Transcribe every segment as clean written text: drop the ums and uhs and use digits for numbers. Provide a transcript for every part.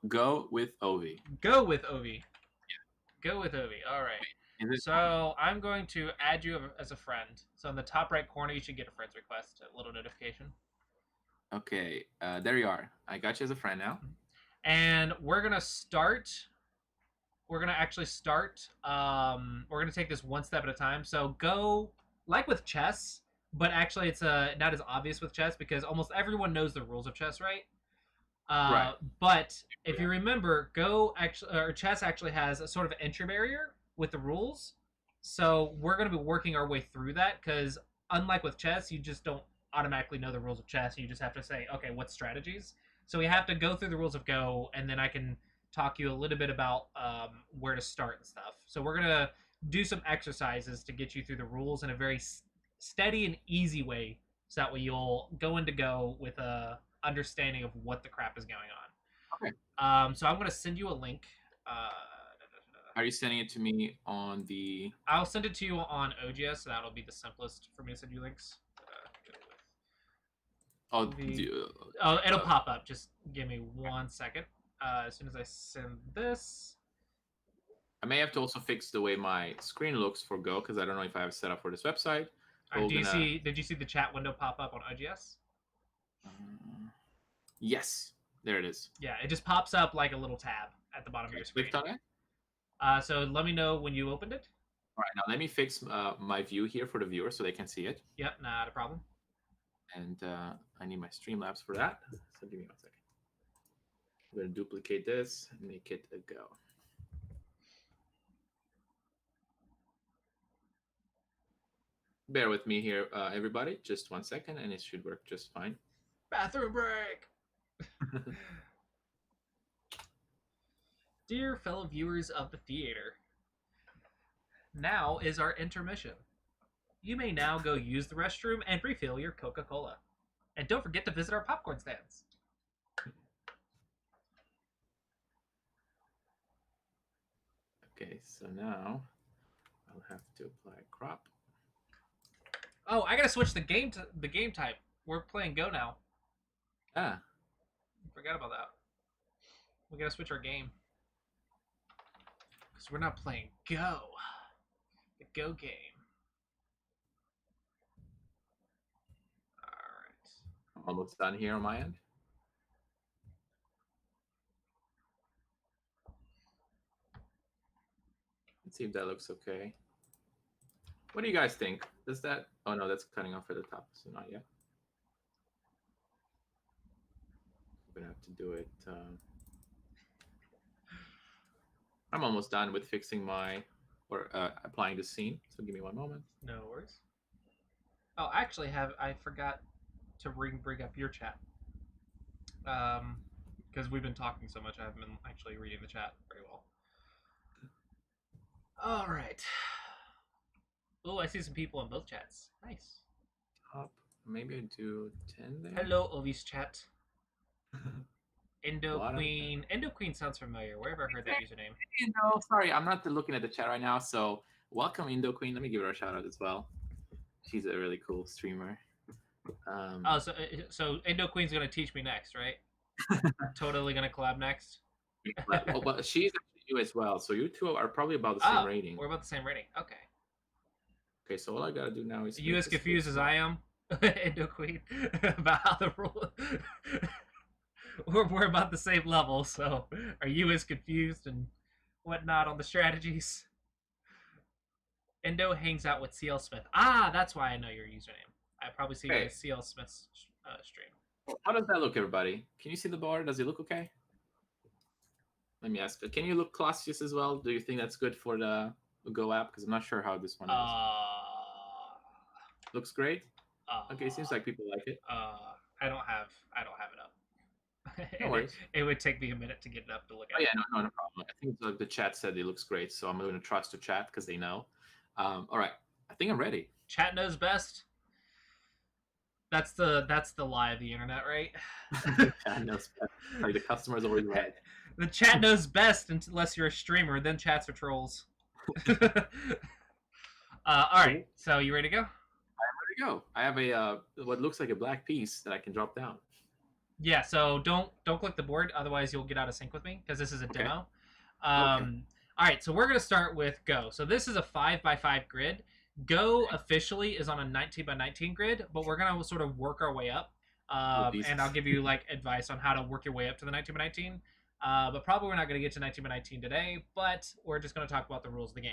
Go with Ovi. Go with Ovi. Go with Ovi. All right. Is it? So I'm going to add you as a friend. So in the top right corner, you should get a friend's request, a little notification. Okay, there you are. I got you as a friend now. And we're gonna start. We're gonna actually start. We're gonna take this one step at a time. So go like with chess, but actually it's not as obvious with chess because almost everyone knows the rules of chess, right? Right. But if Yeah. you remember, Go actually or chess actually has a sort of entry barrier with the rules. So we're going to be working our way through that because unlike with chess, you just don't automatically know the rules of chess. You just have to say, okay, what strategies? So we have to go through the rules of Go, and then I can talk you a little bit about where to start and stuff. So we're gonna do some exercises to get you through the rules in a very steady and easy way, so that way you'll go into Go with a understanding of what the crap is going Okay. on. So I'm going to send you a link. Are you sending it to me on the? I'll send it to you on OGS, so that'll be the simplest for me to send you links. Oh, It'll pop up. Just give me 1 second. As soon as I send this. I may have to also fix the way my screen looks for Go because I don't know if I have it set up for this website. Right, did you see the chat window pop up on OGS? Yes, there it is. Yeah, it just pops up like a little tab at the bottom of your screen. Clicked on it. So let me know when you opened it. All right, now let me fix my view here for the viewers so they can see it. Yep, not a problem. And I need my Streamlabs for that. So give me 1 second. I'm going to duplicate this and make it a Go. Bear with me here, everybody. Just 1 second, and it should work just fine. Bathroom break. Dear fellow viewers of the theater, now is our intermission. You may now go use the restroom and refill your Coca-Cola. And don't forget to visit our popcorn stands. Okay, so now I'll have to apply crop. Oh, I gotta switch the game type. We're playing Go now. Ah. Forgot about that. We gotta switch our game. Because we're not playing Go. The Go game. Alright. I'm almost done here on my end. Let's see if that looks okay. What do you guys think? Does that... Oh, no, that's cutting off at the top, so not yet. I'm going to have to do it... I'm almost done with fixing my... or applying the scene, so give me 1 moment. No worries. Oh, actually, I forgot to bring up your chat. Because we've been talking so much, I haven't been actually reading the chat very well. All right. Oh, I see some people in both chats. Nice. Top. Maybe I do 10 there. Hello, Ovi's chat. Indo Queen. Indo Queen sounds familiar. Where have I heard that username? No, sorry, I'm not looking at the chat right now. So welcome, Indo Queen. Let me give her a shout out as well. She's a really cool streamer. Oh, so Indo Queen's gonna teach me next, right? Totally gonna collab next. Well, she's actually you as well. So you two are probably about the same rating. We're about the same rating. Okay. Okay, so all I gotta do now is... Are you as confused as I am, Indo Queen, about how the rule... we're about the same level, so are you as confused and whatnot on the strategies? Indo hangs out with CL Smith. Ah, that's why I know your username. I probably see you in CL Smith's stream. How does that look, everybody? Can you see the bar? Does it look okay? Let me ask. Can you look Clossius as well? Do you think that's good for the Go app? Because I'm not sure how this one is. Looks great. Okay, seems like people like it. I don't have it up. No worries. It would take me a minute to get it up to look at. Oh yeah, no problem. I think the chat said it looks great, so I'm going to trust the chat because they know. All right, I think I'm ready. Chat knows best. That's the lie of the internet, right? Chat knows best. Sorry, the customer's always right. The chat knows best unless you're a streamer. Then chats are trolls. All right, so you ready to go? I'm ready to go. I have a what looks like a black piece that I can drop down. Yeah, so don't click the board, otherwise you'll get out of sync with me because this is a Okay. demo. Okay. All right, so we're gonna start with Go. So this is a 5x5 grid. Go officially is on a 19x19 grid, but we're gonna sort of work our way up. Oh And I'll Jesus. give you like advice on how to work your way up to the 19x19. But probably we're not gonna get to 19x19 today. But we're just gonna talk about the rules of the game.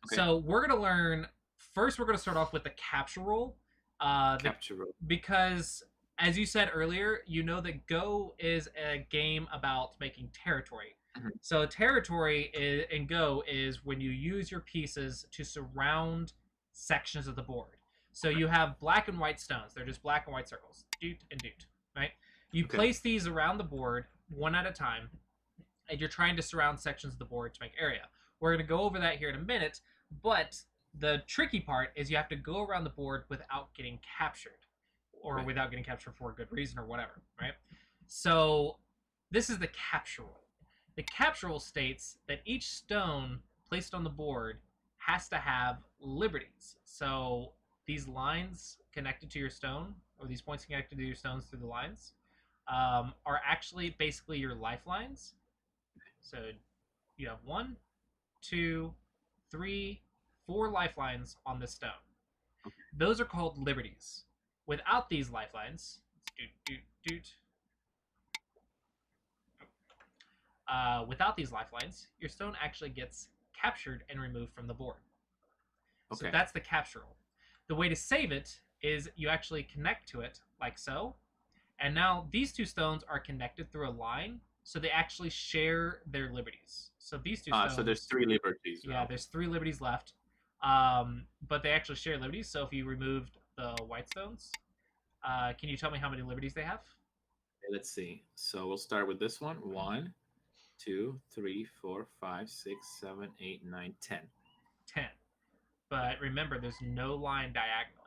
Okay. So we're gonna learn first. We're gonna start off with the capture rule. Capture rope. Because as you said earlier, you know that Go is a game about making territory. Mhm. So territory in Go is when you use your pieces to surround sections of the board. So you have black and white stones. They're just black and white circles. Doot and doot, right? You Okay. place these around the board one at a time, and you're trying to surround sections of the board to make area. We're going to go over that here in a minute, but the tricky part is you have to go around the board without getting captured or Right. without getting captured for a good reason or whatever, right? So this is the capture rule. The capture rule states that each stone placed on the board has to have liberties. So these lines connected to your stone, or these points connected to your stones through the lines, are actually basically your lifelines. So you have 1, 2, 3, 4 lifelines on this stone. Those are called liberties. Without these lifelines, without these lifelines, your stone actually gets captured and removed from the board. So Okay. that's the capture rule. The way to save it is you actually connect to it like so, and now these two stones are connected through a line, so they actually share their liberties. So these two stones. So there's 3 liberties Yeah, now. there's 3 liberties left, but they actually share liberties. So if you removed the white stones, can you tell me how many liberties they have? Okay, let's see. So we'll start with this one. 1, 2, 3, 4, 5, 6, 7, 8, 9, 10. 10. But remember, there's no line diagonally.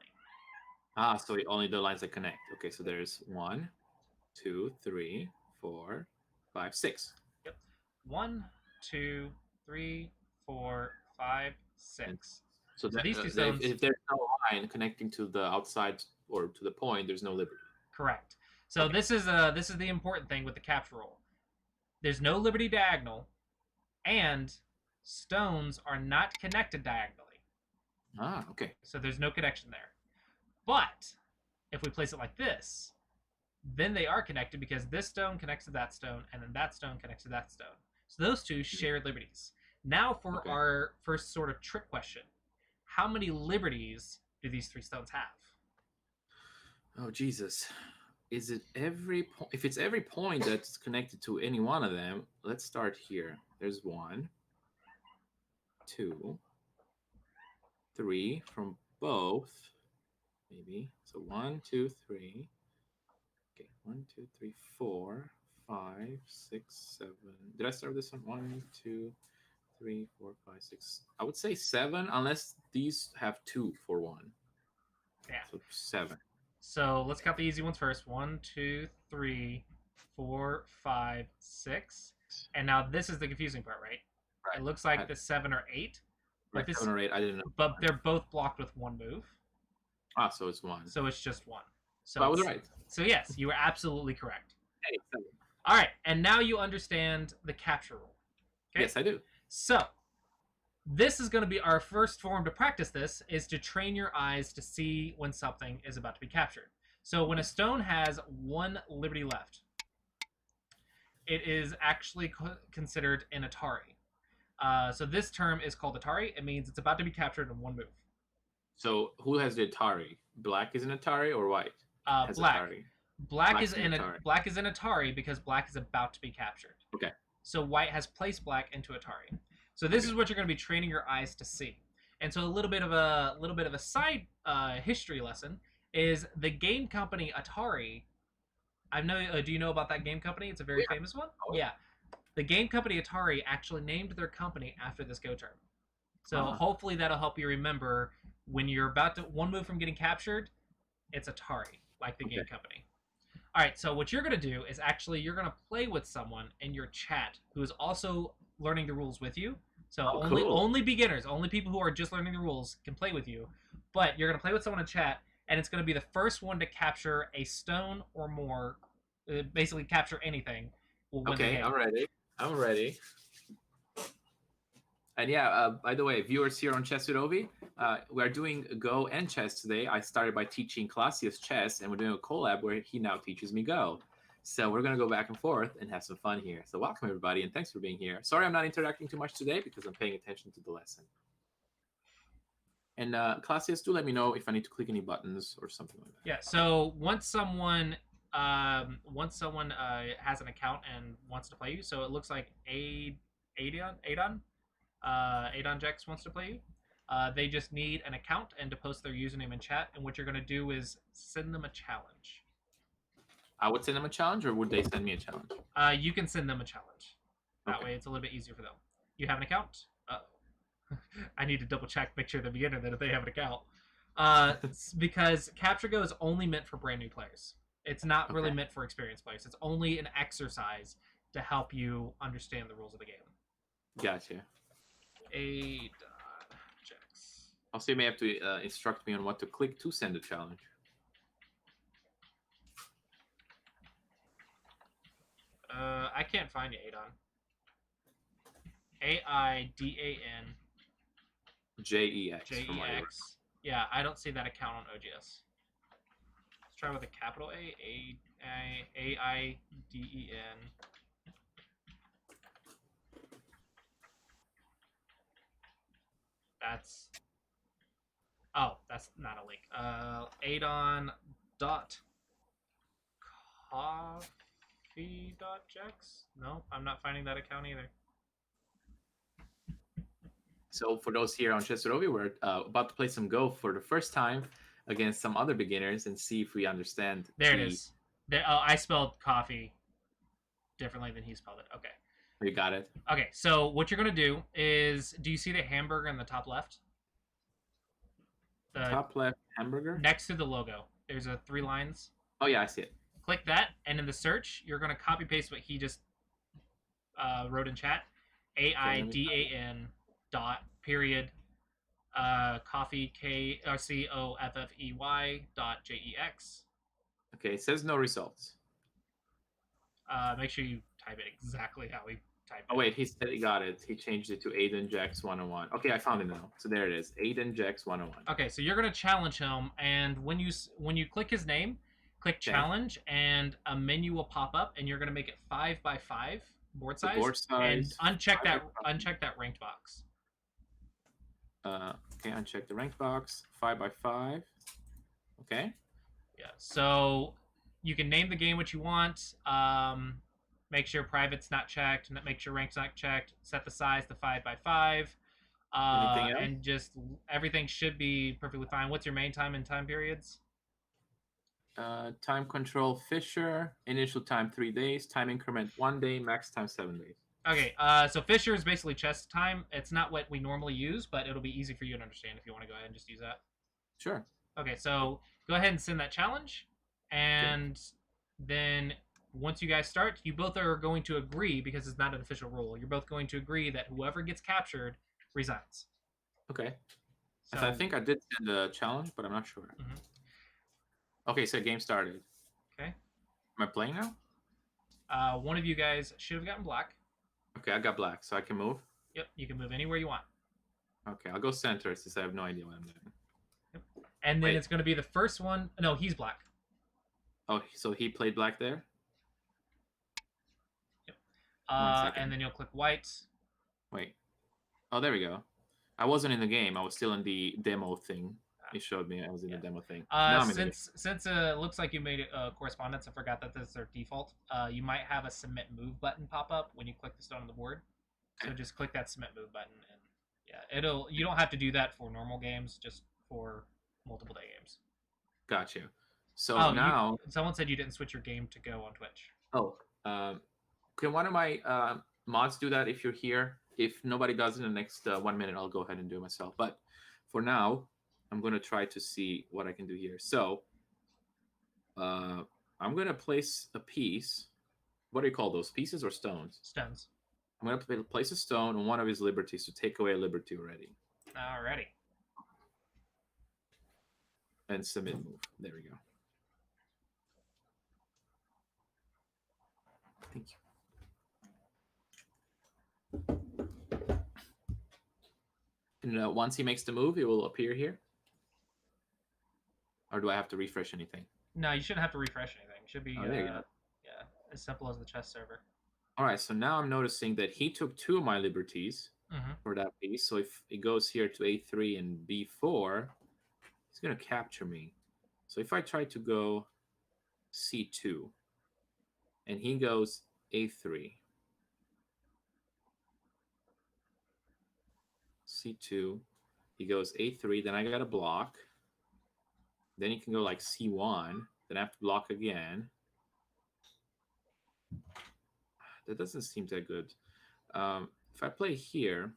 So only the lines that connect. Okay, so there's 1, 2, 3, 4, 5, 6. Yep. 1, 2, 3, 4, 5, And 6. so So these two if, stones. if there's no line connecting to the outside or to the point, there's no liberty. Correct. So Okay. this is the important thing with the capture rule. There's no liberty diagonal, and stones are not connected diagonally. Okay. So there's no connection there. But if we place it like this, then they are connected because this stone connects to that stone, and then that stone connects to that stone. So those two share liberties. Now for Okay. our first sort of trick question. How many liberties do these 3 stones have? Oh, Jesus. Is it every point? If it's every point that's connected to any one of them, let's start here. There's 1, 2, 3 from both, maybe. So 1, 2, 3. Okay, 1, 2, 3, 4, 5, 6, 7. Did I start this one? 1, 2, 3, 4, 5, 6. I would say 7, unless these have 2 for 1. Yeah. So 7. So let's count the easy ones first. 1, 2, 3, 4, 5, 6. And now this is the confusing part, right? Right. It looks like the 7 or 8. Right, 7 or 8. I didn't know. But they're both blocked with 1 move. So it's 1. So it's just 1. So I was right. So yes, you were absolutely correct. Hey, 7. All right, and now you understand the capture rule. Okay? Yes, I do. So this is going to be our first form to practice this, is to train your eyes to see when something is about to be captured. So when a stone has 1 liberty left, it is actually considered an Atari. So this term is called Atari. It means it's about to be captured in 1 move. So who has the Atari? Black is an Atari or white? Black. Atari? Black is an Atari because black is about to be captured. Okay. So white has placed black into Atari. So this is what you're going to be training your eyes to see. And so a little bit of a side history lesson is the game company Atari. Do you know about that game company? It's a very famous one. Oh. Yeah. The game company Atari actually named their company after this Go term. So hopefully that'll help you remember when you're about to 1 move from getting captured, it's Atari, like the game company. All right, so what you're going to do is actually you're going to play with someone in your chat who is also learning the rules with you. So only beginners, only people who are just learning the rules can play with you. But you're going to play with someone in chat, and it's going to be the first one to capture a stone or more basically capture anything, will win the Okay, game. I'm ready. I'm ready. And yeah, by the way, viewers here on Chess with Ovi, we are doing Go and chess today. I started by teaching Clossius chess, and we're doing a collab where he now teaches me Go. So we're gonna go back and forth and have some fun here. So welcome everybody, and thanks for being here. Sorry I'm not interacting too much today because I'm paying attention to the lesson. And Clossius, do let me know if I need to click any buttons or something like that. Yeah. So once someone has an account and wants to play you, so it looks like Adon Jex wants to play you. They just need an account and to post their username in chat. And what you're going to do is send them a challenge. I would send them a challenge, or would they send me a challenge? You can send them a challenge. That Okay. way it's a little bit easier for them. You have an account? I need to double check, make sure the beginner that if they have an account. Because Capture Go is only meant for brand new players. It's not really meant for experienced players. It's only an exercise to help you understand the rules of the game. Gotcha. Jex. Also, you may have to instruct me on what to click to send a challenge. I can't find you, Adon. AIDAN. JEX. JEX. Yeah, I don't see that account on OGS. Let's try with a capital AIDEN. That's. Oh, that's not a link. Adon dot coffee.jex? No, I'm not finding that account either. So for those here on ChessWithOvi, we're about to play some Go for the first time against some other beginners and see if we understand. There it is. I spelled coffee differently than he spelled it. Okay. You got it. Okay, so what you're going to do is, do you see the hamburger in the top left? The top left hamburger? Next to the logo. There's 3 lines. Oh, yeah, I see it. Click that, and in the search, you're going to copy paste what he just wrote in chat. AIDAN dot period coffee COFFEY dot JEX. Okay, it says no results. Make sure you type it exactly how he typed it. Oh wait, he said he got it. He changed it to Aiden Jex 101. Okay, I found it now. So there it is, Aiden Jex 101. Okay, so you're gonna challenge him, and when you click his name, click challenge, and a menu will pop up, and you're gonna make it 5x5 board size, and uncheck that ranked box. Okay, uncheck the ranked box. 5x5. Okay. Yeah. So you can name the game what you want. Make sure private's not checked. Make sure rank's not checked. Set the size to 5x5. Anything else? And just everything should be perfectly fine. What's your main time and time periods? Time control Fisher. Initial time 3 days. Time increment 1 day. Max time 7 days. Okay, so Fisher is basically chess time. It's not what we normally use, but it'll be easy for you to understand if you want to go ahead and just use that. Sure. Okay, so go ahead and send that challenge, and then once you guys start, you both are going to agree, because it's not an official rule, you're both going to agree that whoever gets captured resigns. Okay. So I think I did send a challenge, but I'm not sure. Okay, so game started. Okay. Am I playing now? One of you guys should have gotten black. Okay, I got black, so I can move? Yep, you can move anywhere you want. Okay, I'll go center since I have no idea what I'm doing. Yep. And then it's going to be the first one. No, he's black. Oh, so he played black there? Yep. And then you'll click white. Wait. Oh, there we go. I wasn't in the game. I was still in the demo thing. It showed me I was in the demo thing. Since it looks like you made a correspondence, I forgot that this is their default. You might have a submit move button pop up when you click the stone on the board. So just click that submit move button, and yeah, you don't have to do that for normal games, just for multiple day games. Gotcha. So now someone said you didn't switch your game to Go on Twitch. Oh, can one of my mods do that if you're here? If nobody does in the next 1 minute, I'll go ahead and do it myself. But for now, I'm going to try to see what I can do here. So I'm going to place a piece. What do you call those? Pieces or stones? Stones. I'm going to place a stone on one of his liberties to take away a liberty already. Alrighty. And submit move. There we go. And once he makes the move, it will appear here. Or do I have to refresh anything? No, you shouldn't have to refresh anything. It should be, Oh, there you go. yeah, as simple as the chess server. All right, so now I'm noticing that he took 2 of my liberties Mm-hmm. for that piece. So if it goes here to a3 and b4, he's going to capture me. So if I try to go c2 and he goes a3, c2, he goes a3, then I got to block. Then he can go like c1, then I have to block again. That doesn't seem that good. If I play here,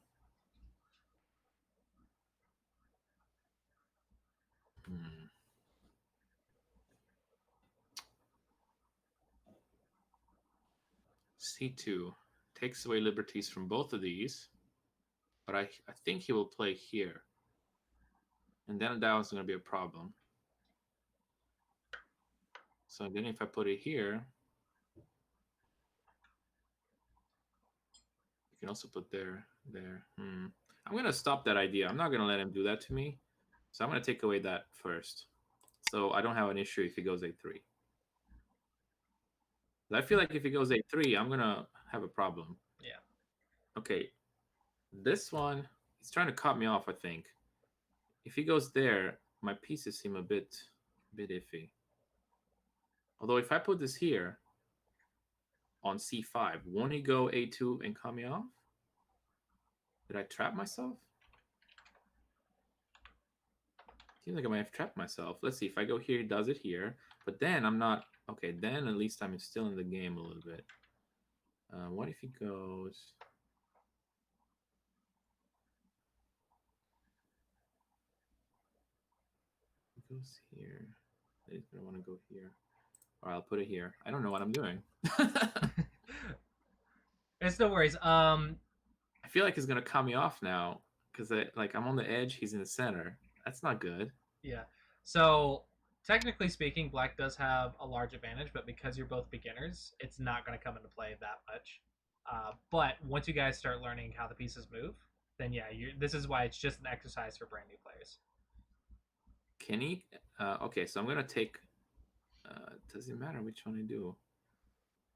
c2 takes away liberties from both of these, but I think he will play here. And then that was going to be a problem. So then if I put it here, you can also put there. I'm going to stop that idea. I'm not going to let him do that to me. So I'm going to take away that first. So I don't have an issue if he goes a3. I feel like if he goes a3, I'm going to have a problem. Yeah. Okay. This one, he's trying to cut me off, I think. If he goes there, my pieces seem a bit iffy. Although if I put this here on c5, won't he go a2 and cut me off? Did I trap myself? Seems like I might have trapped myself. Let's see. If I go here, he does it here. But then I'm not... Okay, then at least I'm still in the game a little bit. What if he goes... He goes here. He's going to want to go here. Or I'll put it here. I don't know what I'm doing. It's no worries. I feel like he's going to cut me off now. Because I'm on the edge. He's in the center. That's not good. Yeah. So technically speaking, black does have a large advantage, but because you're both beginners, it's not going to come into play that much. But once you guys start learning how the pieces move, then yeah, this is why it's just an exercise for brand new players. Can he? Okay, so I'm going to take... does it matter which one I do?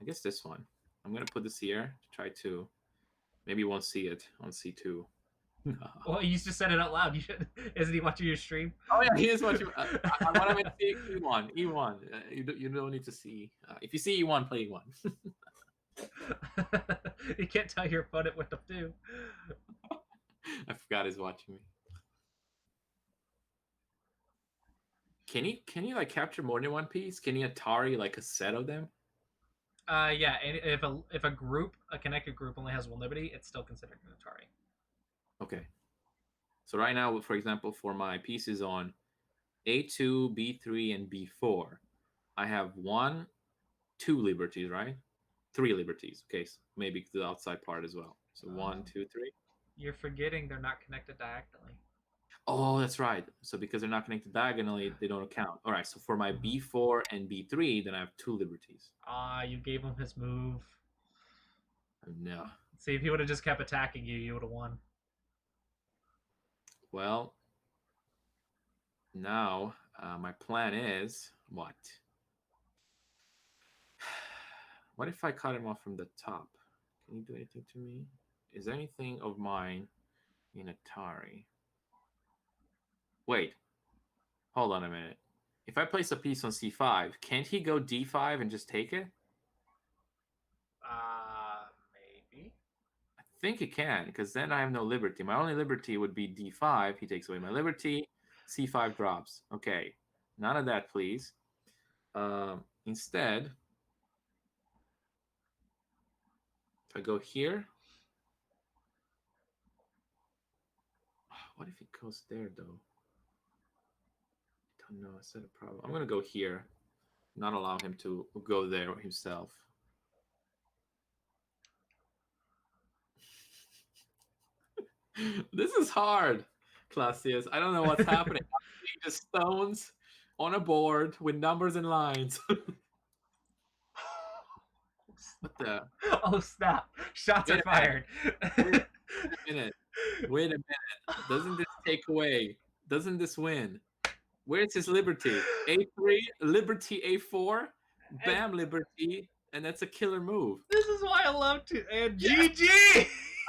I guess this one. I'm going to put this here to try to... Maybe you won't see it on c2. Well, you just said it out loud. You should. Isn't he watching your stream? Oh yeah, he is watching. I want him to see E1. E1. You don't need to see. If you see E1, play E1. You can't tell your opponent what to do. I forgot he's watching me. Can he like capture more than one piece? Can he Atari like a set of them? Yeah. And if a connected group only has one liberty, it's still considered an Atari. Okay. So right now, for example, for my pieces on A2, B3, and B4, I have 2 liberties, right? 3 liberties. Okay, so maybe the outside part as well. So 1, 2, 3. You're forgetting they're not connected diagonally. Oh, that's right. So because they're not connected diagonally, they don't count. All right. So for my B4 and B3, then I have 2 liberties. You gave him his move. No. See, if he would have just kept attacking you, you would have won. Well, now my plan is what? What if I cut him off from the top? Can you do anything to me? Is there anything of mine in Atari? Wait. Hold on a minute. If I place a piece on c5, can't he go d5 and just take it? Maybe. I think he can, because then I have no liberty. My only liberty would be d5. He takes away my liberty. c5 drops. Okay. None of that, please. Instead, if I go here, what if he goes there, though? I don't know. Is that a problem? I'm going to go here, not allow him to go there himself. This is hard, Clossius. I don't know what's happening. I'm seeing just stones on a board with numbers and lines. What the? Oh snap! Shots are fired. Wait a minute. Wait a minute. Doesn't this take away? Doesn't this win? Where's his liberty? A3, liberty A4, And bam, liberty, and that's a killer move. this is why I love to. And Yes, GG!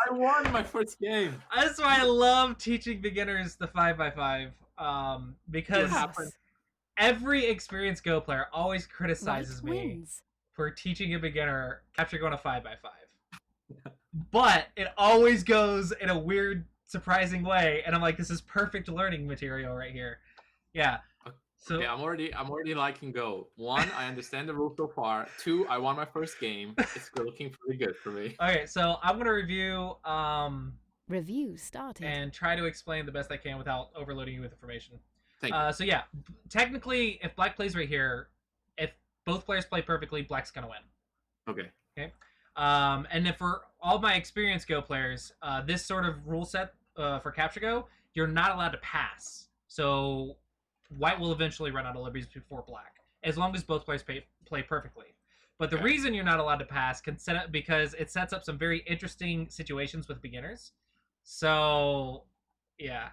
I won my first game. That's why I love teaching beginners the 5x5. What Because happened? every experienced Go player always White criticizes me wins. for teaching a beginner capture going a 5x5. But it always goes in a weird, surprising way, and I'm like, this is perfect learning material right here. Yeah. So Yeah, I'm already liking Go. 1, I understand the rules so far. 2, I won my first game. It's looking pretty good for me. okay, so I'm gonna review Review started. and try to explain the best I can without overloading you with information. Thank you. So yeah, technically, if Black plays right here, if both players play perfectly, Black's gonna win. Okay. Okay. And then for all my experienced Go players, this sort of rule set for Capture Go, you're not allowed to pass. So White will eventually run out of liberties before Black, as long as both players play perfectly. But the Okay. reason you're not allowed to pass because it sets up some very interesting situations with beginners. So, yeah.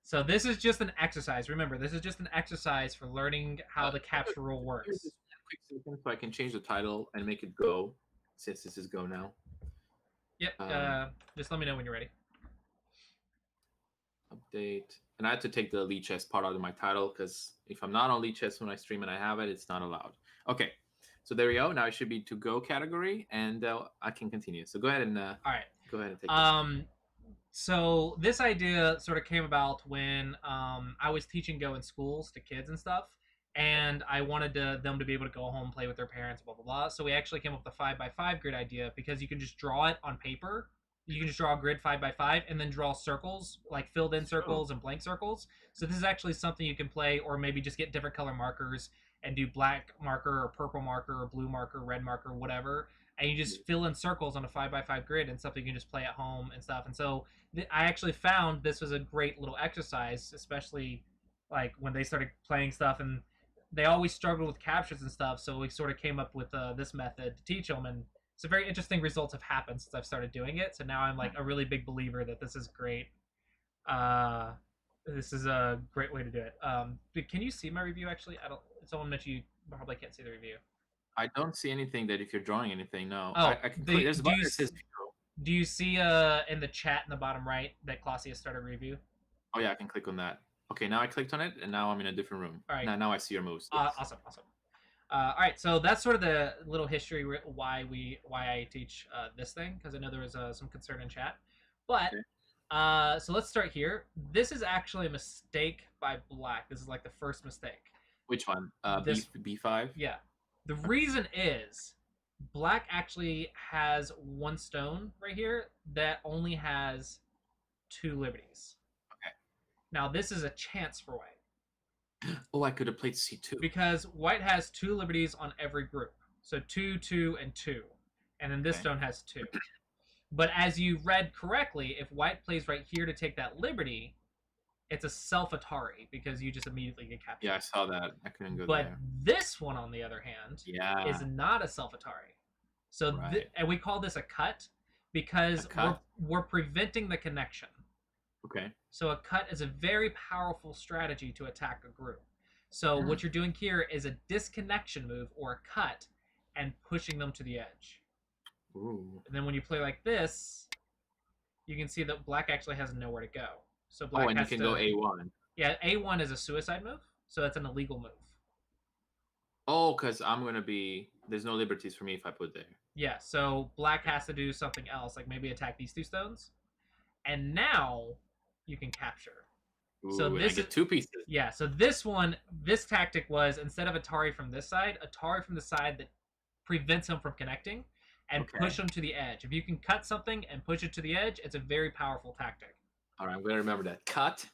So this is just an exercise. Remember, this is just an exercise for learning how the capture rule Here's works. just one quick second so I can change the title and make it Go, since this is Go now. Yep. Just let me know when you're ready. Update. And I had to take the lead chess part out of my title because if I'm not on lead chess when I stream and I have it, it's not allowed. Okay. So there we go. Now it should be to Go category, and I can continue. So go ahead and All right. go ahead and take it. So this idea sort of came about when I was teaching Go in schools to kids and stuff, and I wanted them to be able to go home, play with their parents, blah blah blah. So we actually came up with the 5x5 grid idea because you can just draw it on paper. You can just draw a grid 5x5 and then draw circles, like filled in circles and blank circles. So this is actually something you can play, or maybe just get different color markers and do black marker or purple marker or blue marker, red marker, whatever. And you just fill in circles on a 5x5 grid and something you can just play at home and stuff. And so I actually found this was a great little exercise, especially like when they started playing stuff, and they always struggled with captures and stuff. So we sort of came up with this method to teach them, and some very interesting results have happened since I've started doing it. So now I'm like a really big believer that this is great. This is a great way to do it. Can you see my review? Actually, I don't. Someone mentioned you probably can't see the review. I don't see anything that if you're drawing anything, no. Oh, I can click. There's a button that says view. Do you see in the chat in the bottom right that Clossius started review? Oh yeah, I can click on that. Okay, now I clicked on it, and now I'm in a different room. All right. Now I see your moves. Awesome. All right, so that's sort of the little history why I teach this thing, because I know there was some concern in chat. But so let's start here. This is actually a mistake by Black. This is like the first mistake. Which one? B5? Yeah. The reason is Black actually has one stone right here that only has 2 liberties. Okay. Now this is a chance for White. Oh, I could have played C2. Because White has 2 liberties on every group. So 2, 2, and 2. And then this stone has 2. But as you read correctly, if White plays right here to take that liberty, it's a self-Atari because you just immediately get captured. Yeah, I saw that. I couldn't go but there. This one, on the other hand, is not a self-Atari. So and we call this a cut because we're preventing the connection. Okay. So a cut is a very powerful strategy to attack a group. So what you're doing here is a disconnection move or a cut and pushing them to the edge. Ooh. And then when you play like this, you can see that Black actually has nowhere to go. So Black and has you can go A1. Yeah, A1 is a suicide move, so that's an illegal move. Oh, because I'm going to be... There's no liberties for me if I put there. Yeah, so Black has to do something else, like maybe attack these 2 stones. And now you can capture. Ooh, so this I get 2 pieces. Yeah, so this tactic was, instead of Atari from this side, Atari from the side that prevents him from connecting and push him to the edge. If you can cut something and push it to the edge, it's a very powerful tactic. All right, I'm going to remember that. Cut,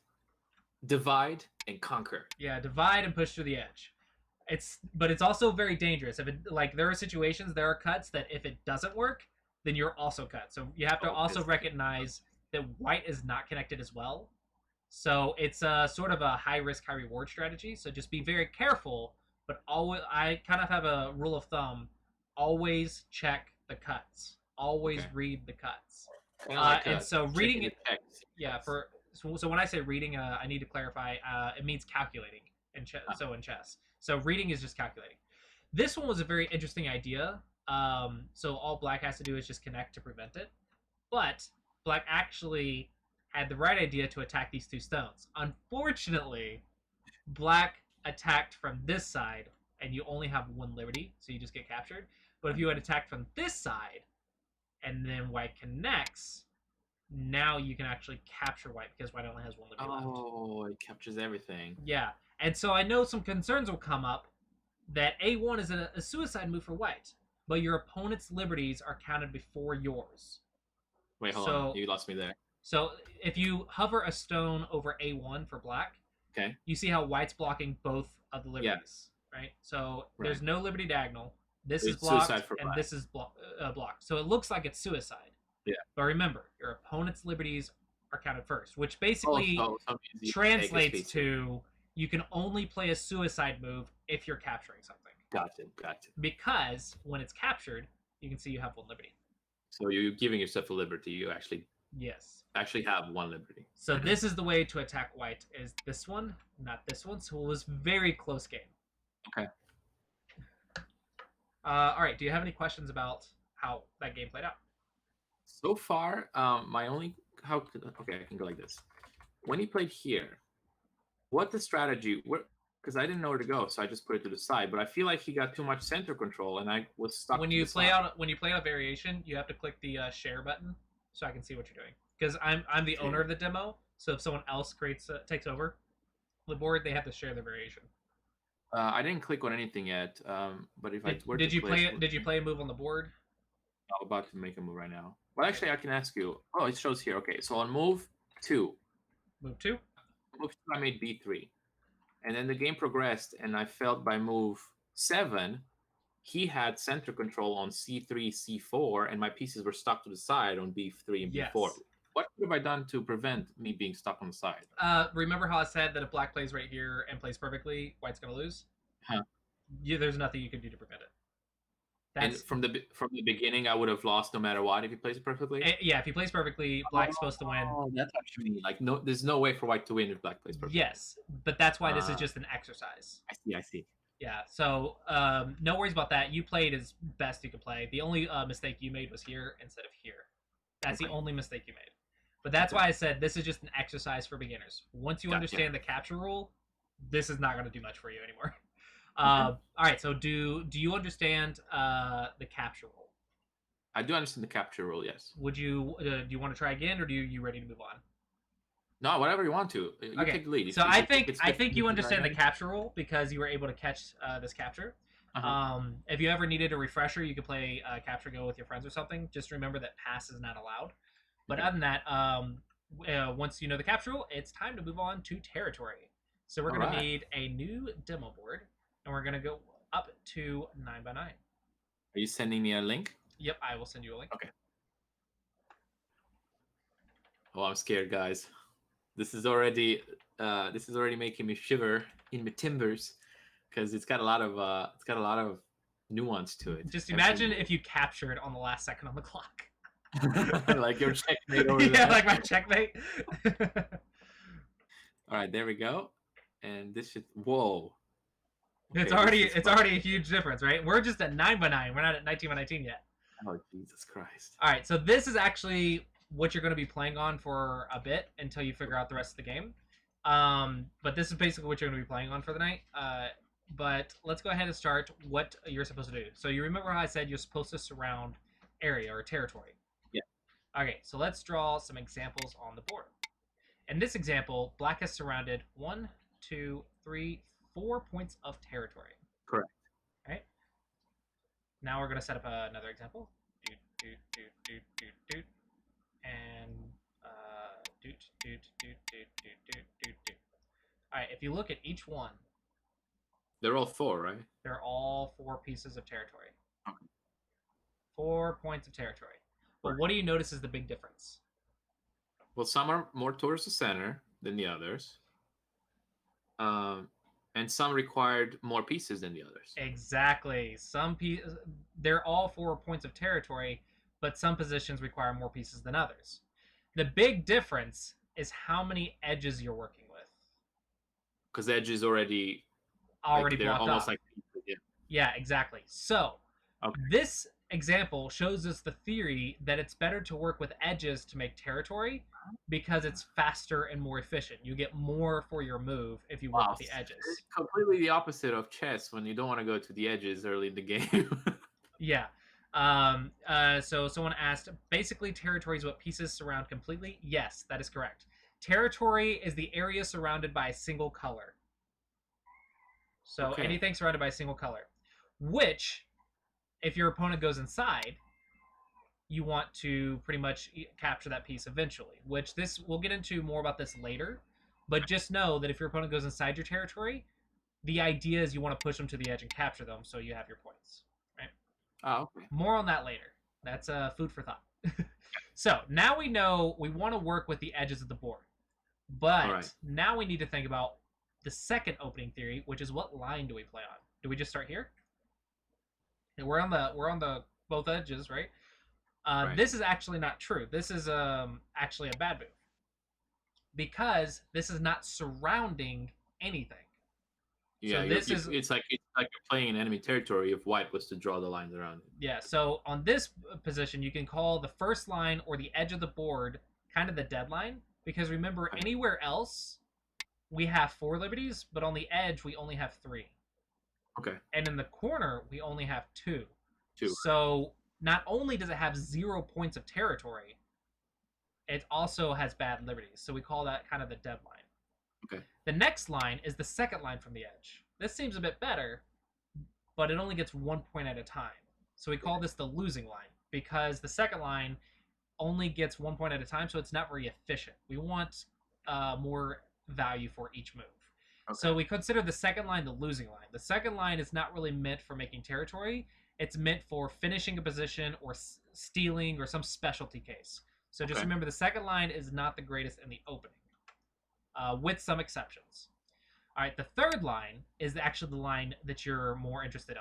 divide, and conquer. Yeah, divide and push to the edge. But it's also very dangerous. If there are situations, there are cuts that if it doesn't work, then you're also cut. So you have to also recognize that White is not connected as well. So it's a sort of a high risk, high reward strategy. So just be very careful. But I kind of have a rule of thumb: always check the cuts. Always read the cuts. Kinda like And so reading checking it, the text. yeah. So when I say reading, I need to clarify. It means calculating in chess. So in chess, so reading is just calculating. This one was a very interesting idea. So all black has to do is just connect to prevent it. But black actually had the right idea to attack these two stones. Unfortunately, black attacked from this side, and you only have one liberty, so you just get captured. But if you had attacked from this side, and then white connects, now you can actually capture white because white only has one liberty left. Oh, it captures everything. Yeah, and so I know some concerns will come up that A1 is a suicide move for white, but your opponent's liberties are counted before yours. Wait, hold on. You lost me there. So if you hover a stone over A1 for black, okay, you see how white's blocking both of the liberties, right? So there's no liberty diagonal. This is blocked, and this is blocked. So it looks like it's suicide. Yeah. But remember, your opponent's liberties are counted first, which basically translates to you can only play a suicide move if you're capturing something. Gotcha. Because when it's captured, you can see you have one liberty. So you're giving yourself a liberty. You actually actually have one liberty. So this is the way to attack white, is this one, not this one. So it was very close game. Okay. All right. Do you have any questions about how that game played out? So far, my only okay, I can go like this. When he played here, what the strategy? Because I didn't know where to go, so I just put it to the side. But I feel like he got too much center control, and I was stuck. When you play out a variation, you have to click the share button so I can see what you're doing. Because I'm the owner of the demo, so if someone else takes over the board, they have to share the variation. I didn't click on anything yet, but if did you play a move on the board? I'm about to make a move right now. Well, actually, I can ask you. Oh, it shows here. Okay, so on move 2. Move 2. I made B3, and then the game progressed, and I felt by move 7, he had center control on C3, C4, and my pieces were stuck to the side on B3 and B4. What have I done to prevent me being stuck on the side? Remember how I said that if black plays right here and plays perfectly, white's going to lose? Huh. There's nothing you can do to prevent it. And from the beginning, I would have lost no matter what if he plays it perfectly? Yeah, if he plays perfectly, black's supposed to win. Oh, that's what you mean. Like, no, there's no way for white to win if black plays perfectly. Yes, but that's why this is just an exercise. I see. Yeah, so no worries about that. You played as best you could play. The only mistake you made was here instead of here. That's the only mistake you made. But that's why I said this is just an exercise for beginners. Once you understand the capture rule, this is not going to do much for you anymore. All right, so do you understand the capture rule? I do understand the capture rule, yes. Would you do you want to try again, or you ready to move on? No, whatever you want to. You take the lead. So I think you understand the capture rule because you were able to catch this capture. If you ever needed a refresher, you could play Capture Go with your friends or something. Just remember that pass is not allowed. But other than that, once you know the capture rule, it's time to move on to territory. So we're going to need a new demo board, and we're going to go up to 9x9. Are you sending me a link? Yep, I will send you a link. Okay. Oh, I'm scared, guys. This is already making me shiver in my timbers because it's got a lot of nuance to it. Just imagine if you captured on the last second on the clock. Like your checkmate over there. Yeah, like my checkmate. All right, there we go. And this should whoa. Okay, it's already a huge difference, right? We're just at 9x9. We're not at 19x19 yet. Oh, Jesus Christ. All right, so this is actually what you're going to be playing on for a bit until you figure out the rest of the game. But this is basically what you're going to be playing on for the night. But let's go ahead and start what you're supposed to do. So you remember how I said you're supposed to surround area or territory? Yeah. Okay, so let's draw some examples on the board. In this example, black has surrounded 1, 2, 3, 4 points of territory. Correct. Right? Now we're going to set up another example. And All right, if you look at each one, they're all 4, right? They're all 4 pieces of territory. Okay. 4 points of territory. But what do you notice is the big difference? Well, some are more towards the center than the others. And some required more pieces than the others. Exactly. They're all 4 points of territory, but some positions require more pieces than others. The big difference is how many edges you're working with. Because edge is already Already they're blocked almost off. like Yeah, exactly. So Okay. this example shows us the theory that it's better to work with edges to make territory because it's faster and more efficient. You get more for your move if you work with the edges. It's completely the opposite of chess when you don't want to go to the edges early in the game. Yeah. So someone asked, basically territory is what pieces surround completely. Yes, that is correct. Territory is the area surrounded by a single color. So Okay. anything surrounded by a single color, which, if your opponent goes inside, you want to pretty much capture that piece eventually. Which this we'll get into more about this later, but just know that if your opponent goes inside your territory, the idea is you want to push them to the edge and capture them so you have your points. Right? Oh, okay. More on that later. That's food for thought. So now we know we want to work with the edges of the board, but now we need to think about the second opening theory, which is what line do we play on? Do we just start here? And we're on the both edges, right? This is actually not true. This is actually a bad move because this is not surrounding anything. Yeah, so it's like you're playing in enemy territory if white was to draw the lines around it. Yeah, so on this position, you can call the first line or the edge of the board kind of the deadline because remember, anywhere else we have 4 liberties, but on the edge we only have 3. Okay. And in the corner we only have 2. 2. So not only does it have 0 points of territory, it also has bad liberties. So we call that kind of the deadline. Okay. The next line is the second line from the edge. This seems a bit better, but it only gets 1 point at a time. So we call this the losing line because the second line only gets 1 point at a time, so it's not very efficient. We want more value for each move. Okay. So we consider the second line the losing line. The second line is not really meant for making territory. It's meant for finishing a position or stealing or some specialty case. So just remember the second line is not the greatest in the opening, with some exceptions. All right, the third line is actually the line that you're more interested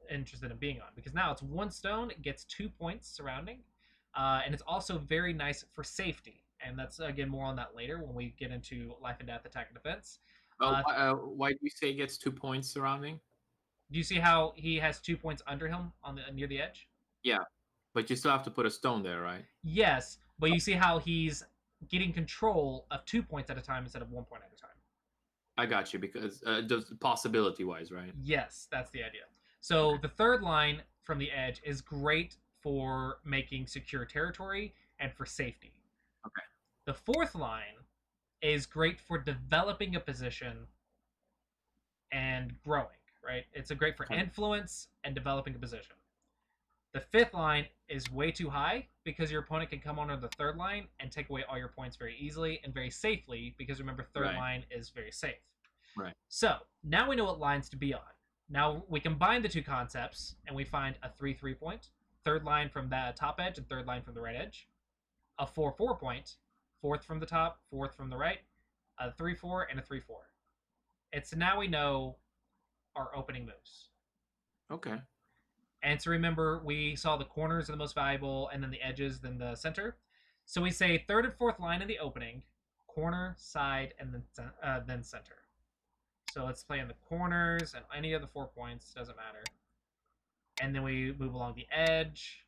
in being on, because now it's 1 stone, it gets 2 points surrounding, and it's also very nice for safety. And that's, again, more on that later when we get into life and death, attack, and defense. Why do you say it gets 2 points surrounding? Do you see how he has 2 points under him on near the edge? Yeah, but you still have to put a stone there, right? Yes, but you see how he's getting control of 2 points at a time instead of 1 point at a time. I got you, because possibility-wise, right? Yes, that's the idea. So the third line from the edge is great for making secure territory and for safety. Okay. The fourth line is great for developing a position and growing, right? It's great for influence and developing a position. The fifth line is way too high because your opponent can come under the third line and take away all your points very easily and very safely, because remember, third line is very safe. Right. So now we know what lines to be on. Now we combine the two concepts and we find a 3-3 point, third line from the top edge and third line from the right edge, a 4-4 point, fourth from the top, fourth from the right, a 3-4, and a 3-4. It's now we know our opening moves. Okay. And so remember, we saw the corners are the most valuable, and then the edges, then the center. So we say third and fourth line in the opening, corner, side, and then center. So let's play in the corners and any of the 4 points, doesn't matter. And then we move along the edge,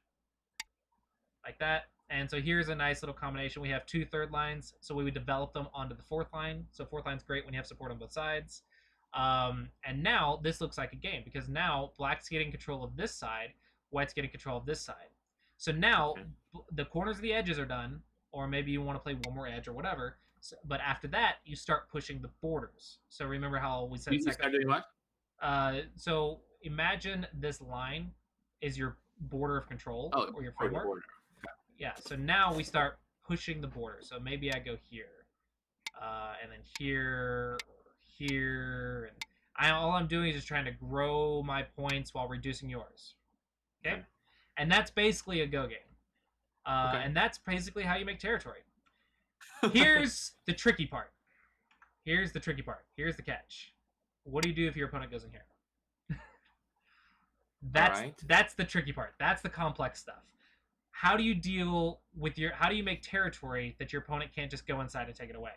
like that. And so here's a nice little combination. We have 2 third lines, so we would develop them onto the fourth line. So fourth line's great when you have support on both sides. And now this looks like a game, because now black's getting control of this side, white's getting control of this side. So now the corners of the edges are done, or maybe you want to play one more edge or whatever. So, but after that, you start pushing the borders. So remember how we said you start doing what? So imagine this line is your border of control, or your framework. Okay. Yeah. So now we start pushing the border. So maybe I go here, and then here. Here, and all I'm doing is just trying to grow my points while reducing yours. Okay? And that's basically a go game. And that's basically how you make territory. Here's the tricky part. Here's the catch. What do you do if your opponent goes in here? That's the tricky part. That's the complex stuff. how do you deal with how do you make territory that your opponent can't just go inside and take it away?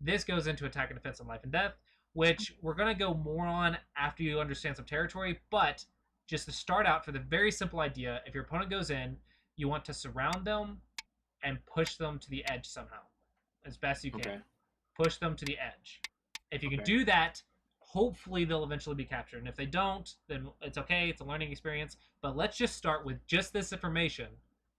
This goes into attack and defense and life and death, which we're going to go more on after you understand some territory. But just to start out, for the very simple idea, if your opponent goes in, you want to surround them and push them to the edge somehow, as best you can. Okay. Push them to the edge. If you can Okay. do that, hopefully they'll eventually be captured. And if they don't, then it's okay. It's a learning experience. But let's just start with just this information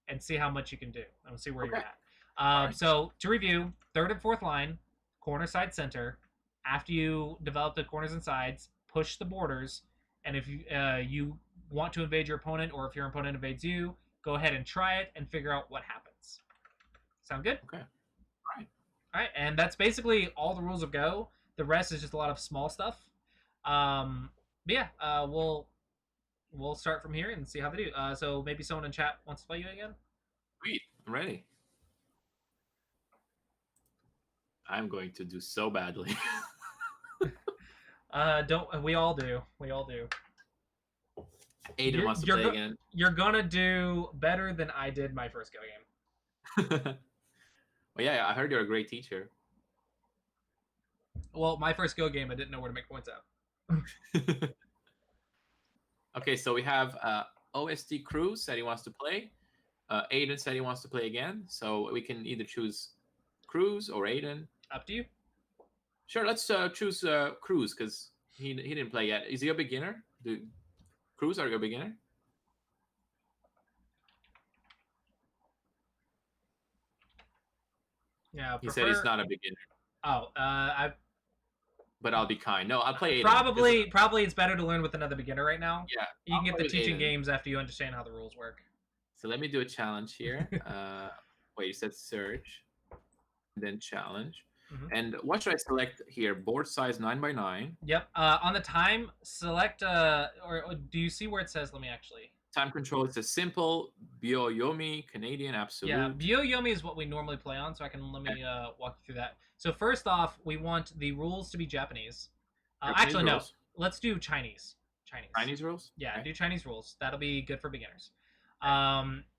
and see how much you can do. And we'll see where you're Okay. at. Alright. So to review, third and fourth line, corner, side, center. After you develop the corners and sides, push the borders. And if you want to invade your opponent, or if your opponent invades you, go ahead and try it and figure out what happens. Sound good? Okay. All right, and that's basically all the rules of Go. The rest is just a lot of small stuff. But yeah, we'll start from here and see how they do. So maybe someone in chat wants to play you again. Sweet. I'm ready. I'm going to do so badly. Don't we all do? We all do. Aiden wants to play again. You're gonna do better than I did my first Go game. Well, yeah, I heard you're a great teacher. Well, my first Go game, I didn't know where to make points at. Okay, so we have OST Cruz said he wants to play. Aiden said he wants to play again. So we can either choose Cruz or Aiden. Up to you. Sure, let's choose Cruz because he didn't play yet. Is he a beginner? Cruz, are you a beginner? Yeah, He said he's not a beginner. Oh, But I'll be kind. No, I'll play Aiden. Probably it's better to learn with another beginner right now. Yeah. You can get the teaching games after you understand how the rules work. So let me do a challenge here. Wait, you said search, then challenge. Mhm. And what should I select here? Board size 9x9. Yep. On the time, select or do you see where it says? Let me actually. Time control. It's a simple Byoyomi Canadian absolute. Yeah, Byoyomi is what we normally play on, so let me walk you through that. So first off, we want the rules to be Japanese. Actually, rules? no. Let's do Chinese. Chinese rules? Yeah, Okay. do Chinese rules. That'll be good for beginners.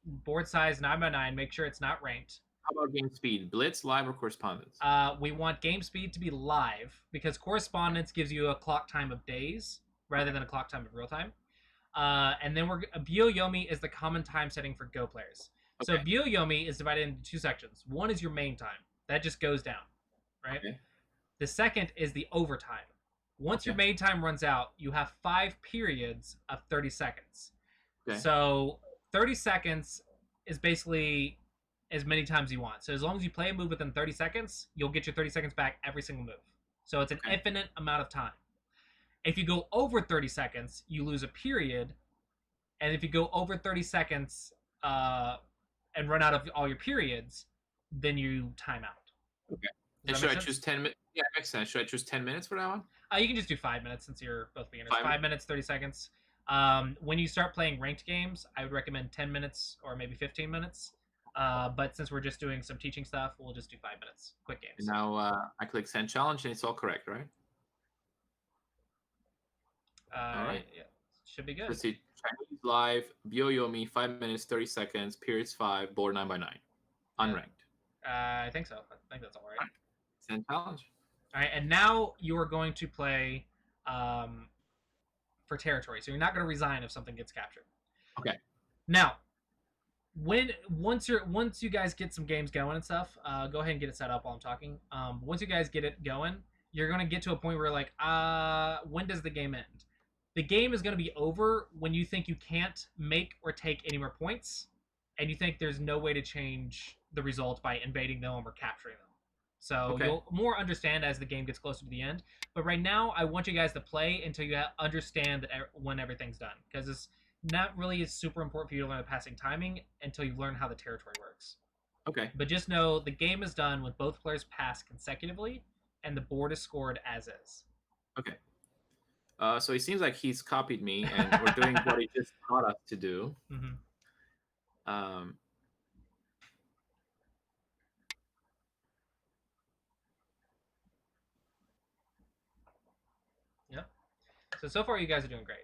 Board size 9x9. Make sure it's not ranked. How about game speed? Blitz, live, or correspondence? We want game speed to be live because correspondence gives you a clock time of days rather than a clock time of real time. And then Byoyomi is the common time setting for Go players. Okay. So Byoyomi is divided into two sections. One is your main time. That just goes down, right? Okay. The second is the overtime. Once your main time runs out, you have 5 periods of 30 seconds. Okay. So 30 seconds is basically as many times you want. So as long as you play a move within 30 seconds, you'll get your 30 seconds back every single move. So it's an infinite amount of time. If you go over 30 seconds, you lose a period. And if you go over 30 seconds and run out of all your periods, then you time out. Okay. And should I choose 10 minutes? Yeah, it makes sense. Should I choose 10 minutes for that one? You can just do 5 minutes since you're both beginners. 5 minutes, 30 seconds. When you start playing ranked games, I would recommend 10 minutes or maybe 15 minutes. But since we're just doing some teaching stuff, we'll just do 5 minutes. Quick games. And now I click send challenge and it's all correct, right? All right. Yeah, should be good. Let's see. Chinese live, Byoyomi, 5 minutes, 30 seconds, periods 5, board 9x9. Unranked. I think so. I think that's all right. Send challenge. All right, and now you are going to play for territory. So you're not going to resign if something gets captured. Okay. Now, once you guys get some games going and stuff, go ahead and get it set up while I'm talking. Once you guys get it going, you're going to get to a point where you're like, when does the game end? The game is going to be over when you think you can't make or take any more points, and you think there's no way to change the result by invading them or capturing them. So you'll more understand as the game gets closer to the end. But right now, I want you guys to play until you understand that when everything's done, because it's not really super important for you to learn the passing timing until you learn how the territory works. Okay. But just know the game is done when both players pass consecutively, and the board is scored as is. Okay. So it seems like he's copied me, and we're doing what he just taught us to do. Mm-hmm. Yep. So far you guys are doing great.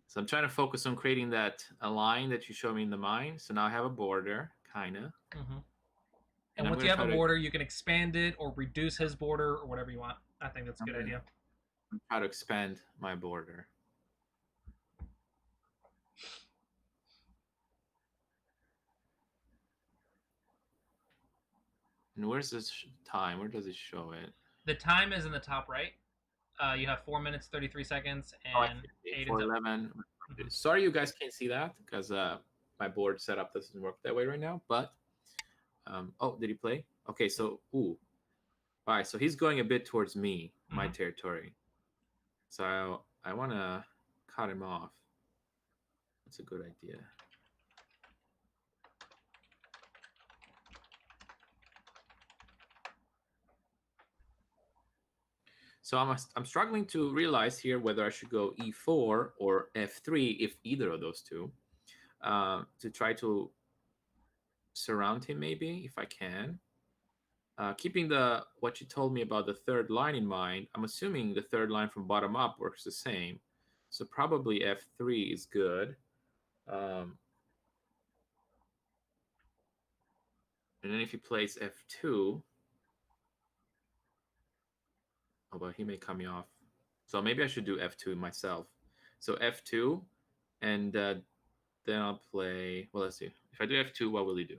So I'm trying to focus on creating that a line that you show me in the mind. So now I have a border, kind of. Mm-hmm. And I'm once going you to have try a to border, you can expand it or reduce his border or whatever you want. I think that's a good idea. try to expand my border. And where's this time? Where does it show it? The time is in the top right. You have 4 minutes 33 seconds and 8 and 4:11. Mm-hmm. Sorry, you guys can't see that because my board setup doesn't work that way right now. But oh, did he play? Okay, so all right. So he's going a bit towards me, my territory. So I want to cut him off. That's a good idea. So I'm struggling to realize here whether I should go e4 or f3, if either of those two, to try to surround him, maybe, if I can. Keeping what you told me about the third line in mind, I'm assuming the third line from bottom up works the same. So probably f3 is good. And then if he plays f2, oh, but he may cut me off. So maybe I should do f2 myself. So f2, and then I'll play, well, let's see. If I do f2, what will he do?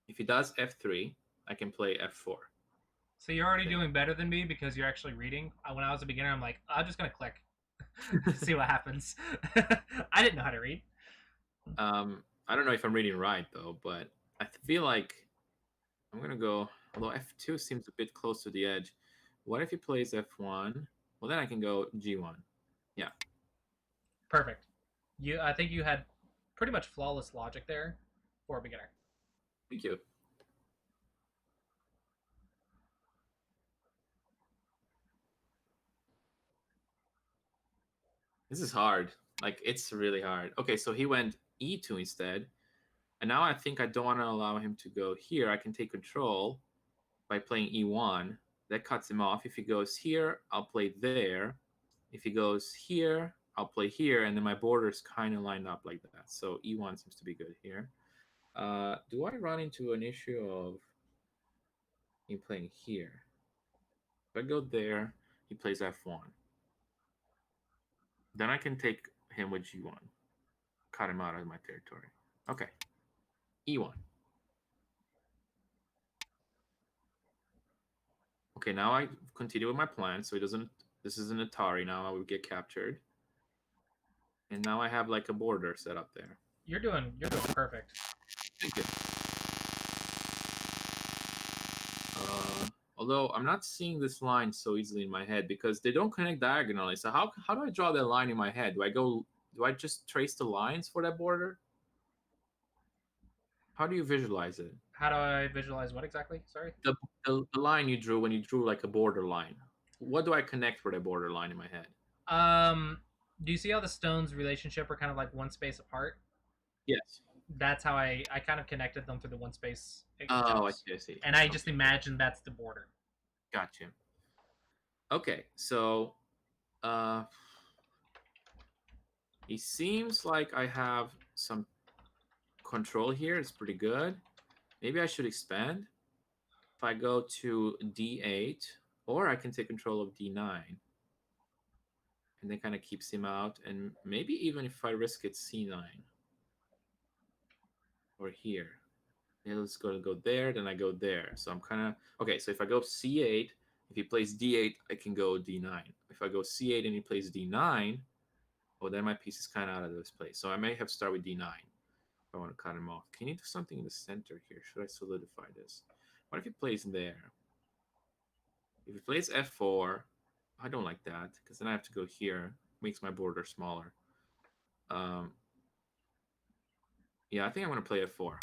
If he does f3, I can play f4. So you're already doing better than me because you're actually reading. When I was a beginner, I'm like, I'm just going to click. See what happens. I didn't know how to read. I don't know if I'm reading right, though, but I feel like I'm going to go, although f2 seems a bit close to the edge. What if he plays f1? Well, then I can go g1. Yeah. Perfect. I think you had pretty much flawless logic there for a beginner. Thank you. This is hard. Like, it's really hard. Okay, so he went e2 instead. And now I think I don't want to allow him to go here. I can take control by playing e1. That cuts him off. If he goes here, I'll play there. If he goes here, I'll play here. And then my border's kind of lined up like that. So e1 seems to be good here. Do I run into an issue of him playing here? If I go there, he plays f1. Then I can take him with g1. Cut him out of my territory. Okay. e1. Okay, now I continue with my plan. So this is an Atari now. I would get captured. And now I have like a border set up there. You're doing perfect. Thank you. Although I'm not seeing this line so easily in my head because they don't connect diagonally. So how do I draw that line in my head? Do I just trace the lines for that border? How do you visualize it? How do I visualize what exactly? Sorry? The line you drew when you drew like a border line. What do I connect for that border line in my head? Do you see how the stones relationship are kind of like one space apart? Yes. That's how I kind of connected them through the one space. Oh, I see. And I just imagine that's the border. Gotcha. Okay, so it seems like I have some control here. It's pretty good. Maybe I should expand. If I go to d8, or I can take control of d9. And then kind of keeps him out. And maybe even if I risk it c9. Or here. Yeah, let's go there, then I go there. So I'm kind of... Okay, so if I go c8, if he plays d8, I can go d9. If I go c8 and he plays d9, well, then my piece is kind of out of this place. So I may have to start with d9 if I want to cut him off. Can you do something in the center here? Should I solidify this? What if he plays there? If he plays f4, I don't like that because then I have to go here. Makes my border smaller. Yeah, I think I'm going to play f4.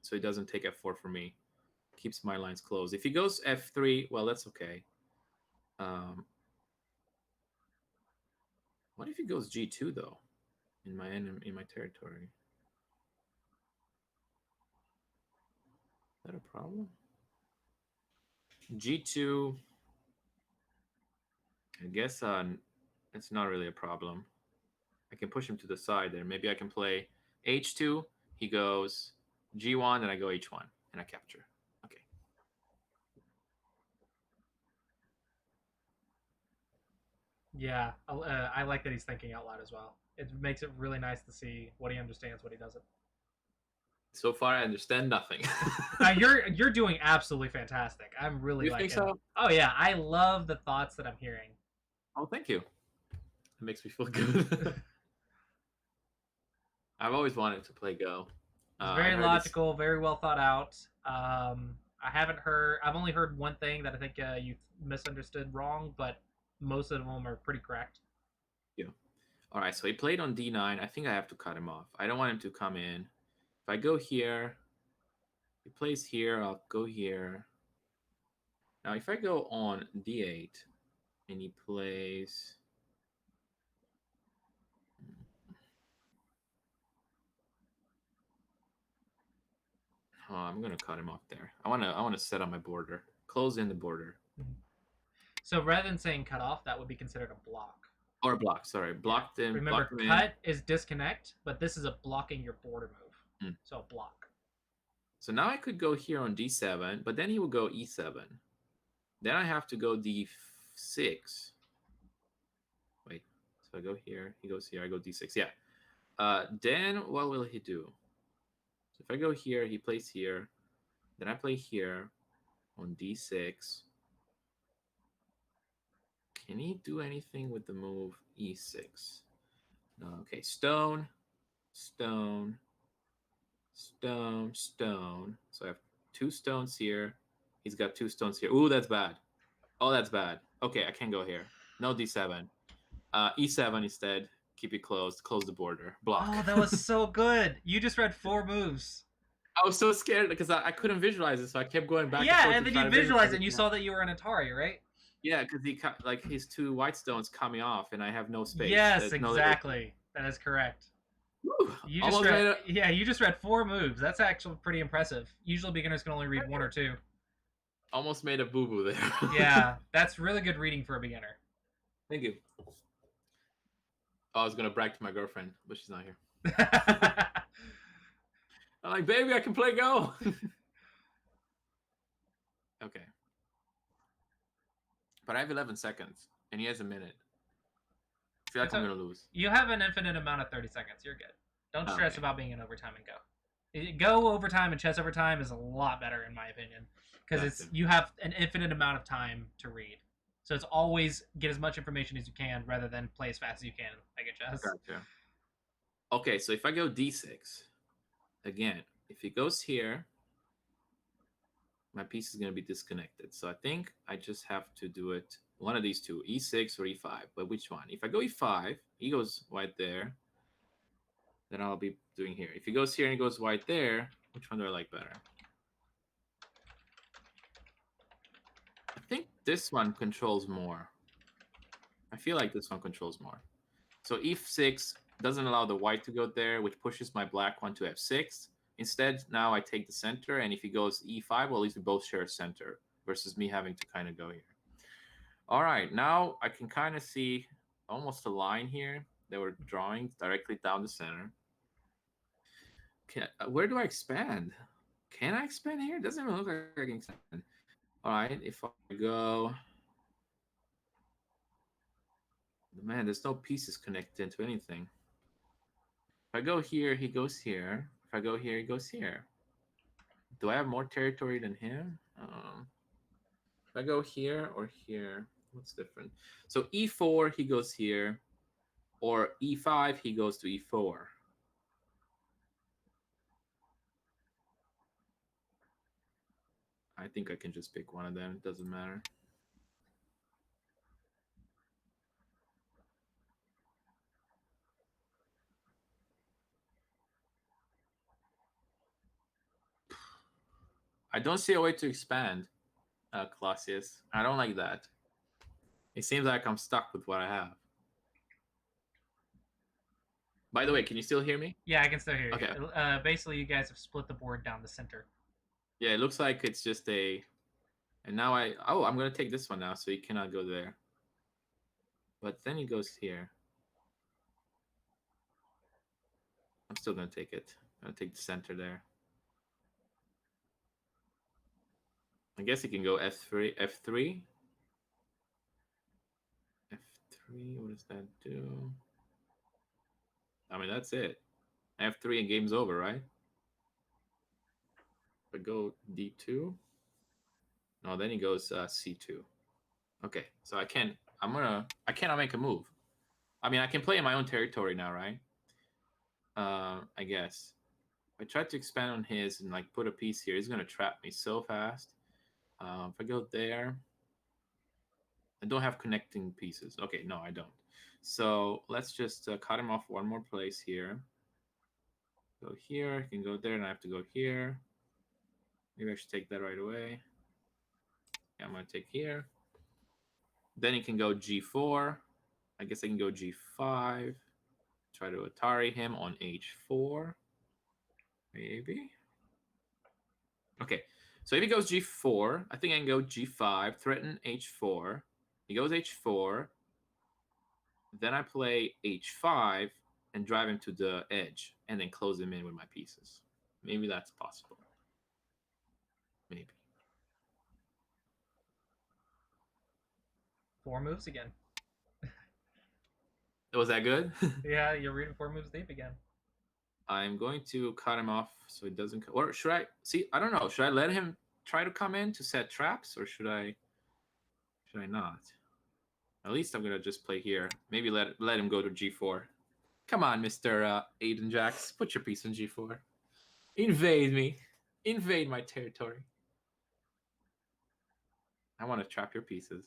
So he doesn't take f4 for me. Keeps my lines closed. If he goes f3, well, that's okay. What if he goes g2 though? In my territory. Is that a problem? g2. I guess it's not really a problem. I can push him to the side there. Maybe I can play h2. He goes g1, and I go h1, and I capture. Okay. Yeah, I like that he's thinking out loud as well. It makes it really nice to see what he understands, what he doesn't. So far, I understand nothing. You're doing absolutely fantastic. I'm really You liking. think so? Oh yeah, I love the thoughts that I'm hearing. Oh, thank you. It makes me feel good. I've always wanted to play Go. It's very logical, very well thought out. I've only heard one thing that I think you misunderstood wrong, but most of them are pretty correct. Yeah. All right, so he played on d9. I think I have to cut him off. I don't want him to come in. If I go here, he plays here, I'll go here. Now, if I go on d8 and he plays... Oh, I'm going to cut him off there. I want to set on my border. Close in the border. So rather than saying cut off, that would be considered a block. Or block, sorry. Blocked in. Remember, blocked cut is disconnect, but this is a blocking your border move. So a block. So now I could go here on d7, but then he will go e7. Then I have to go d6. Wait, so I go here, he goes here, I go d6. Yeah. Then what will he do? So if I go here, he plays here. Then I play here on d6. Can he do anything with the move e6? No. Okay, stone, stone, stone, stone. So I have 2 stones here. He's got 2 stones here. Ooh, that's bad. Oh, that's bad. Okay, I can't go here. No d7. E7 instead. Keep it closed. Close the border. Block. Oh, that was so good. You just read 4 moves. I was so scared because I couldn't visualize it, so I kept going back. Yeah, and then you visualized it, and you saw that you were an Atari, right? Yeah, because he like his 2 white stones coming off, and I have no space. Yes, exactly. That is correct. Woo, you just read 4 moves. That's actually pretty impressive. Usually beginners can only read 1 or 2. Almost made a boo-boo there. Yeah, that's really good reading for a beginner. Thank you. Oh, I was gonna brag to my girlfriend, but she's not here. I'm like, baby, I can play Go. Okay. But I have 11 seconds, and he has a minute. I feel like I'm gonna lose. You have an infinite amount of 30 seconds. You're good. Don't stress about being in overtime and Go. Go overtime and chess overtime is a lot better in my opinion, because you have an infinite amount of time to read. So it's always get as much information as you can rather than play as fast as you can like a chess. Gotcha. Okay, so if I go d6, again, if he goes here, my piece is going to be disconnected. So I think I just have to do it one of these two, e6 or e5. But which one? If I go e5, he goes white there. Then I'll be doing here. If he goes here and he goes white there, which one do I like better? I think this one controls more. I feel like this one controls more. So e6 doesn't allow the white to go there, which pushes my black one to f6. Instead, now I take the center, and if he goes e5, well, at least we both share a center, versus me having to kind of go here. All right, now I can kind of see almost a line here that we're drawing directly down the center. Where do I expand? Can I expand here? It doesn't even look like I can expand. All right, if I go... Man, there's no pieces connected to anything. If I go here, he goes here. If I go here, he goes here. Do I have more territory than him? If I go here or here, what's different? So e4, he goes here. Or e5, he goes to e4. I think I can just pick one of them. It doesn't matter. I don't see a way to expand, Clossius. I don't like that. It seems like I'm stuck with what I have. By the way, can you still hear me? Yeah, I can still hear you. Okay. Basically, you guys have split the board down the center. Yeah, it looks like it's just a... And now I'm going to take this one now, so you cannot go there. But then he goes here. I'm still going to take it. I'm going to take the center there. I guess he can go F3. F3. F3. What does that do? I mean, that's it. F3 and game's over, right? But go D2. No, then he goes C2. Okay, so I cannot make a move. I mean, I can play in my own territory now, right? I guess. If I try to expand on his and like put a piece here, he's gonna trap me so fast. If I go there, I don't have connecting pieces. Okay, no, I don't. So let's just cut him off one more place here. Go here, I can go there, and I have to go here. Maybe I should take that right away. Yeah, I'm gonna take here. Then he can go G4. I guess I can go G5. Try to Atari him on H4. Maybe. Okay, so if he goes G4, I think I can go G5, threaten H4. He goes H4. Then I play H5 and drive him to the edge and then close him in with my pieces. Maybe that's possible. Maybe. 4 moves again. Was that good? Yeah, you're reading 4 moves deep again. I'm going to cut him off so it doesn't. Or should I see? I don't know. Should I let him try to come in to set traps, or should I not? At least I'm gonna just play here. Maybe let him go to G4. Come on, Mr. Aiden Jax, put your piece on G4. Invade me. Invade my territory. I want to trap your pieces.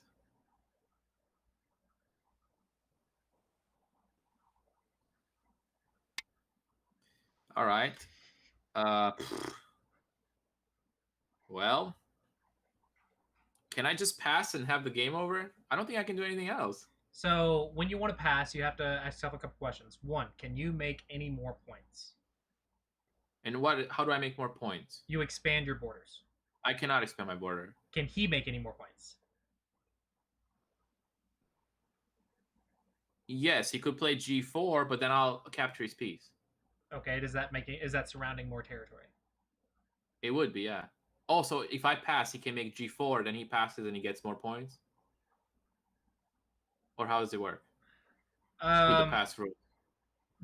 All right. Well, can I just pass and have the game over? I don't think I can do anything else. So when you want to pass, you have to ask yourself a couple questions. 1, can you make any more points? And how do I make more points? You expand your borders. I cannot expand my border. Can he make any more points? Yes, he could play G4, but then I'll capture his piece. Okay, is that surrounding more territory? It would be, yeah. Also, if I pass, he can make G4, then he passes and he gets more points? Or how does it work? With the pass rule.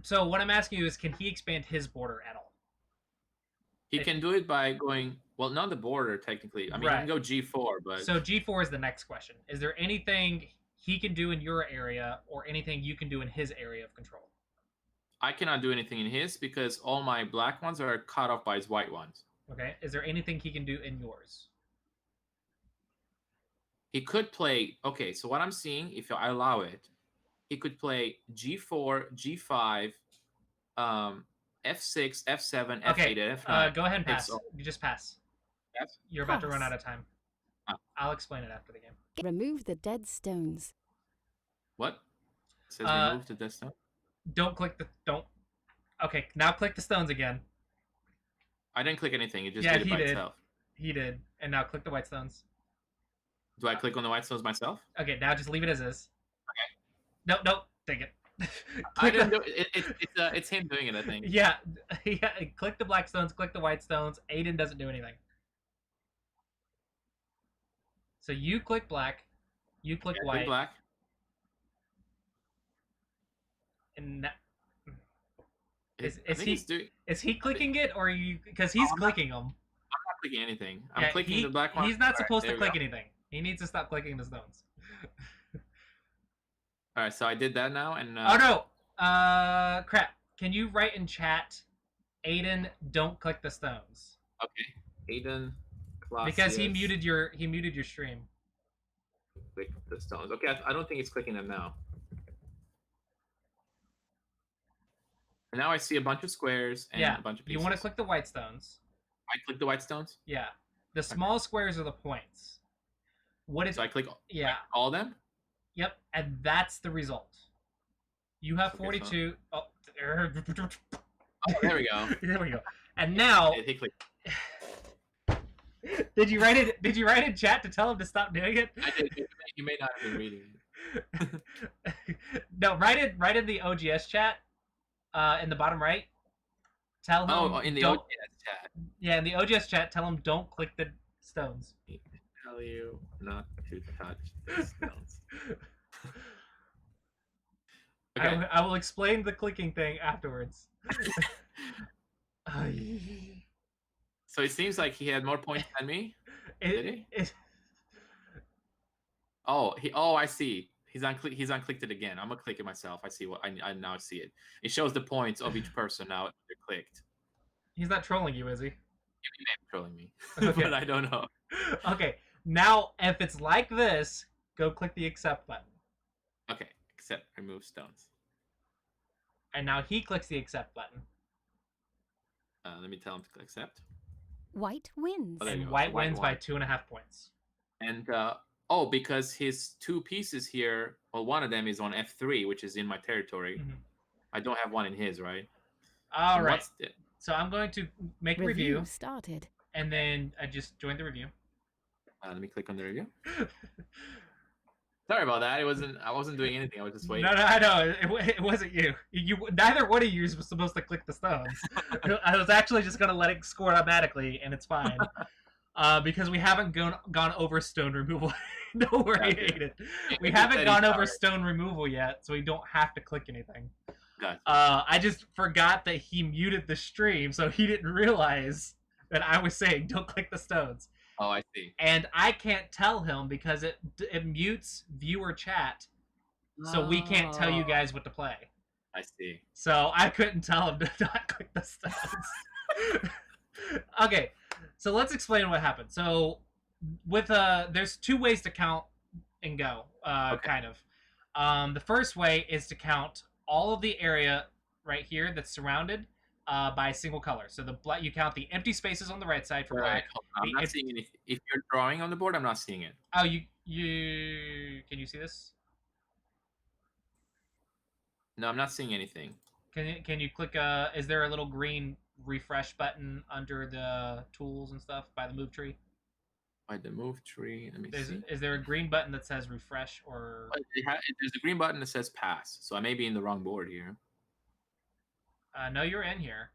So what I'm asking you is, can he expand his border at all? He can do it by going, well, not the border, technically. I mean, Right. he can go G4, but... So G4 is the next question. Is there anything he can do in your area or anything you can do in his area of control? I cannot do anything in his because all my black ones are cut off by his white ones. Okay. Is there anything he can do in yours? He could play... Okay, so what I'm seeing, if I allow it, he could play G4, G5, F6, F7, Okay. F8, F9. Go ahead and pass. You just pass. Yes? You're about to Pass. run out of time. Ah. I'll explain it after the game. Remove the dead stones. What? It says remove the death stone? Don't. Okay, now click the stones again. I didn't click anything. It just Yeah, did it he by did. itself. He did. And now click the white stones. Do I click on the white stones myself? Okay, now just leave it as is. Okay. No, take it. I didn't do it. It's him doing it, I think. Yeah, click the black stones, click the white stones. Aiden doesn't do anything. So you click black, you click Yeah, white. click black. And is he clicking it or are you? Because he's clicking them. I'm not clicking anything. I'm clicking the black one. He's not supposed to click anything. He needs to stop clicking the stones. All right, so I did that now, and Oh no! Crap. Can you write in chat, Aiden, don't click the stones? Okay, Aiden, Clossius, Because he muted your stream. click the stones. Okay, I don't think it's clicking them now. And now I see a bunch of squares and a bunch of pieces. You want to click the white stones. I click the white stones? Yeah. The small squares are the points. So I click all of them? Yep, and that's the result. You have 42. Oh, there we go. There we go. And now, He clicked. did you write it in chat to tell him to stop doing it? I did. You may not have been reading it. No, write in the OGS chat, in the bottom right. Tell him in the don't. OGS chat. Yeah, in the OGS chat, tell him don't click the stones. Tell you not to touch the stones. Okay. I will explain the clicking thing afterwards. So it seems like he had more points than me. Did he? Oh, I see. He's unclicked it again. I'm gonna click it myself. I see what I now see it. It shows the points of each person now they're clicked. He's not trolling you, is he? He may be trolling me, Okay. but I don't know. Okay, now if it's like this, go click the accept button. Okay, accept, remove stones. And now he clicks the accept button. Let me tell him to click accept. White wins. Oh, there you And go. white So white wins won. by 2.5 points. And because his two pieces here, well, one of them is on F3, which is in my territory. Mhm. I don't have one in his, right? All And right. what's the- So I'm going to make a Review review, started. and then I just joined the review. let me click on the review. Sorry about that. I wasn't doing anything. I was just waiting. No, I know it wasn't you. You neither one of you was supposed to click the stones. I was actually just gonna let it score automatically, and it's fine. Because we haven't gone over stone removal. Don't worry, Gotcha. Aiden. Yeah, We you haven't said gone he over started. stone removal yet, so we don't have to click anything. Gotcha. I just forgot that he muted the stream, so he didn't realize that I was saying don't click the stones. Oh, I see. And I can't tell him because it mutes viewer chat, so we can't tell you guys what to play. I see. So I couldn't tell him to not click the stones. Okay, so let's explain what happened. So with there's two ways to count and go, Okay. kind of. The first way is to count all of the area right here that's surrounded by a single color. So you count the empty spaces on the right side for black. Hold on. I'm not seeing anything. If you're drawing on the board, I'm not seeing it. Oh, you can you see this? No, I'm not seeing anything. Can you click is there a little green refresh button under the tools and stuff by the move tree? By the move tree, let me see. Is there a green button that says refresh or? There's a green button that says pass, so I may be in the wrong board here. No, you're in here.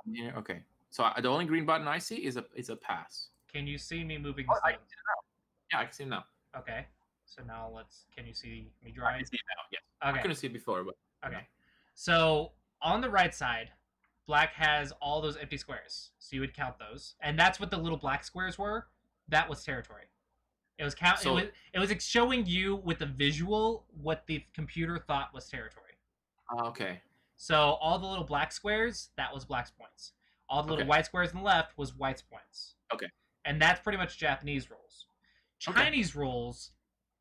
I'm here. Okay, so the only green button I see is a pass. Can you see me moving Oh, the I can stones? see it now. Yeah, I can see it now. Okay. So now can you see me I drawing? can see it now. Yes. I Okay. couldn't see it before, but Okay. So on the right side, black has all those empty squares. So you would count those. And that's what the little black squares were. That was territory. It was it was showing you with the visual what the computer thought was territory. Okay. So all the little black squares, that was black's points. All the little white squares on the left was white's points. Okay. And that's pretty much Japanese rules. Chinese rules,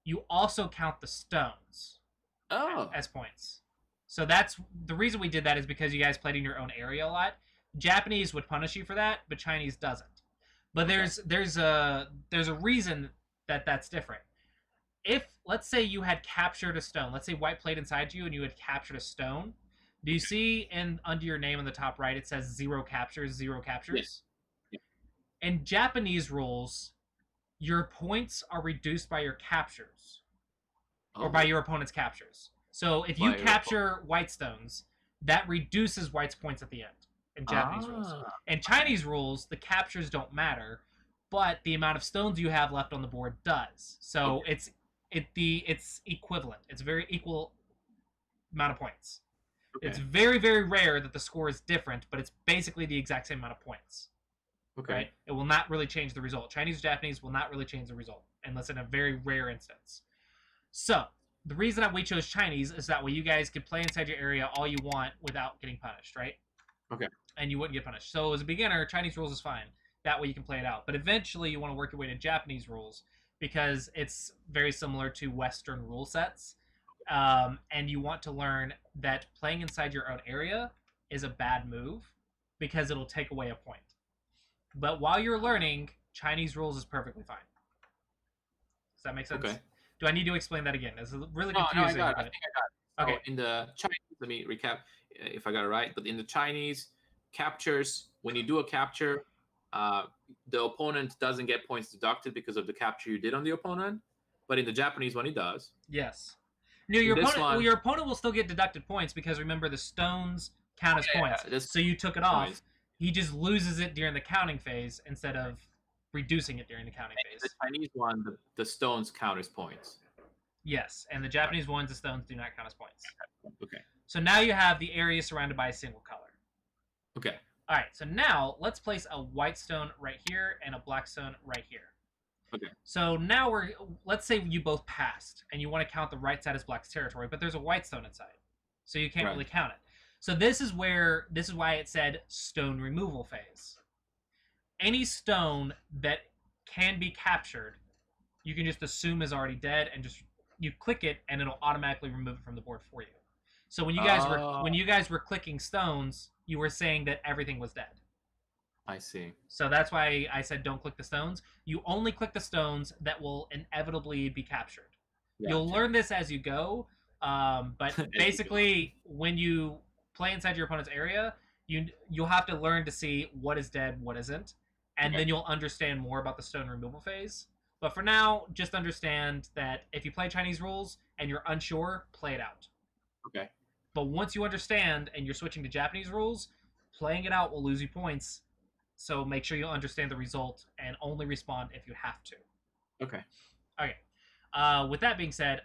you also count the stones as points. So that's the reason we did that is because you guys played in your own area a lot. Japanese would punish you for that, but Chinese doesn't. But there's a reason that that's different. If let's say you had captured a stone, let's say white played inside you and you had captured a stone. Do you see under your name on the top right it says 0 captures, 0 captures? Yeah. In Japanese rules, your points are reduced by your captures or by your opponent's captures. So if you capture white stones, that reduces white's points at the end in Japanese rules. In Chinese rules, the captures don't matter, but the amount of stones you have left on the board does. So it's equivalent. It's a very equal amount of points. Okay. It's very, very rare that the score is different, but it's basically the exact same amount of points. Okay. Right? It will not really change the result. Chinese or Japanese will not really change the result, unless in a very rare instance. So, the reason that we chose Chinese is that way you guys could play inside your area all you want without getting punished, right? Okay. And you wouldn't get punished. So, as a beginner, Chinese rules is fine. That way you can play it out. But eventually you want to work your way to Japanese rules because it's very similar to Western rule sets. And you want to learn that playing inside your own area is a bad move because it'll take away a point. But while you're learning, Chinese rules is perfectly fine. Does that make sense? Okay. Do I need to explain that again? It's really confusing. No, I got it. I think I got it. Okay. So in the Chinese, let me recap if I got it right. But in the Chinese captures, when you do a capture, the opponent doesn't get points deducted because of the capture you did on the opponent. But in the Japanese one, it does. Yes. No, your opponent will still get deducted points because remember the stones count as points. So you took it off. He just loses it during the counting phase instead of reducing it during the counting phase. The Chinese one, the stones count as points. Yes, and the Japanese ones, the stones do not count as points. Okay. So now you have the area surrounded by a single color. Okay. All right, so now let's place a white stone right here and a black stone right here. Okay. So now let's say you both passed and you want to count the right side as black's territory, but there's a white stone inside. So you can't really count it. So this is why it said stone removal phase. Any stone that can be captured, you can just assume is already dead and just you click it and it'll automatically remove it from the board for you. So when you guys were clicking stones, you were saying that everything was dead. I see. So that's why I said don't click the stones. You only click the stones that will inevitably be captured. Yeah, you'll learn this as you go, but basically when you play inside your opponent's area, you'll have to learn to see what is dead, what isn't, and then you'll understand more about the stone removal phase. But for now, just understand that if you play Chinese rules and you're unsure, play it out. Okay. But once you understand and you're switching to Japanese rules, playing it out will lose you points. So make sure you understand the result and only respond if you have to. Okay. Okay. With that being said,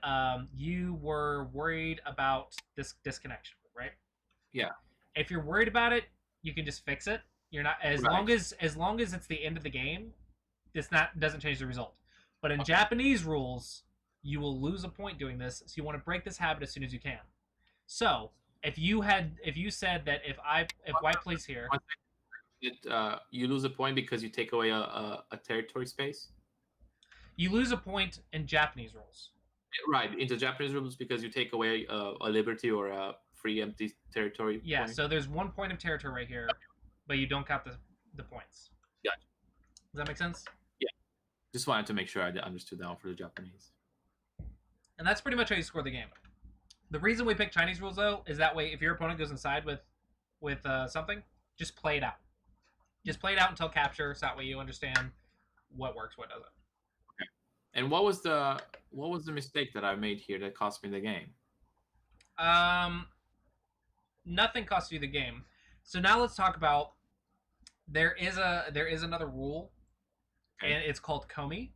you were worried about this disconnection, right? Yeah. If you're worried about it, you can just fix it. You're not as long as it's the end of the game, doesn't change the result. But in Japanese rules, you will lose a point doing this, so you want to break this habit as soon as you can. So if you said that if white plays here, you lose a point because you take away a territory space. You lose a point in Japanese rules. Right, into Japanese rules because you take away a liberty or a free empty territory. Yeah, point. So there's 1 point of territory right here, but you don't count the points. Gotcha. Does that make sense? Yeah. Just wanted to make sure I understood that one for the Japanese. And that's pretty much how you score the game. The reason we pick Chinese rules, though, is that way if your opponent goes inside with something, just play it out. Just play it out until capture, so that way you understand what works, what doesn't. Okay. And what was the mistake that I made here that cost me the game? Nothing cost you the game. So now let's talk about there is another rule, and it's called Komi.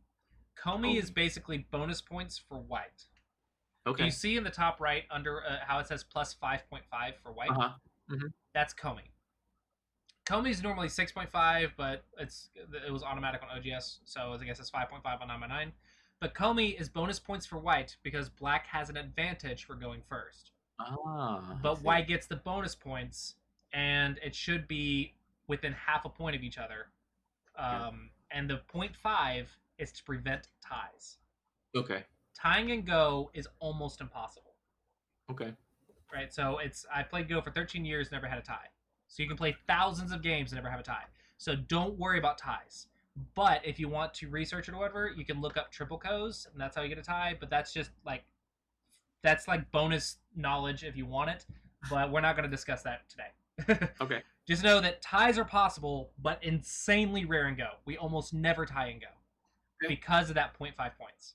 Komi is basically bonus points for white. Okay. You see in the top right under how it says plus 5.5 for white? Mm-hmm. That's Komi. Komi is normally 6.5, but it was automatic on OGS, so I guess it's 5.5 on 9x9. But Komi is bonus points for white because black has an advantage for going first. But white gets the bonus points, and it should be within half a point of each other. And the 0.5 is to prevent ties. Okay. Tying and Go is almost impossible. Okay. Right, so I played Go for 13 years, never had a tie. So you can play thousands of games and never have a tie. So don't worry about ties. But if you want to research it or whatever, you can look up triple Co's, and that's how you get a tie. But that's just that's like bonus knowledge if you want it. But we're not going to discuss that today. Okay. Just know that ties are possible, but insanely rare in Go. We almost never tie in Go because of that 0.5 points.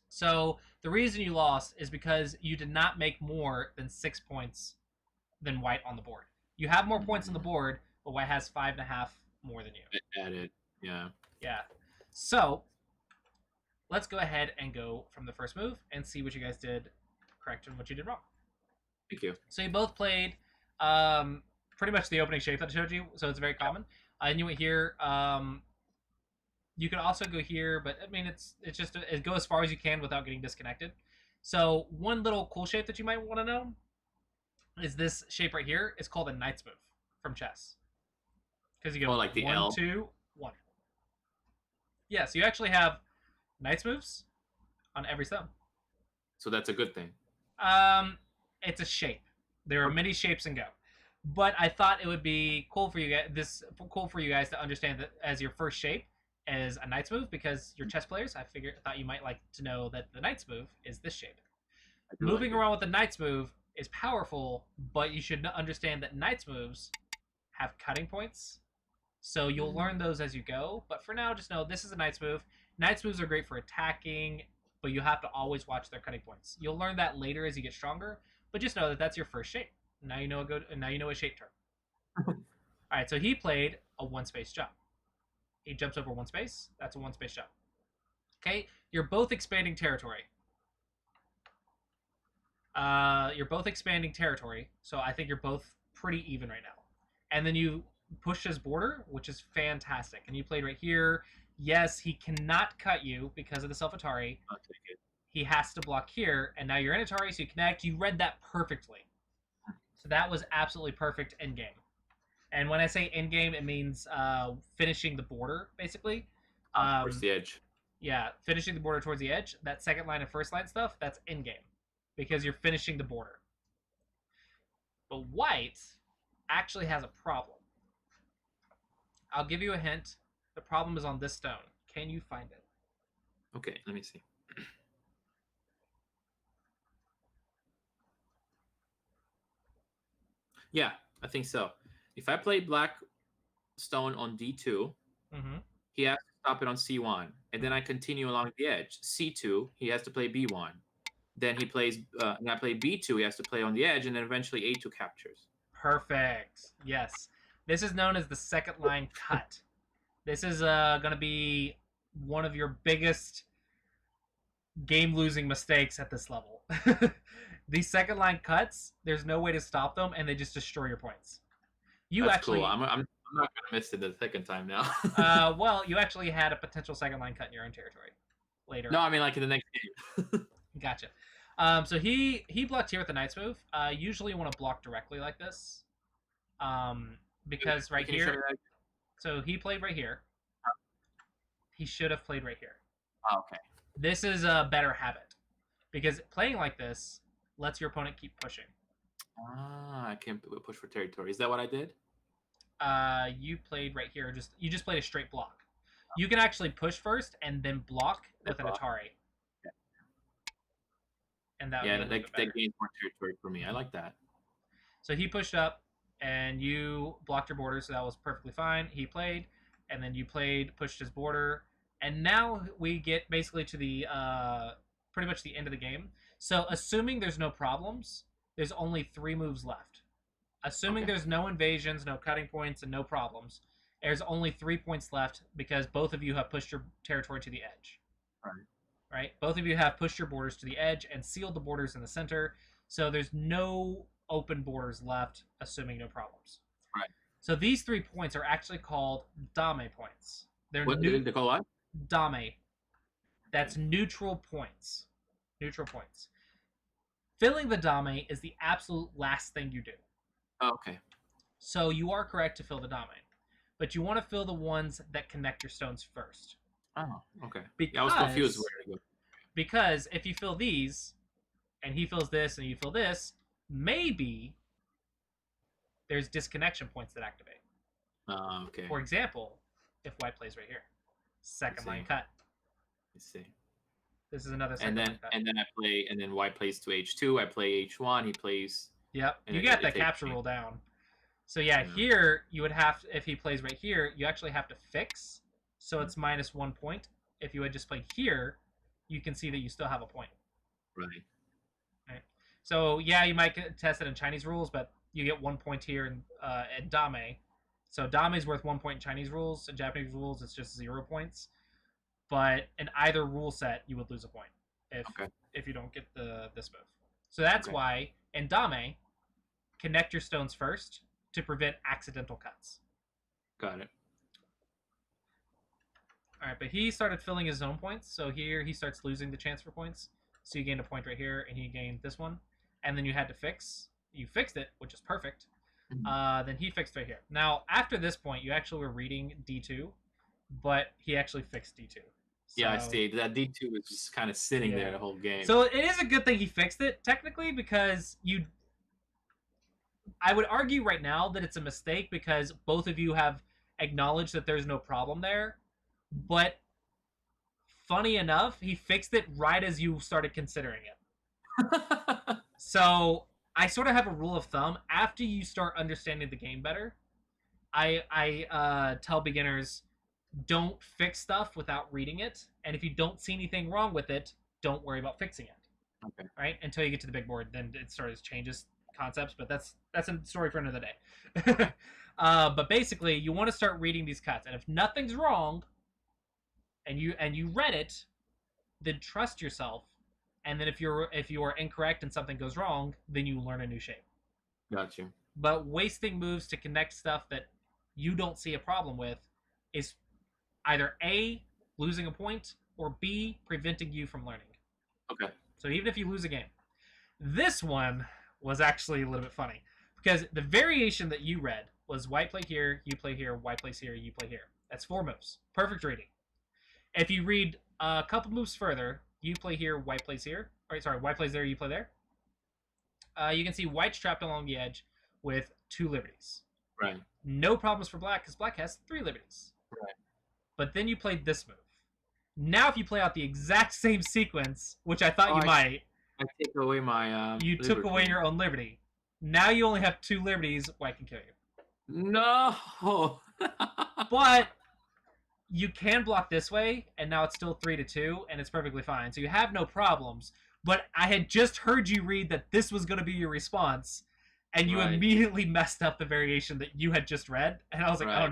So the reason you lost is because you did not make more than 6 points than white on the board. You have more points on the board, but white has 5.5 more than you. Added, yeah. Yeah. So let's go ahead and go from the first move and see what you guys did correct and what you did wrong. Thank you. So you both played pretty much the opening shape that I showed you, so it's very common. And you went here. You could also go here, but I mean, it's just go as far as you can without getting disconnected. So one little cool shape that you might want to know is this shape right here. It's called a knight's move from chess. Because you go like the 1, L. 2, 1. Yeah, so you actually have knight's moves on every stone. So that's a good thing. It's a shape. There are many shapes in Go. But I thought it would be cool for you guys to understand that as your first shape as a knight's move, because you're chess players. I thought you might like to know that the knight's move is this shape. Moving around with the knight's move is powerful, but you should understand that knight's moves have cutting points. So you'll learn those as you go. But for now, just know this is a knight's move. Knight's moves are great for attacking, but you have to always watch their cutting points. You'll learn that later as you get stronger, but just know that that's your first shape. Now you know a shape term. All right, so he played a one-space jump. He jumps over one space. That's a one-space jump. Okay, you're both expanding territory. So I think you're both pretty even right now. And then you push his border, which is fantastic. And you played right here. Yes, he cannot cut you because of the self-Atari. I'll take it. He has to block here, and now you're in Atari, so you connect. You read that perfectly. So that was absolutely perfect endgame. And when I say endgame, it means finishing the border, basically. Towards the edge. Yeah, finishing the border towards the edge. That second line and first line stuff, that's endgame. Because you're finishing the border. But white actually has a problem. I'll give you a hint. The problem is on this stone. Can you find it? Okay, let me see. Yeah, I think so. If I play black stone on D2, he has to stop it on C1, and then I continue along the edge. C2, he has to play B1. Then he plays, and I play B2, he has to play on the edge, and then eventually A2 captures. Perfect. Yes. This is known as the second line cut. This is going to be one of your biggest game-losing mistakes at this level. These second line cuts, there's no way to stop them, and they just destroy your points. That's cool. I'm not going to miss it the second time now. Well, you actually had a potential second line cut in your own territory later. No, I mean like in the next game. Gotcha. So he blocked here with the knight's move. Usually you want to block directly like this. Because right here... So he played right here. He should have played right here. Oh, okay. This is a better habit. Because playing like this lets your opponent keep pushing. I can't push for territory. Is that what I did? You played right here. You just played a straight block. You can actually push first and then block with an Atari. Yeah. And that gains more territory for me. I like that. So he pushed up, and you blocked your border, so that was perfectly fine. He played, and then you pushed his border, and now we get basically to the pretty much the end of the game. So assuming there's no problems, there's only 3 moves left. Assuming there's no invasions, no cutting points, and no problems, there's only 3 points left because both of you have pushed your territory to the edge. Right? Both of you have pushed your borders to the edge and sealed the borders in the center, so there's no open borders left, assuming no problems. Right. So these 3 points are actually called dame points. They're they call what? Dame. That's neutral points. Neutral points. Filling the dame is the absolute last thing you do. Oh, okay. So you are correct to fill the dame, but you want to fill the ones that connect your stones first. Oh, okay. Because, I was confused where to go. Because if you fill these, and he fills this, and you fill this, maybe there's disconnection points that activate. Okay. For example, if white plays right here, second line cut. Let's see. This is another second line cut. And then white plays to H2. I play H1. He plays. Yep, you got the capture rule down. So yeah, here you would have if he plays right here, you actually have to fix. So it's -1 point. If you had just played here, you can see that you still have a point. Right. So yeah, you might test it in Chinese rules, but you get 1 point here in dame. So dame is worth 1 point in Chinese rules. In Japanese rules, it's just 0 points. But in either rule set, you would lose a point if you don't get this move. So that's why in dame, connect your stones first to prevent accidental cuts. Got it. All right, but he started filling his own points. So here he starts losing the chance for points. So you gained a point right here, and he gained this one. And then you had to fix. You fixed it, which is perfect. Then he fixed right here. Now, after this point, you actually were reading D2, but he actually fixed D2. So, yeah, I see. That D2 was just kind of sitting there the whole game. So it is a good thing he fixed it, technically, because I would argue right now that it's a mistake because both of you have acknowledged that there's no problem there. But funny enough, he fixed it right as you started considering it. So I sort of have a rule of thumb. After you start understanding the game better, I tell beginners, don't fix stuff without reading it. And if you don't see anything wrong with it, don't worry about fixing it. Okay. Right? Until you get to the big board, then it starts changes concepts, but that's a story for another day. But basically, you want to start reading these cuts, and if nothing's wrong, and you read it, then trust yourself, and then if you are incorrect and something goes wrong, then you learn a new shape. Got you. But wasting moves to connect stuff that you don't see a problem with is either A, losing a point, or B, preventing you from learning. Okay. So even if you lose a game. This one was actually a little bit funny because the variation that you read was white play here, you play here, white plays here, you play here. That's 4 moves. Perfect reading. If you read a couple moves further, you play here, white plays here. Or, sorry, white plays there, you play there. You can see white's trapped along the edge with 2 liberties. Right. No problems for black because black has 3 liberties. Right. But then you played this move. Now if you play out the exact same sequence, which I thought you might, I take away my you liberty. took away your own liberty. Now you only have 2 liberties, white can kill you. No. But you can block this way, and now it's still 3-2, and it's perfectly fine. So you have no problems. But I had just heard you read that this was going to be your response, and you immediately messed up the variation that you had just read. And I was like, oh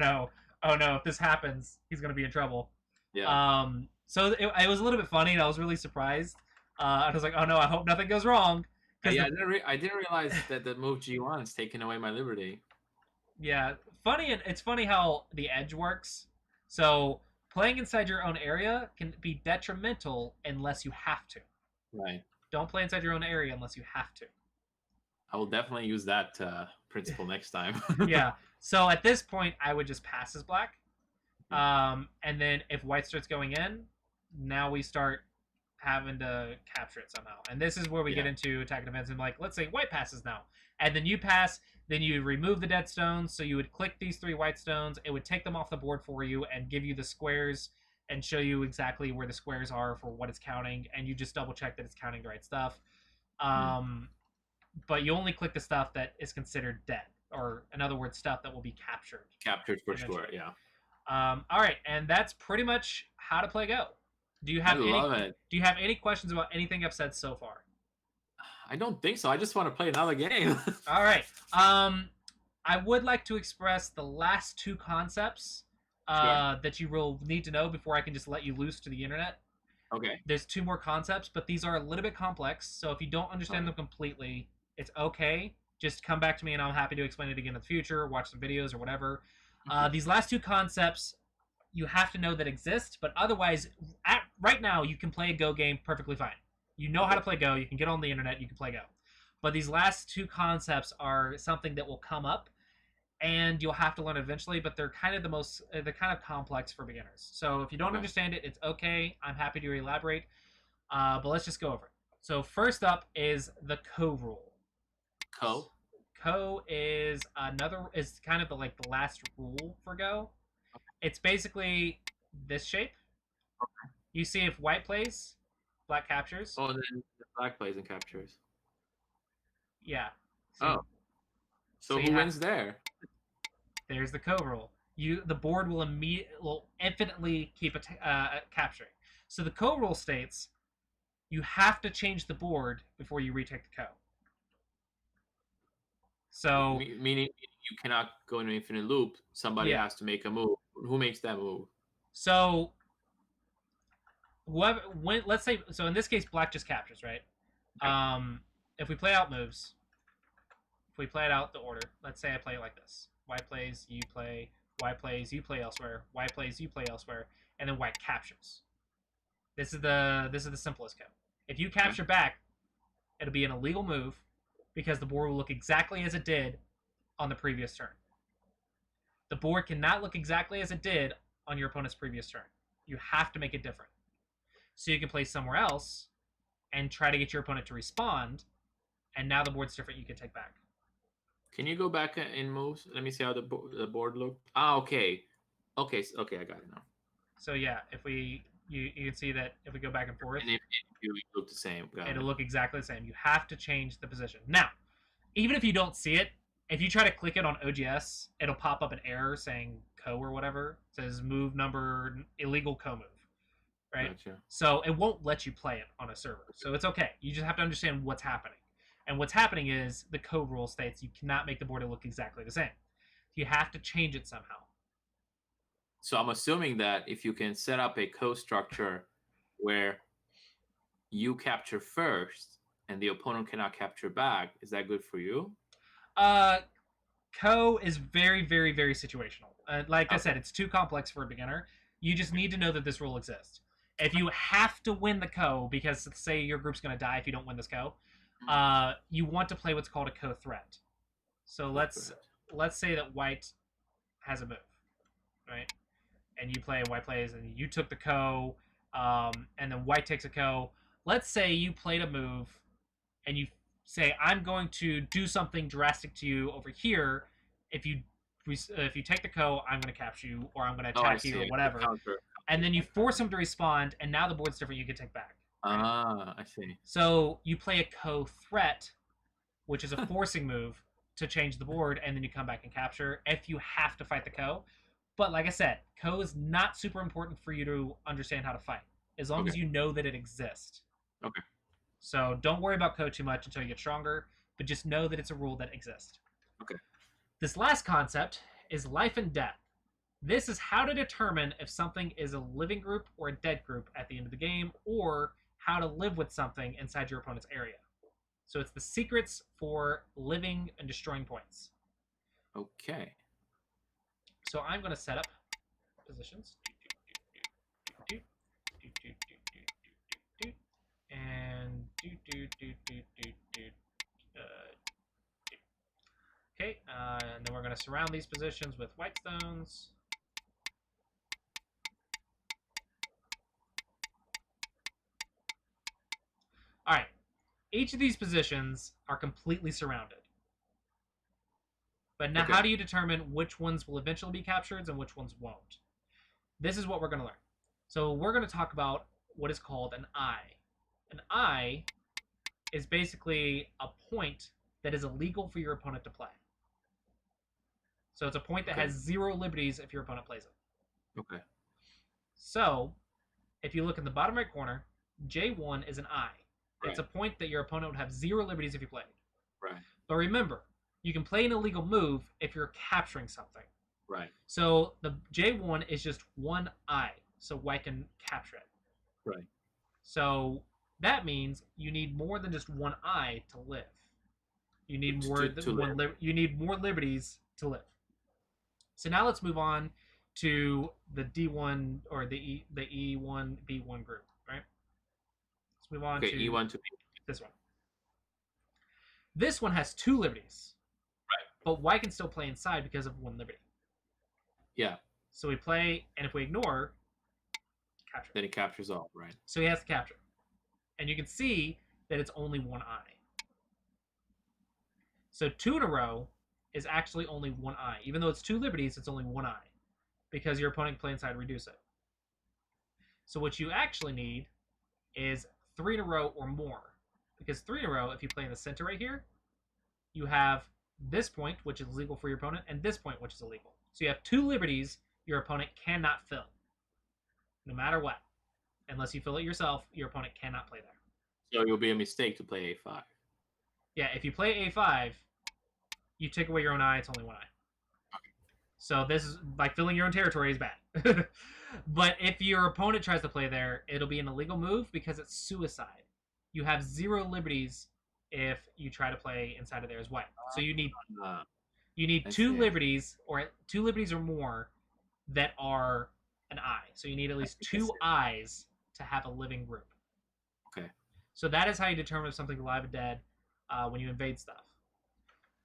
no, if this happens, he's going to be in trouble. Yeah. So it was a little bit funny, and I was really surprised. I was like, oh no, I hope nothing goes wrong. Yeah, I didn't realize that the move G1 is taking away my liberty. Yeah, funny, and it's funny how the edge works. So playing inside your own area can be detrimental unless you have to. Right. Don't play inside your own area unless you have to. I will definitely use that principle next time. Yeah. So at this point, I would just pass as black. And then if white starts going in, now we start having to capture it somehow. And this is where we get into attack and defense. And like, let's say white passes now. And then you pass, then you remove the dead stones. So you would click these 3 white stones. It would take them off the board for you and give you the squares and show you exactly where the squares are for what it's counting. And you just double check that it's counting the right stuff. But you only click the stuff that is considered dead. Or in other words, stuff that will be captured. Captured for sure, yeah. All right, and that's pretty much how to play Go. Do you have Do you have any questions about anything I've said so far? I don't think so. I just want to play another game. All right. I would like to express the last 2 concepts that you will need to know before I can just let you loose to the internet. Okay. There's 2 more concepts, but these are a little bit complex. So if you don't understand them completely, it's okay. Just come back to me, and I'm happy to explain it again in the future. Watch some videos or whatever. These last 2 concepts you have to know that exist, but otherwise, right now, you can play a Go game perfectly fine. You know how to play Go. You can get on the internet. You can play Go. But these last 2 concepts are something that will come up, and you'll have to learn eventually, but they're kind of complex for beginners. So if you don't understand it, it's okay. I'm happy to elaborate, but let's just go over it. So first up is the Co rule. Co is kind of the last rule for Go. It's basically this shape. Okay. You see if white plays, black captures. Oh, then the black plays and captures. Yeah. So who wins there? There's the Co rule. The board will infinitely keep capturing. So the Co rule states you have to change the board before you retake the Co. So meaning you cannot go in an infinite loop. Somebody has to make a move. Who makes that move? So let's say, so in this case, black just captures, right? Okay. If we play out moves, if we play it out the order, let's say I play it like this: white plays, you play; white plays, you play elsewhere; white plays, you play elsewhere, and then white captures. This is the simplest code. If you capture back, it'll be an illegal move because the board will look exactly as it did on the previous turn. The board cannot look exactly as it did on your opponent's previous turn. You have to make it different. So you can play somewhere else and try to get your opponent to respond, and now the board's different, you can take back. Can you go back in moves? Let me see how the board looked. Okay, I got it now. So yeah, if you can see that if we go back and forth, and if you look the same, it'll look exactly the same. You have to change the position. Now, even if you don't see it, if you try to click it on OGS, it'll pop up an error saying Co or whatever. It says move number illegal Co move. right? Gotcha. So it won't let you play it on a server. So it's okay. You just have to understand what's happening. And what's happening is the code rule states you cannot make the border look exactly the same. You have to change it somehow. So I'm assuming that if you can set up a code structure where you capture first and the opponent cannot capture back, is that good for you? Co is very, very, very situational. Like I Okay. said, it's too complex for a beginner. You just need to know that this rule exists. If you have to win the co, because say your group's going to die if you don't win this co, you want to play what's called a co threat. So let's say that white has a move, right? And you play, white plays, and you took the co, and then white takes a co. Let's say you played a move, and you say, I'm going to do something drastic to you over here. If you take the co, I'm going to capture you, or I'm going to attack you, or whatever. And then you force him to respond, and now the board's different. You can take back. Right? I see. So you play a co threat, which is a forcing move to change the board, and then you come back and capture if you have to fight the co. But like I said, co is not super important for you to understand how to fight, as long as you know that it exists. Okay. So don't worry about co too much until you get stronger, but just know that it's a rule that exists. Okay. This last concept is life and death. This is how to determine if something is a living group or a dead group at the end of the game, or how to live with something inside your opponent's area. So it's the secrets for living and destroying points. Okay. So I'm going to set up positions. And okay, and then we're going to surround these positions with white stones. All right, each of these positions are completely surrounded. But now how do you determine which ones will eventually be captured and which ones won't? This is what we're going to learn. So we're going to talk about what is called an eye. An eye is basically a point that is illegal for your opponent to play. So it's a point that has 0 liberties if your opponent plays it. Okay. So if you look in the bottom right corner, J1 is an eye. Right. It's a point that your opponent would have 0 liberties if you played. Right. But remember, you can play an illegal move if you're capturing something. Right. So the J1 is just 1 eye, so white can capture it. Right. So that means you need more than just 1 eye to live. You need you need more liberties to live. So now let's move on to the D1 or the E1 B1 group, right? Let's move on to E1 to B. This one. This one has 2 liberties. Right. But white can still play inside because of 1 liberty. Yeah. So we play, and if we ignore, capture. Then it captures all, right? So he has to capture. And you can see that it's only 1 eye. So 2 in a row is actually only 1 eye. Even though it's 2 liberties, it's only 1 eye. Because your opponent can play inside and reduce it. So what you actually need is 3 in a row or more. Because 3 in a row, if you play in the center right here, you have this point, which is illegal for your opponent, and this point, which is illegal. So you have 2 liberties your opponent cannot fill. No matter what. Unless you fill it yourself, your opponent cannot play there. So it will be a mistake to play A5. Yeah, if you play A5, you take away your own eye, it's only 1 eye. Okay. So this is, like, filling your own territory is bad. But if your opponent tries to play there, it'll be an illegal move because it's suicide. You have 0 liberties if you try to play inside of there as white. So you need 2 liberties or more that are an eye. So you need at least 2 eyes to have a living group. Okay. So that is how you determine if something's alive or dead when you invade stuff.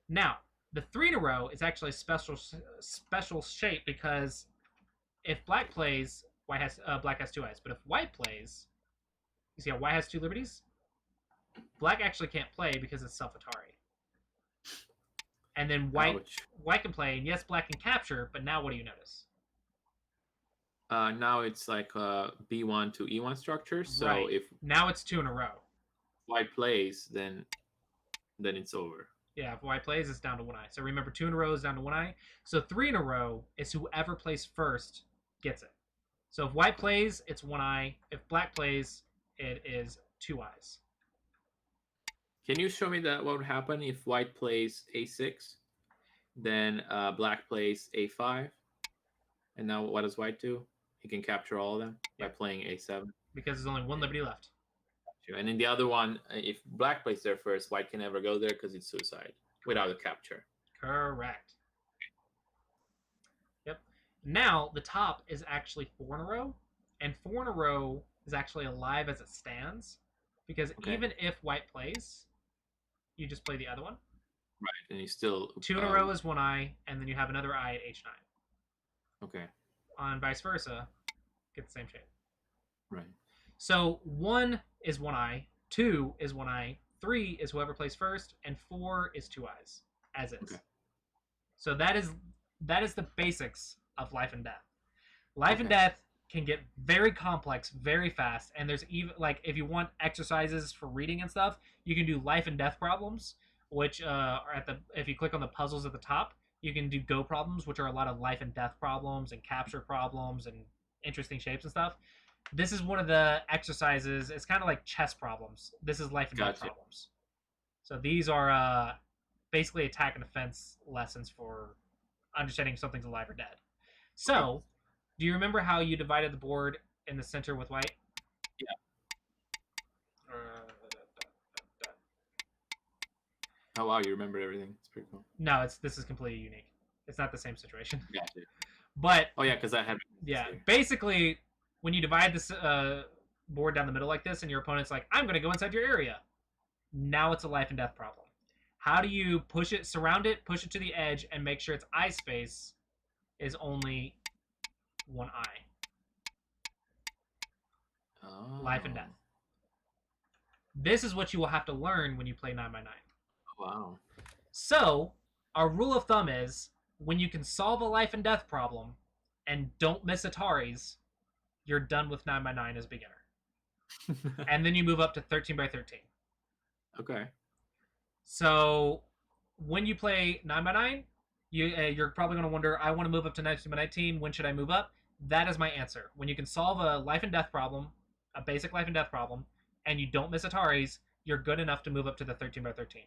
Now, the 3 in a row is actually a special shape because if black plays, black has 2 eyes. But if white plays, you see how white has 2 liberties? Black actually can't play because it's self-Atari. And then white can play, and yes, black can capture, but now what do you notice? Now it's like a B1 to E1 structure. So right. If now it's 2 in a row. White plays, then it's over. Yeah, if white plays, it's down to 1 eye. So remember, 2 in a row is down to 1 eye. So 3 in a row is whoever plays first gets it. So if white plays, it's 1 eye. If black plays, it is 2 eyes. Can you show me that what would happen if white plays a6, then black plays a5, and now what does white do? He can capture all of them by playing a7. Because there's only 1 liberty left. And in the other one, if black plays there first, white can never go there because it's suicide without a capture. Correct. Yep. Now the top is actually 4 in a row, and 4 in a row is actually alive as it stands, because even if white plays, you just play the other one. Right, and you still 2 in a row is 1 eye, and then you have another eye at h9. Okay. On vice versa, get the same shape. Right. So 1 is 1 eye, 2 is 1 eye, 3 is whoever plays first, and 4 is 2 eyes, as is. Okay. So that is the basics of life and death. Life and death can get very complex very fast, and there's even, like, if you want exercises for reading and stuff, you can do life and death problems, which are if you click on the puzzles at the top, you can do go problems, which are a lot of life and death problems and capture problems and interesting shapes and stuff. This is one of the exercises. It's kind of like chess problems. This is life and death problems. So these are basically attack and defense lessons for understanding if something's alive or dead. So, do you remember how you divided the board in the center with white? Yeah. Oh wow, you remember everything. It's pretty cool. No, this is completely unique. It's not the same situation. Gotcha. But because I had. Basically, when you divide this board down the middle like this, and your opponent's like, "I'm going to go inside your area," now it's a life and death problem. How do you push it, surround it, push it to the edge, and make sure its eye space is only 1 eye? Oh. Life and death. This is what you will have to learn when you play 9x9. Wow. So, our rule of thumb is, when you can solve a life and death problem and don't miss Ataris, you're done with 9x9 as a beginner. And then you move up to 13x13. Okay. So, when you play 9x9, you're probably going to wonder, I want to move up to 19x19. When should I move up? That is my answer. When you can solve a life and death problem, a basic life and death problem, and you don't miss Ataris, you're good enough to move up to the 13x13.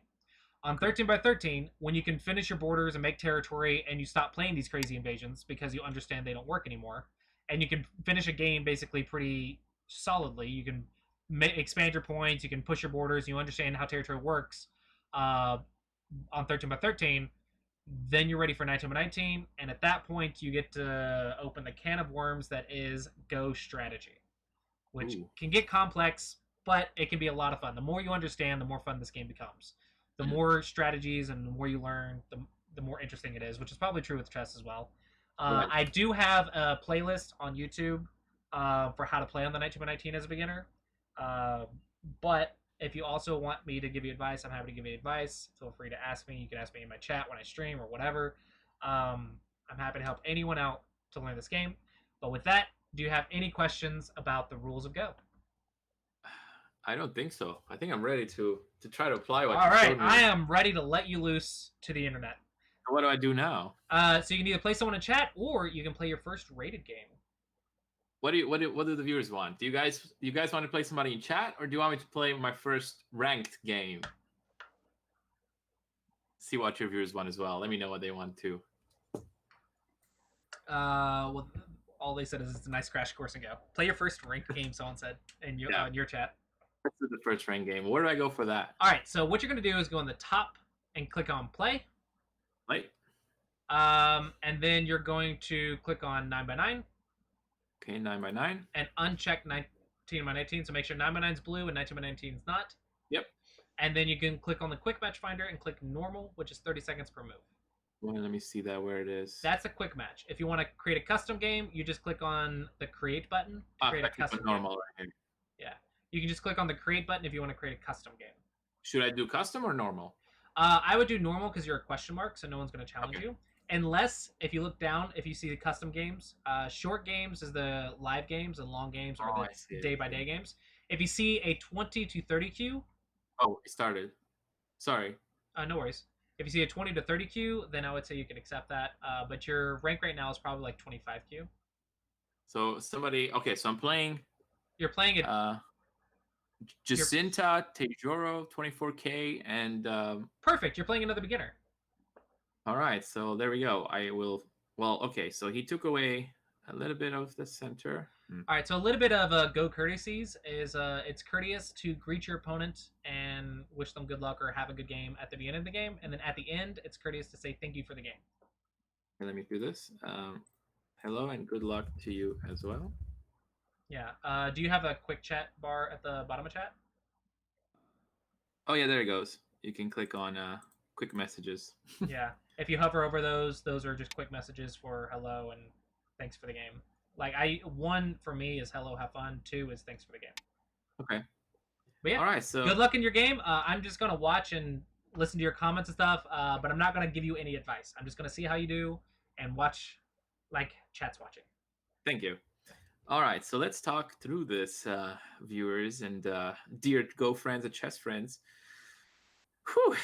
On 13x13, when you can finish your borders and make territory, and you stop playing these crazy invasions because you understand they don't work anymore, and you can finish a game basically pretty solidly, you can expand your points, you can push your borders, you understand how territory works on 13x13, then you're ready for 19x19, and at that point, you get to open the can of worms that is Go strategy, which can get complex, but it can be a lot of fun. The more you understand, the more fun this game becomes. The more strategies and the more you learn, the more interesting it is, which is probably true with chess as well. Right. I do have a playlist on YouTube for how to play on the 19x19 as a beginner. But if you also want me to give you advice, I'm happy to give you advice. Feel free to ask me. You can ask me in my chat when I stream or whatever. I'm happy to help anyone out to learn this game. But with that, do you have any questions about the rules of Go? I don't think so. I think I'm ready to try to apply what you told me. I am ready to let you loose to the internet. What do I do now? So you can either play someone in chat, or you can play your first rated game. What do the viewers want? Do you guys want to play somebody in chat, or do you want me to play my first ranked game? See what your viewers want as well. Let me know what they want too. Well, all they said is it's a nice crash course and go. Play your first ranked game. Someone said in your chat. This is the first ranked game. Where do I go for that? All right. So what you're going to do is go on the top and click on play. Play. And then you're going to click on 9x9. Okay, 9x9. And uncheck 19x19. So make sure 9x9 is blue and 19x19 is not. Yep. And then you can click on the quick match finder and click normal, which is 30 seconds per move. Well, let me see that where it is. That's a quick match. If you want to create a custom game, you just click on the create button to create a custom normal game. Right here. Yeah. You can just click on the create button if you want to create a custom game. Should I do custom or normal? I would do normal because you're a question mark, so no one's going to challenge you. Unless, if you look down, if you see the custom games, short games is the live games, and long games are the day-by-day games. If you see a 20 to 30 queue... Oh, it started. Sorry. No worries. If you see a 20 to 30 queue, then I would say you can accept that. But your rank right now is probably like 25 queue. So somebody. Okay, so I'm playing You're playing it. uh, You're Jacinta Tejoro 24K, and perfect. You're playing another beginner. all right. So there we go. I will. Well, okay. So he took away a little bit of the center. All right, so a little bit of go courtesies is it's courteous to greet your opponent and wish them good luck or have a good game at the beginning of the game, and then at the end, it's courteous to say thank you for the game. Okay, let me do this. Hello and good luck to you as well. Yeah. Do you have a quick chat bar at the bottom of chat? Oh yeah, there it goes. You can click on quick messages. Yeah. If you hover over those are just quick messages for hello and thanks for the game. Like one for me is hello, have fun. Two is thanks for the game. Okay. But yeah, All right. So good luck in your game. I'm just gonna watch and listen to your comments and stuff, but I'm not gonna give you any advice. I'm just gonna see how you do and watch, like chat's watching. thank you. All right. So let's talk through this, viewers and dear Go friends and chess friends. Whew.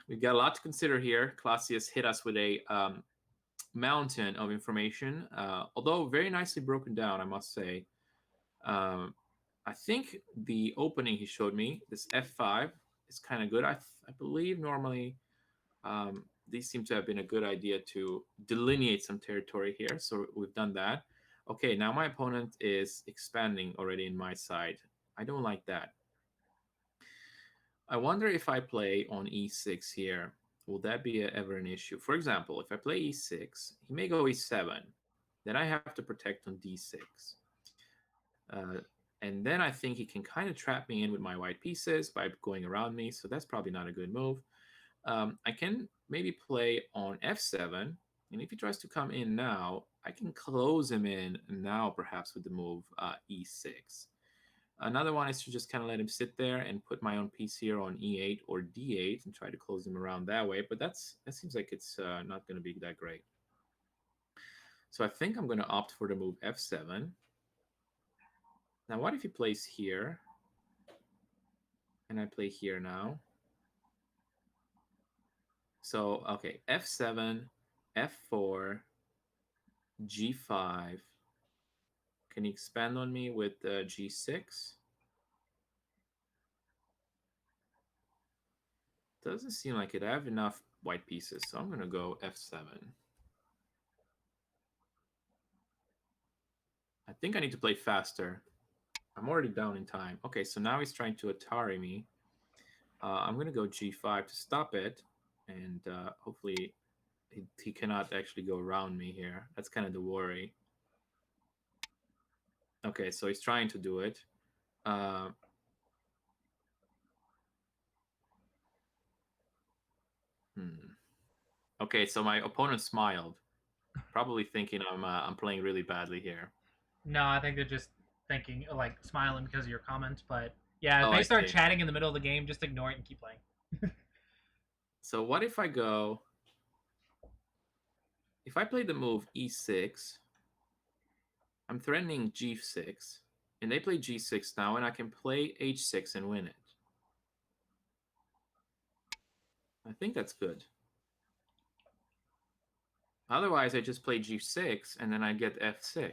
We've got a lot to consider here. Clossius hit us with a mountain of information, although very nicely broken down, I must say. Um, I think the opening he showed me, this f5, is kind of good. I believe normally these seem to have been a good idea to delineate some territory here. So we've done that. Okay, now my opponent is expanding already in my side. I don't like that. I wonder if I play on e6 here, will that be ever an issue? For example, if I play e6, he may go e7. Then I have to protect on d6. Uh, and then I think he can kind of trap me in with my white pieces by going around me, so that's probably not a good move. I can maybe play on f7, and if he tries to come in now, I can close him in now, perhaps with the move e6. Another one is to just kind of let him sit there and put my own piece here on e8 or d8 and try to close him around that way, but that seems like it's not going to be that great. So I think I'm going to opt for the move f7. Now, what if he plays here? And I play here now. So, okay, f7, f4, g5. Can he expand on me with g6? Doesn't seem like it. I have enough white pieces, so I'm going to go f7. I think I need to play faster. I'm already down in time. Okay, so now he's trying to Atari me. I'm going to go g5 to stop it, and hopefully he cannot actually go around me here. That's kind of the worry. Okay, so he's trying to do it. Uh, Okay, so my opponent smiled, probably thinking I'm playing really badly here. No, I think they're just thinking like smiling because of your comments. But yeah, if Oh, they I start see. chatting in the middle of the game, just ignore it and keep playing. So what if I go? If I play the move e6, I'm threatening g6, and they play g6 now, and I can play h6 and win it. I think that's good. Otherwise, I just play g6, and then I get f6.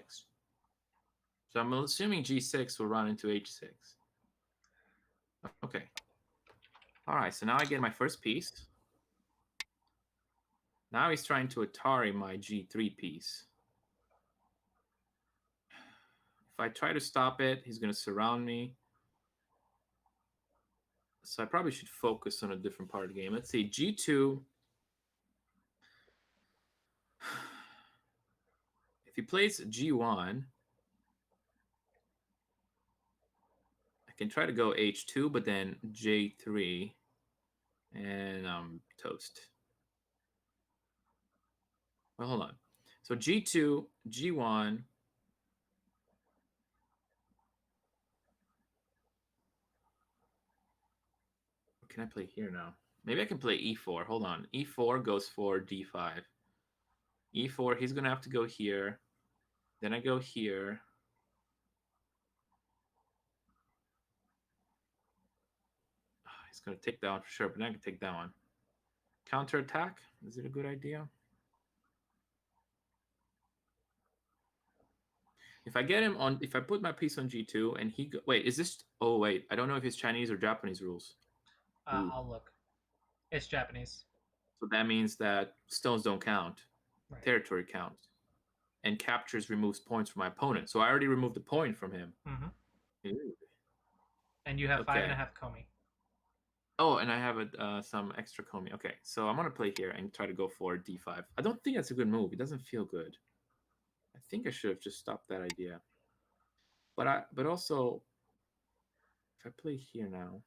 So I'm assuming g6 will run into h6. Okay. All right, so now I get my first piece. Now he's trying to Atari my g3 piece. If I try to stop it, he's going to surround me. So I probably should focus on a different part of the game. Let's see, g2. If he plays g1, I can try to go h2, but then j3, and I'm toast. Well, hold on. So g2, g1. What can I play here now? Maybe I can play e4. Hold on. e4 goes for d5. e4, he's going to have to go here. Then I go here. He's going to take that one for sure, but I can take that one. Counterattack? Is it a good idea? If I get him on, if I put my piece on g2 and he wait, is this? Oh wait, I don't know if it's Chinese or Japanese rules. I'll look. It's Japanese. So that means that stones don't count, Right. territory counts, and captures removes points from my opponent. So I already removed the point from him. Mm-hmm. And you have Okay. 5.5 komi. Oh, and I have some extra komi. Okay, so I'm gonna play here and try to go for d5. I don't think that's a good move. It doesn't feel good. I think I should have just stopped that idea. But also, if I play here now,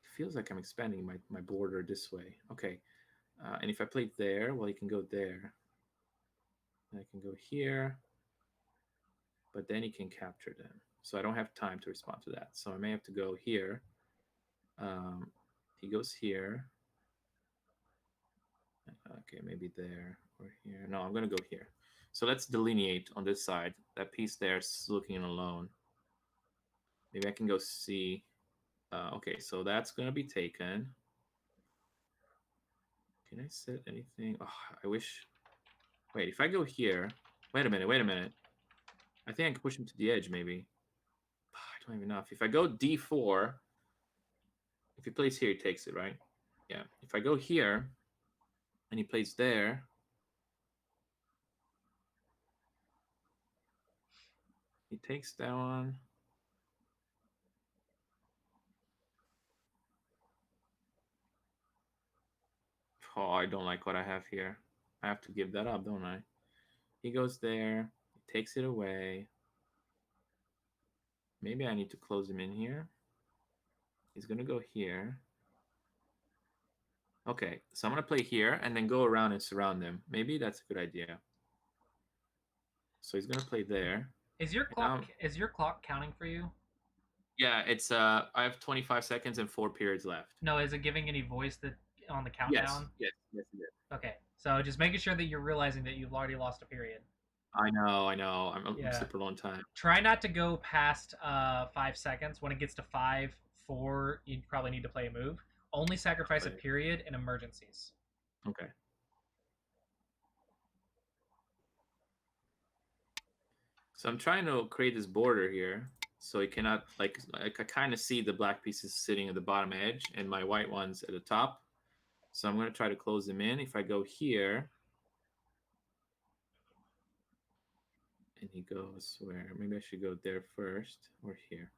it feels like I'm expanding my border this way. Okay, and if I play there, well, you can go there. And I can go here, but then he can capture them. So I don't have time to respond to that. So I may have to go here. He goes here. Okay, maybe there or here. No, I'm going to go here. So let's delineate on this side. That piece there is looking alone. Maybe I can go see. Okay, so that's going to be taken. Can I set anything? Oh, I wish. Wait, if I go here. Wait a minute. I think I can push him to the edge, maybe. I don't even know. If I go d4, if he plays here, he takes it, right? Yeah. If I go here and he plays there, he takes that one. Oh, I don't like what I have here. I have to give that up, don't I? He goes there. He takes it away. Maybe I need to close him in here. He's going to go here. Okay, so I'm going to play here and then go around and surround him. Maybe that's a good idea. So he's going to play there. Is your clock counting for you? Yeah, it's I have 25 seconds and 4 periods left. No, is it giving any voice that on the countdown? Yes, it is. Okay, so just making sure that you're realizing that you've already lost a period. I know. I'm super low on time. Try not to go past 5 seconds. When it gets to 5, 4, you probably need to play a move. Only sacrifice a period in emergencies. Okay. So I'm trying to create this border here. So he cannot, like I kind of see the black pieces sitting at the bottom edge and my white ones at the top. So I'm going to try to close them in. If I go here, and he goes where? Maybe I should go there first or here.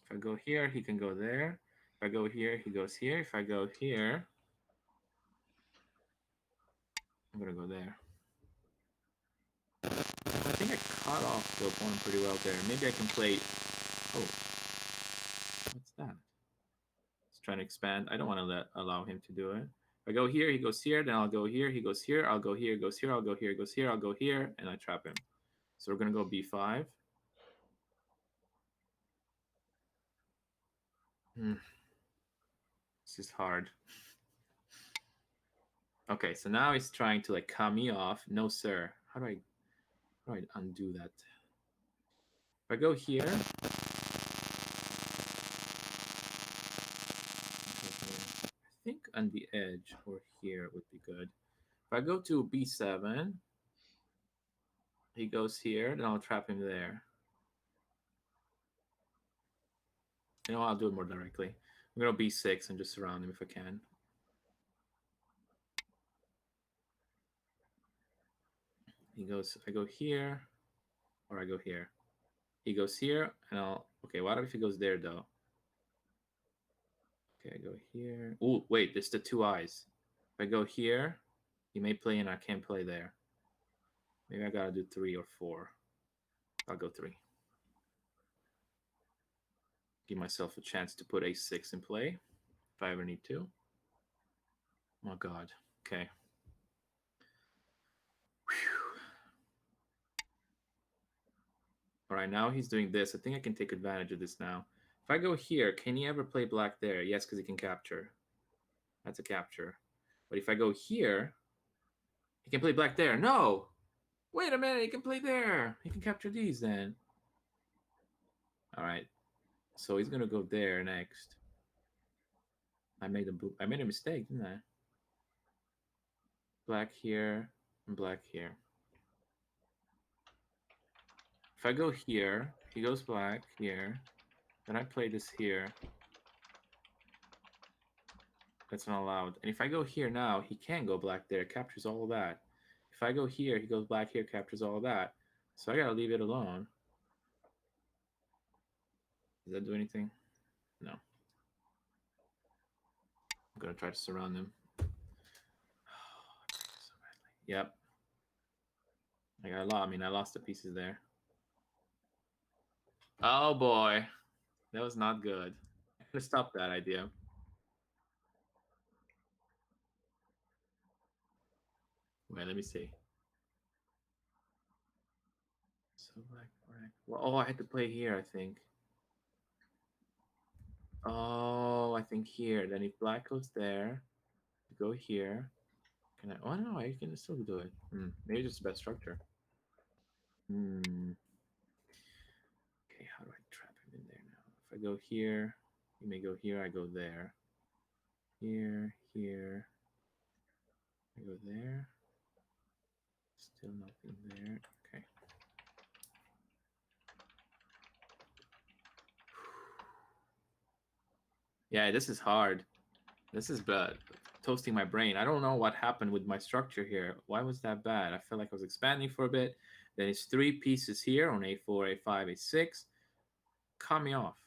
If I go here, he can go there. If I go here, he goes here. If I go here, I'm going to go there. I think I cut off the opponent pretty well there. Maybe I can play... Oh. What's that? He's trying to expand. I don't want to allow him to do it. If I go here, he goes here. Then I'll go here. He goes here. I'll go here. He goes here. I'll go here. He goes here. I'll go here. And I trap him. So we're going to go b5. This is hard. Okay, so now he's trying to like cut me off. No, sir. How do I undo that? If I go here, I think on the edge or here would be good. If I go to b7, he goes here, then I'll trap him there. You know, I'll do it more directly. I'm going to b6 and just surround him if I can. He goes, I go here, or I go here. He goes here, and I'll... Okay, what if he goes there, though? Okay, I go here. Oh, wait, there's the 2 eyes. If I go here, he may play and I can't play there. Maybe I gotta do 3 or 4. I'll go 3. Give myself a chance to put a6 in play if I ever need to. Oh, God. Okay. All right, now he's doing this. I think I can take advantage of this now. If I go here, can he ever play black there? Yes, because he can capture. That's a capture. But if I go here, he can play black there. No! Wait a minute, he can play there. He can capture these then. All right. So he's going to go there next. I made a mistake, didn't I? black here, and black here. If I go here, he goes black here. Then I play this here. That's not allowed. And if I go here now, he can go black there, captures all of that. If I go here, he goes black here, captures all of that. So I gotta leave it alone. Does that do anything? No. I'm gonna try to surround him. Yep. I lost the pieces there. Oh boy. That was not good. I'm gonna stop that idea. Wait, let me see. So black. Well, oh, I had to play here, I think. Oh, I think here. Then if black goes there, go here. Can I? Oh no, I can still do it. Maybe just the best structure. Okay, how do I trap him in there now? If I go here, you may go here. I go there. Here. I go there. Still nothing there. Okay. Yeah, this is hard. This is bad. Toasting my brain. I don't know what happened with my structure here. Why was that bad? I felt like I was expanding for a bit. Then it's 3 pieces here on A4, A5, A6. Caught me off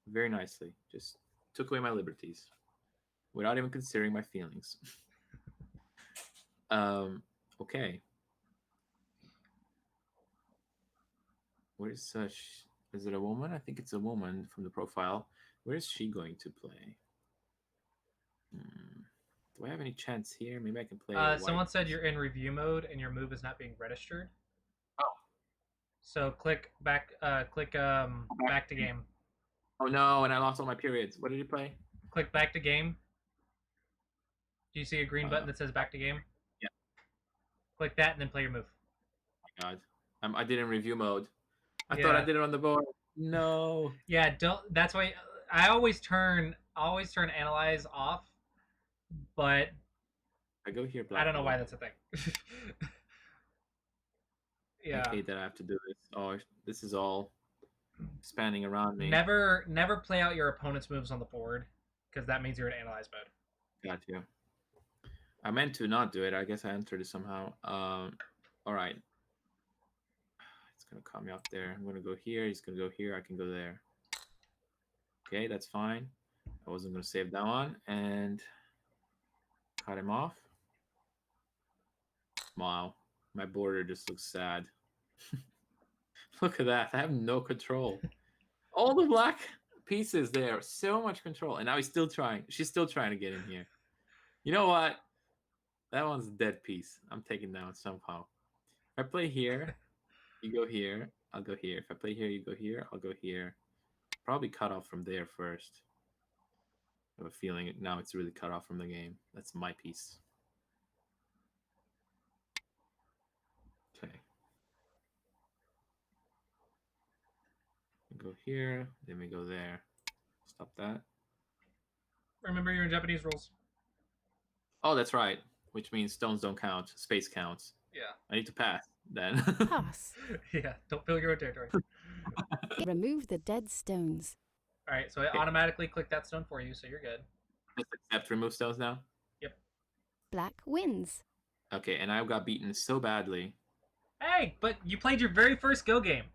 very nicely. Just took away my liberties without even considering my feelings. Okay. Where is such? Is it a woman? I think it's a woman from the profile. Where is she going to play? Do I have any chance here? Maybe I can play. Someone said you're in review mode and your move is not being registered. Oh. So click back. Back to game. Oh no! And I lost all my periods. What did you play? Click back to game. Do you see a green button that says back to game? Yeah. Click that and then play your move. Oh my God. I did in review mode. I thought I did it on the board. No. Yeah, don't. That's why I always turn analyze off, but I go here. Black I don't know why that's a thing. Yeah. I hate that I have to do this. Oh, this is all spanning around me. Never play out your opponent's moves on the board, because that means you're in analyze mode. Got you. I meant to not do it. I guess I entered it somehow. All right. It's gonna cut me off there. I'm gonna go here. He's gonna go here. I can go there. Okay, that's fine. I wasn't gonna save that one and cut him off. Wow, my border just looks sad. Look at that. I have no control. All the black pieces there, so much control, and now he's still trying. She's still trying to get in here. You know what? That one's a dead piece. I'm taking that one somehow. If I play here, you go here. I'll go here. If I play here, you go here. I'll go here. Probably cut off from there first. I have a feeling now it's really cut off from the game. That's my piece. Okay. We go here, then we go there. Stop that. Remember your Japanese rules. Oh, that's right. Which means stones don't count. Space counts. Yeah. I need to pass then. Pass. Yeah, don't fill your own territory. Remove the dead stones. All right, so I automatically click that stone for you, so you're good. Just accept remove stones now? Yep. Black wins. Okay, and I got beaten so badly. Hey, but you played your very first Go game.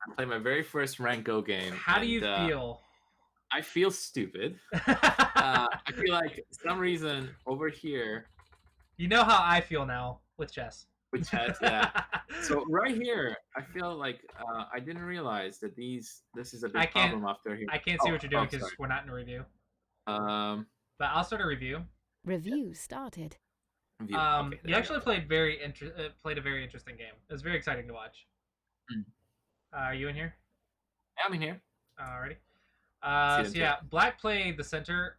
I played my very first rank Go game. How do you feel? I feel stupid. I feel like for some reason over here. You know how I feel now with chess. With chess, yeah. So right here, I feel like I didn't realize that this is a big problem after here. I can't see what you're doing because we're not in a review. But I'll start a review. Review started. Okay, you actually played a very interesting game. It was very exciting to watch. Are you in here? Yeah, I'm in here. Alrighty. So yeah, Black played the center.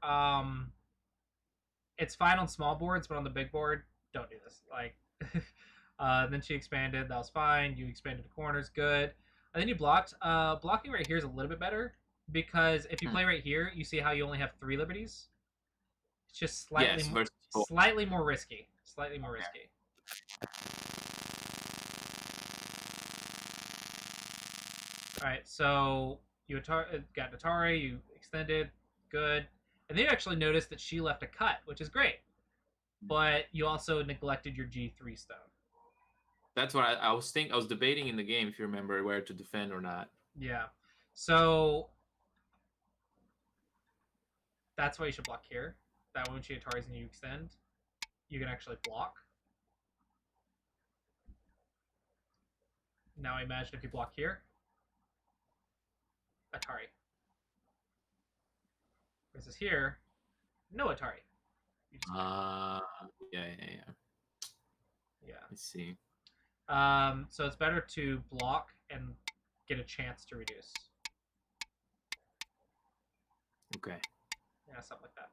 It's fine on small boards, but on the big board, don't do this. Like, then she expanded. That was fine. You expanded the corners. Good. And then you blocked. Blocking right here is a little bit better because if you play right here, you see how you only have 3 liberties. It's just slightly more risky. Slightly more Okay. risky. All right, so you got Atari, you extended, good. And then you actually noticed that she left a cut, which is great. But you also neglected your G3 stone. That's what I was I was debating in the game, if you remember, where to defend or not. Yeah. So that's why you should block here. That way when she Ataris and you extend, you can actually block. Now imagine if you block here. Atari. Versus here, no Atari. Yeah. Yeah. I see. So it's better to block and get a chance to reduce. Okay. Yeah, something like that.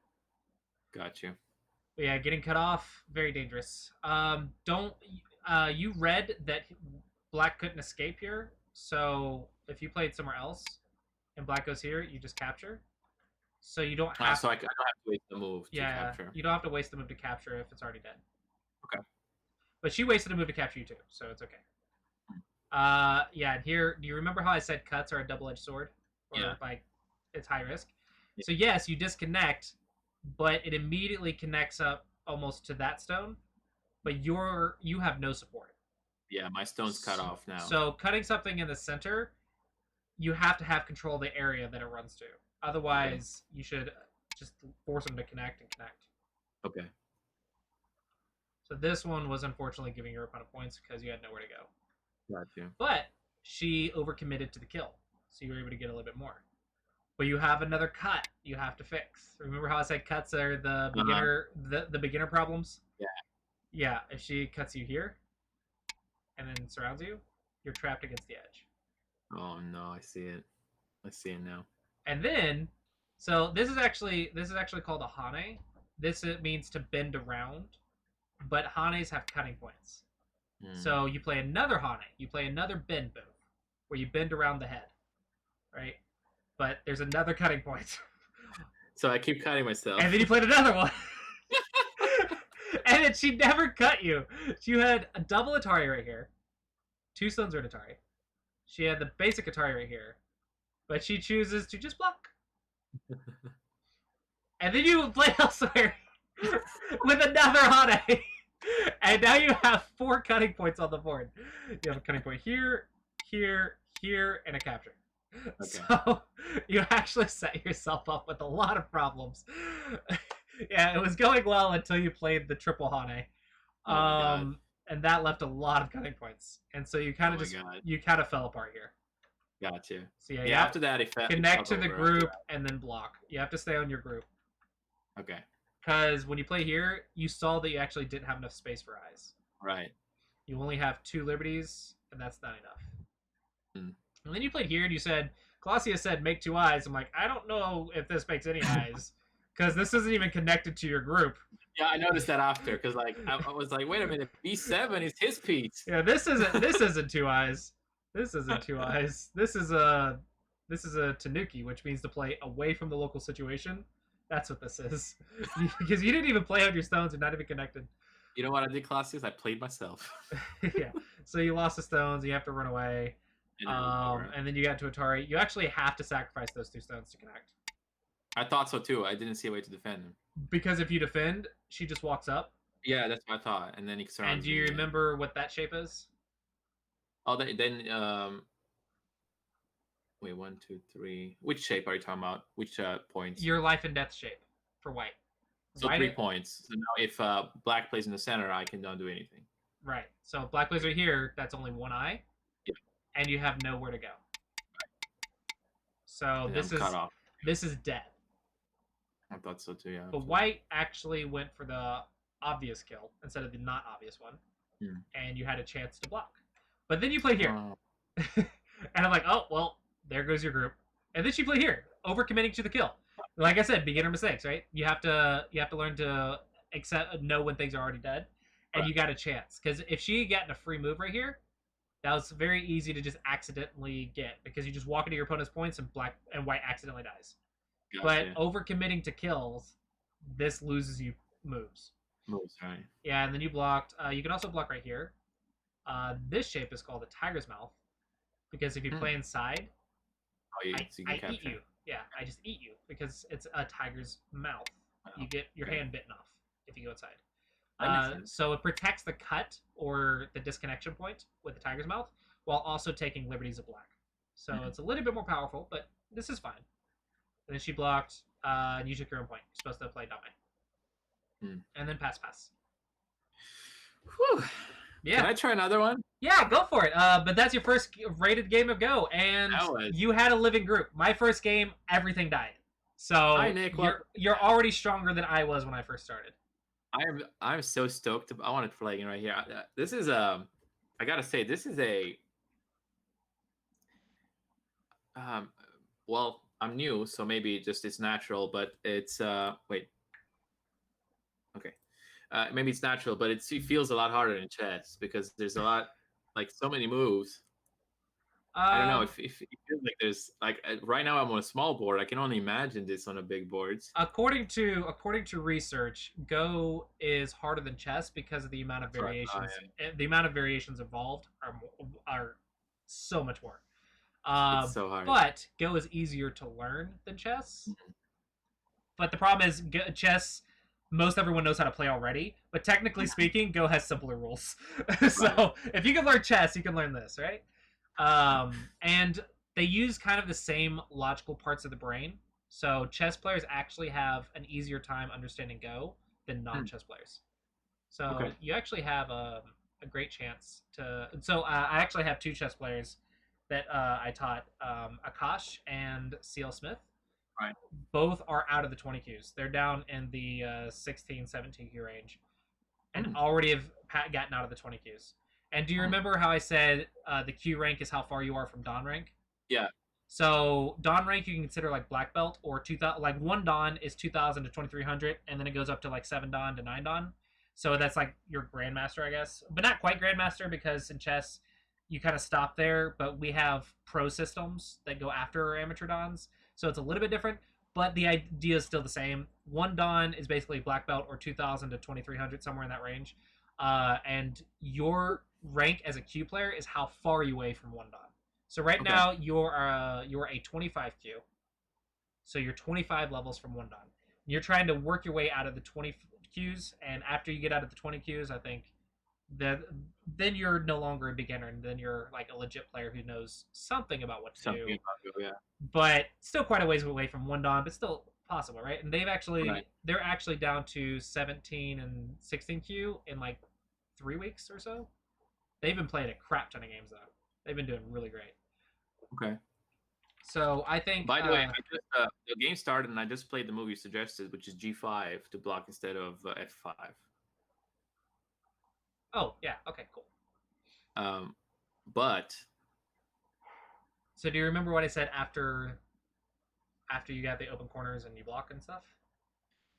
Got you. But yeah, getting cut off, very dangerous. You read that black couldn't escape here, so if you played somewhere else and black goes here, you just capture. So you don't have. So I don't have to wait the move to capture. You don't have to waste the move to capture if it's already dead. Okay. But she wasted a move to capture you too, so it's okay. Yeah, and here, do you remember how I said cuts are a double-edged sword? Or Yeah. like, it's high risk? Yeah. So yes, you disconnect, but it immediately connects up almost to that stone, but you have no support. Yeah, my stone's cut off now. So cutting something in the center, you have to have control of the area that it runs to. Otherwise, you should just force them to connect and connect. Okay. So this one was unfortunately giving your opponent points because you had nowhere to go. Got you. But she overcommitted to the kill, so you were able to get a little bit more. But you have another cut you have to fix. Remember how I said cuts are the beginner the beginner problems? Yeah. Yeah, if she cuts you here and then surrounds you, you're trapped against the edge. Oh no, I see it. I see it now. And then, so this is actually called a hane. This means to bend around, but hanes have cutting points. So you play another hane. You play another bend move, where you bend around the head, right? But there's another cutting point. So I keep cutting myself. And then you played another one. And then she never cut you. She had a double Atari right here. 2 stones are an Atari. She had the basic Atari right here. But she chooses to just block. And then you play elsewhere with another hane. And now you have 4 cutting points on the board. You have a cutting point here, here, here, and a capture. Okay. So you actually set yourself up with a lot of problems. Yeah, it was going well until you played the triple hane. And that left a lot of cutting points. And so you kind of fell apart here. Gotcha. So yeah, after that, it connect to the group and then block. You have to stay on your group. Okay. Because when you play here, you saw that you actually didn't have enough space for eyes. Right. You only have 2 liberties, and that's not enough. And then you played here, and you said, Clossius said, make 2 eyes. I'm like, I don't know if this makes any eyes, because this isn't even connected to your group. Yeah, I noticed that after, because like I was like, wait a minute, B7 is his piece. Yeah, this isn't 2 eyes. This isn't 2 eyes. This is a tanuki, which means to play away from the local situation. That's what this is. Because you didn't even play on your stones and not even connected. You know what I did, Clossius? I played myself. Yeah. So you lost the stones. You have to run away. And then you got to Atari. You actually have to sacrifice those 2 stones to connect. I thought so too. I didn't see a way to defend him. Because if you defend, she just walks up. Yeah, that's what I thought. And then he surrounds. And do you remember what that shape is? Oh, then wait, 1, 2, 3. Which shape are you talking about? Which points? Your life and death shape for white. So white 3 points. So now if black plays in the center, I can don't do anything. Right. So if black plays right here, that's only 1 eye. Yeah. And you have nowhere to go. Right. So this is dead. I thought so too, yeah. But white actually went for the obvious kill instead of the not obvious one. And you had a chance to block. But then you played here. And I'm like, oh, well, there goes your group. And then she played here, overcommitting to the kill. Like I said, beginner mistakes, right? You have to learn to know when things are already dead. And you got a chance. Because if she had gotten a free move right here, that was very easy to just accidentally get. Because you just walk into your opponent's points and black and white accidentally dies. Gotcha. But overcommitting to kills, this loses you moves. Moves, right? Yeah, and then you blocked. You can also block right here. This shape is called a tiger's mouth because if you play inside, Oh, yeah, so you can I eat capture. you. Yeah, I just eat you because it's a tiger's mouth. You get your hand bitten off if you go inside. That makes sense. So it protects the cut or the disconnection point with the tiger's mouth while also taking liberties of black. So it's a little bit more powerful, but this is fine. And then she blocked, and you took your own point. You're supposed to play dame. And then pass. Whew. Yeah. Can I try another one? Yeah, go for it. But that's your first rated game of Go, and you had a living group. My first game, everything died. So Hi, Nick. You're already stronger than I was when I first started. I'm so stoked. I want to play right here. This is I gotta say, this is a well, I'm new, so maybe just it's natural, but it's wait. Okay. Maybe it's natural, but it feels a lot harder in chess because there's a lot, like, so many moves. I don't know if it feels like there's like right now I'm on a small board. I can only imagine this on a big boards. According to research, Go is harder than chess because of the amount of variations. The amount of variations involved are so much more. It's so hard. But Go is easier to learn than chess. But the problem is chess. Most everyone knows how to play already, but technically speaking, Go has simpler rules. So if you can learn chess, you can learn this, right? And they use kind of the same logical parts of the brain. So chess players actually have an easier time understanding Go than non-chess players. So you actually have a great chance to. So I actually have two chess players that I taught, Akash and CL Smith. Right. Both are out of the 20 Qs. They're down in the 16, 17 Q range and already have gotten out of the 20 Qs. And do you remember how I said the Q rank is how far you are from Dan rank? Yeah. So Dan rank you can consider like black belt, or 2000. Like 1 Dan is 2000 to 2300, and then it goes up to like 7 Dan to 9 Dan. So that's like your grandmaster, I guess, but not quite grandmaster because in chess you kind of stop there. But we have pro systems that go after amateur Dans, so it's a little bit different. But the idea is still the same. 1 Dan is basically black belt, or 2000 to 2300, somewhere in that range. And your rank as a Q player is how far you away from 1 Dan. So right now you're a 25 Q. So you're 25 levels from 1 Dan. You're trying to work your way out of the 20 Qs, and after you get out of the 20 Qs, I think that then you're no longer a beginner, and then you're like a legit player who knows something about what to do. But still quite a ways away from 1 Dan, but still possible, right? And they're actually down to 17 and 16 Q in like 3 weeks or so. They've been playing a crap ton of games though. They've been doing really great. Okay. So I think. By the way, the game started and I just played the move you suggested, which is G5 to block instead of F5. Oh yeah. Okay. Cool. But. So do you remember what I said after you got the open corners and you block and stuff?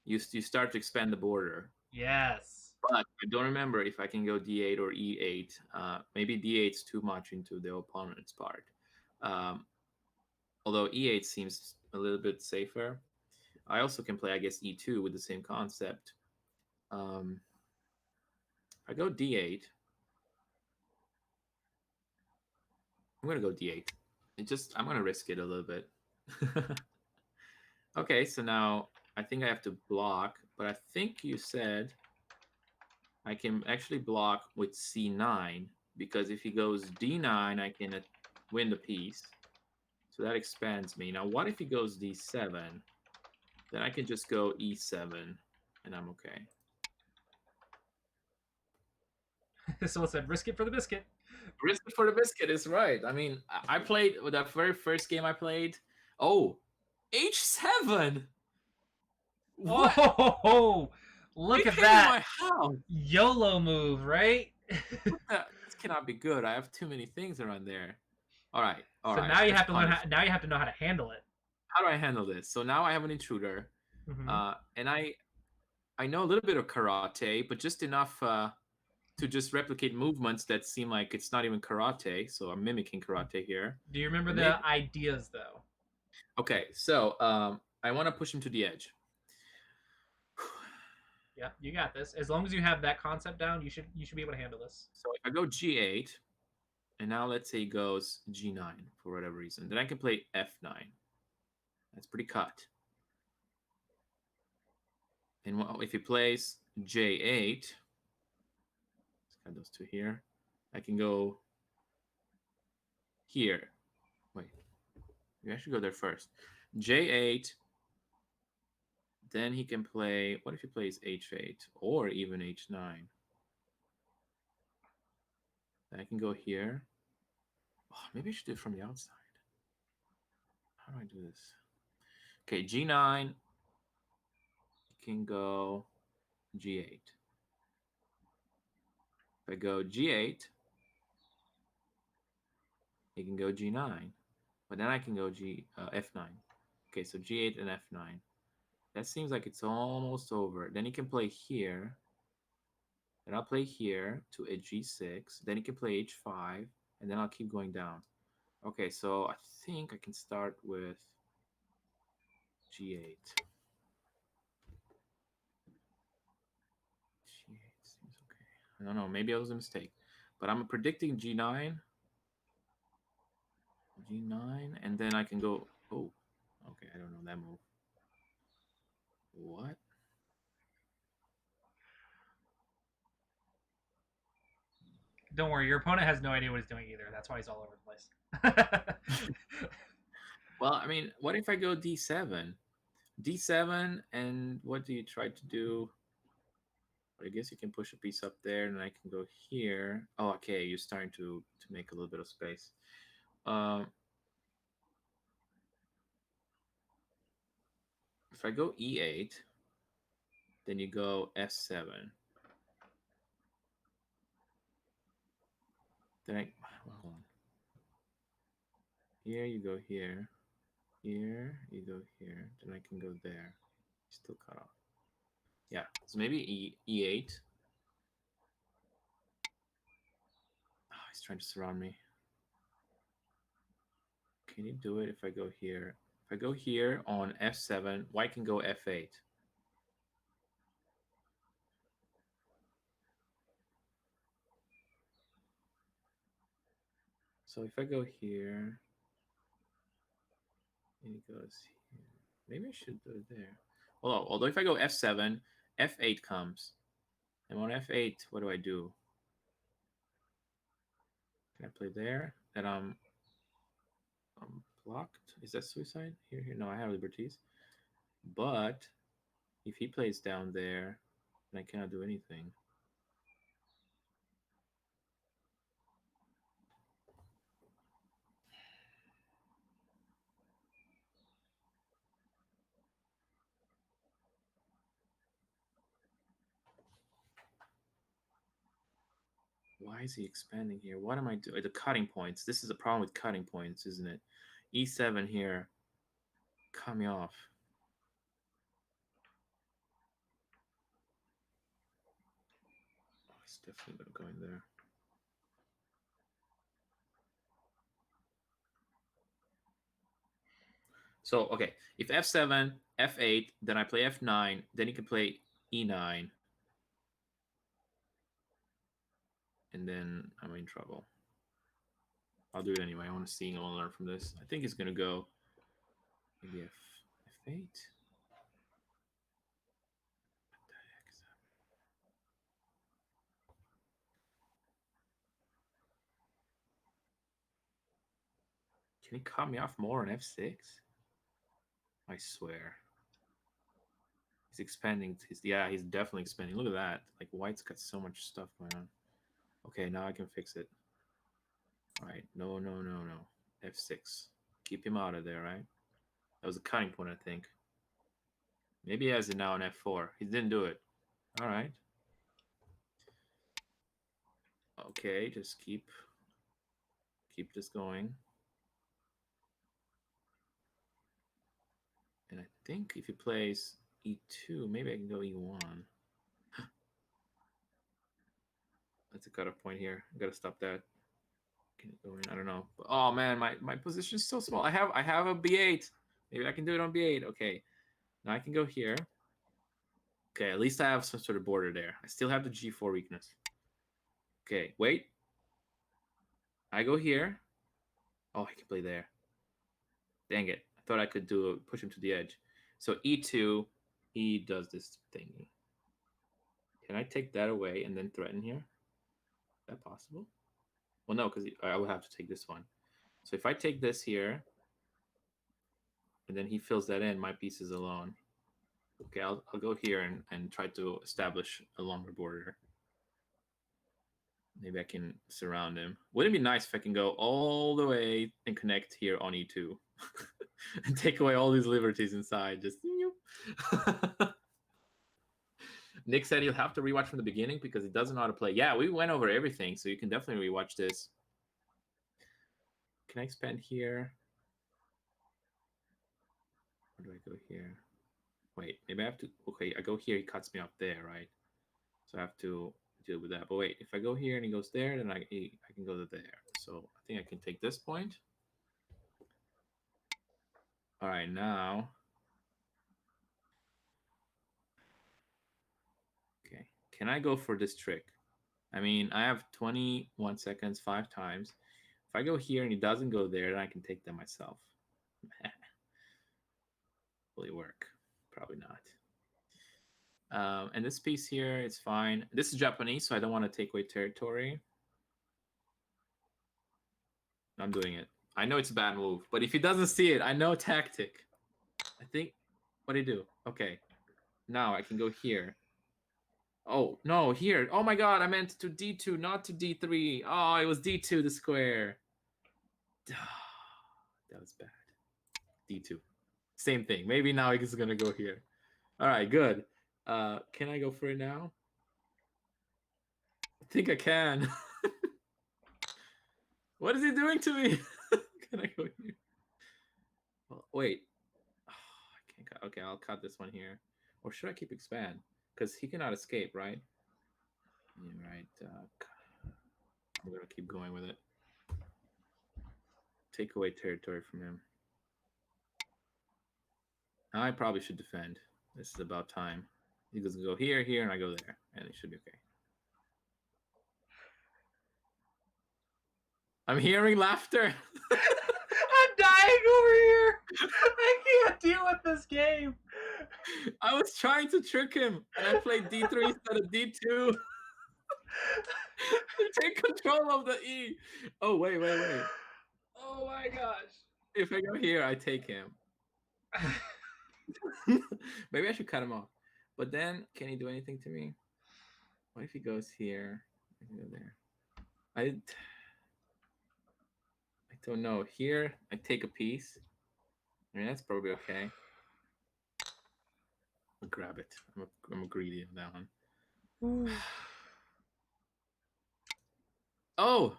You start to expand the border. Yes. But I don't remember if I can go D8 or E8. Maybe D8's too much into the opponent's part. Although E8 seems a little bit safer. I also can play, I guess, E2 with the same concept. I go D8. I'm going to go D8. I'm going to risk it a little bit. Okay, so now I think I have to block, but I think you said I can actually block with C9, because if he goes D9, I can win the piece. So that expands me. Now, what if he goes D7? Then I can just go E7, and I'm okay. Someone said, risk it for the biscuit. Risk it for the biscuit is right. I mean, I played with that very first game I played. Oh, H7! What? Oh, look at that. My house. YOLO move, right? This cannot be good. I have too many things around there. All right. So now you have to learn now you have to know how to handle it. How do I handle this? So now I have an intruder, and I know a little bit of karate, but just enough to just replicate movements that seem like it's not even karate. So I'm mimicking karate here. Do you remember the ideas though? Okay, so I want to push him to the edge. Yeah, you got this. As long as you have that concept down, you should be able to handle this. So if I go G8, and now let's say he goes G9 for whatever reason, then I can play F9. That's pretty cut. And if he plays J8, let's cut those two here. I can go here. Wait, maybe I should go there first. J8. Then he can play. What if he plays H8 or even H9? Then I can go here. Oh, maybe I should do it from the outside. How do I do this? Okay, G9. He can go G8. If I go G8, he can go G9. But then I can go F9. Okay, so G8 and F9. That seems like it's almost over. Then he can play here. Then I'll play here to a G6. Then he can play H5. And then I'll keep going down. Okay, so I think I can start with G8. G8 seems okay. I don't know. Maybe I was a mistake. But I'm predicting G9. G9. And then I can go... Oh, okay. I don't know that move. What? Don't worry, your opponent has no idea what he's doing either. That's why he's all over the place. Well, I mean, what if I go D7? D7, and what do you try to do? I guess you can push a piece up there, and I can go here. Oh, okay, you're starting to make a little bit of space. If I go E8, then you go F7. Then hold on. Here you go here. Here you go here. Then I can go there. Still cut off. Yeah, so maybe E8. Oh, he's trying to surround me. Can you do it if I go here? If I go here on F7, white can go F8. So if I go here, and he goes here. Maybe I should do it there. Although if I go F7, F8 comes. And on F8, what do I do? Can I play there? That I'm blocked? Is that suicide? Here. No, I have Liberties. But if he plays down there, then I cannot do anything. Why is he expanding here? What am I doing? The cutting points. This is a problem with cutting points, isn't it? E7 here. Cut me off. Oh, it's definitely going to go in there. So, okay, if F7, F8, then I play F9, then he can play E9. And then I'm in trouble. I'll do it anyway. I want to see. I want to learn from this. I think he's going to go maybe F8. What the heck is that? Can he cut me off more on F6? I swear. He's expanding. Yeah, he's definitely expanding. Look at that. Like, white's got so much stuff going on. Okay, now I can fix it. All right. No. F6. Keep him out of there, right? That was a cutting point, I think. Maybe he has it now on F4. He didn't do it. All right. Okay, just keep this going. And I think if he plays E2, maybe I can go E1. That's a cutoff point here. I gotta stop that. Can it go in? I don't know. But, oh man, my position is so small. I have a B8. Maybe I can do it on B8. Okay. Now I can go here. Okay, at least I have some sort of border there. I still have the g4 weakness. Okay, wait. I go here. Oh, I can play there. Dang it. I thought I could push him to the edge. So e2, he does this thingy. Can I take that away and then threaten here? Is that possible? Well, no, because I will have to take this one. So if I take this here, and then he fills that in, my piece is alone. Okay, I'll go here and try to establish a longer border. Maybe I can surround him. Wouldn't it be nice if I can go all the way and connect here on e2 and take away all these liberties inside? Just Nick said he'll have to rewatch from the beginning because he doesn't know how to play. Yeah, we went over everything, so you can definitely rewatch this. Can I expand here? Where do I go here? Wait, maybe I have to. Okay, I go here. He cuts me off there, right? So I have to deal with that. But wait, if I go here and he goes there, then I can go to there. So I think I can take this point. All right, now. Okay, can I go for this trick? I mean, I have 21 seconds 5 times. If I go here and he doesn't go there, then I can take them myself. Will it work? Probably not. And this piece here, it's fine. This is Japanese, so I don't want to take away territory. I'm doing it. I know it's a bad move, but if he doesn't see it, I know tactic. I think, what do you do? Okay, now I can go here. Oh, no, here. Oh my god, I meant to d2, not to d3. Oh, it was d2, the square. That was bad. d2. Same thing. Maybe now he's going to go here. All right, good. Can I go for it now? I think I can. What is he doing to me? Can I go here? Well, wait. Oh, I can't cut. Okay, I'll cut this one here. Or should I keep expand? Because he cannot escape, right? Yeah, right. I'm going to keep going with it. Take away territory from him. I probably should defend. This is about time. He doesn't go here, here, and I go there. And it should be okay. I'm hearing laughter. I'm dying over here. I can't deal with this game. I was trying to trick him, and I played d3 instead of d2. Take control of the e. Oh, wait. Oh my gosh. If I go here, I take him. Maybe I should cut him off. But then, can he do anything to me? What if he goes here? I can go there. I don't know. Here, I take a piece. I mean, that's probably okay. I'll grab it. I'm greedy on that one. Oh!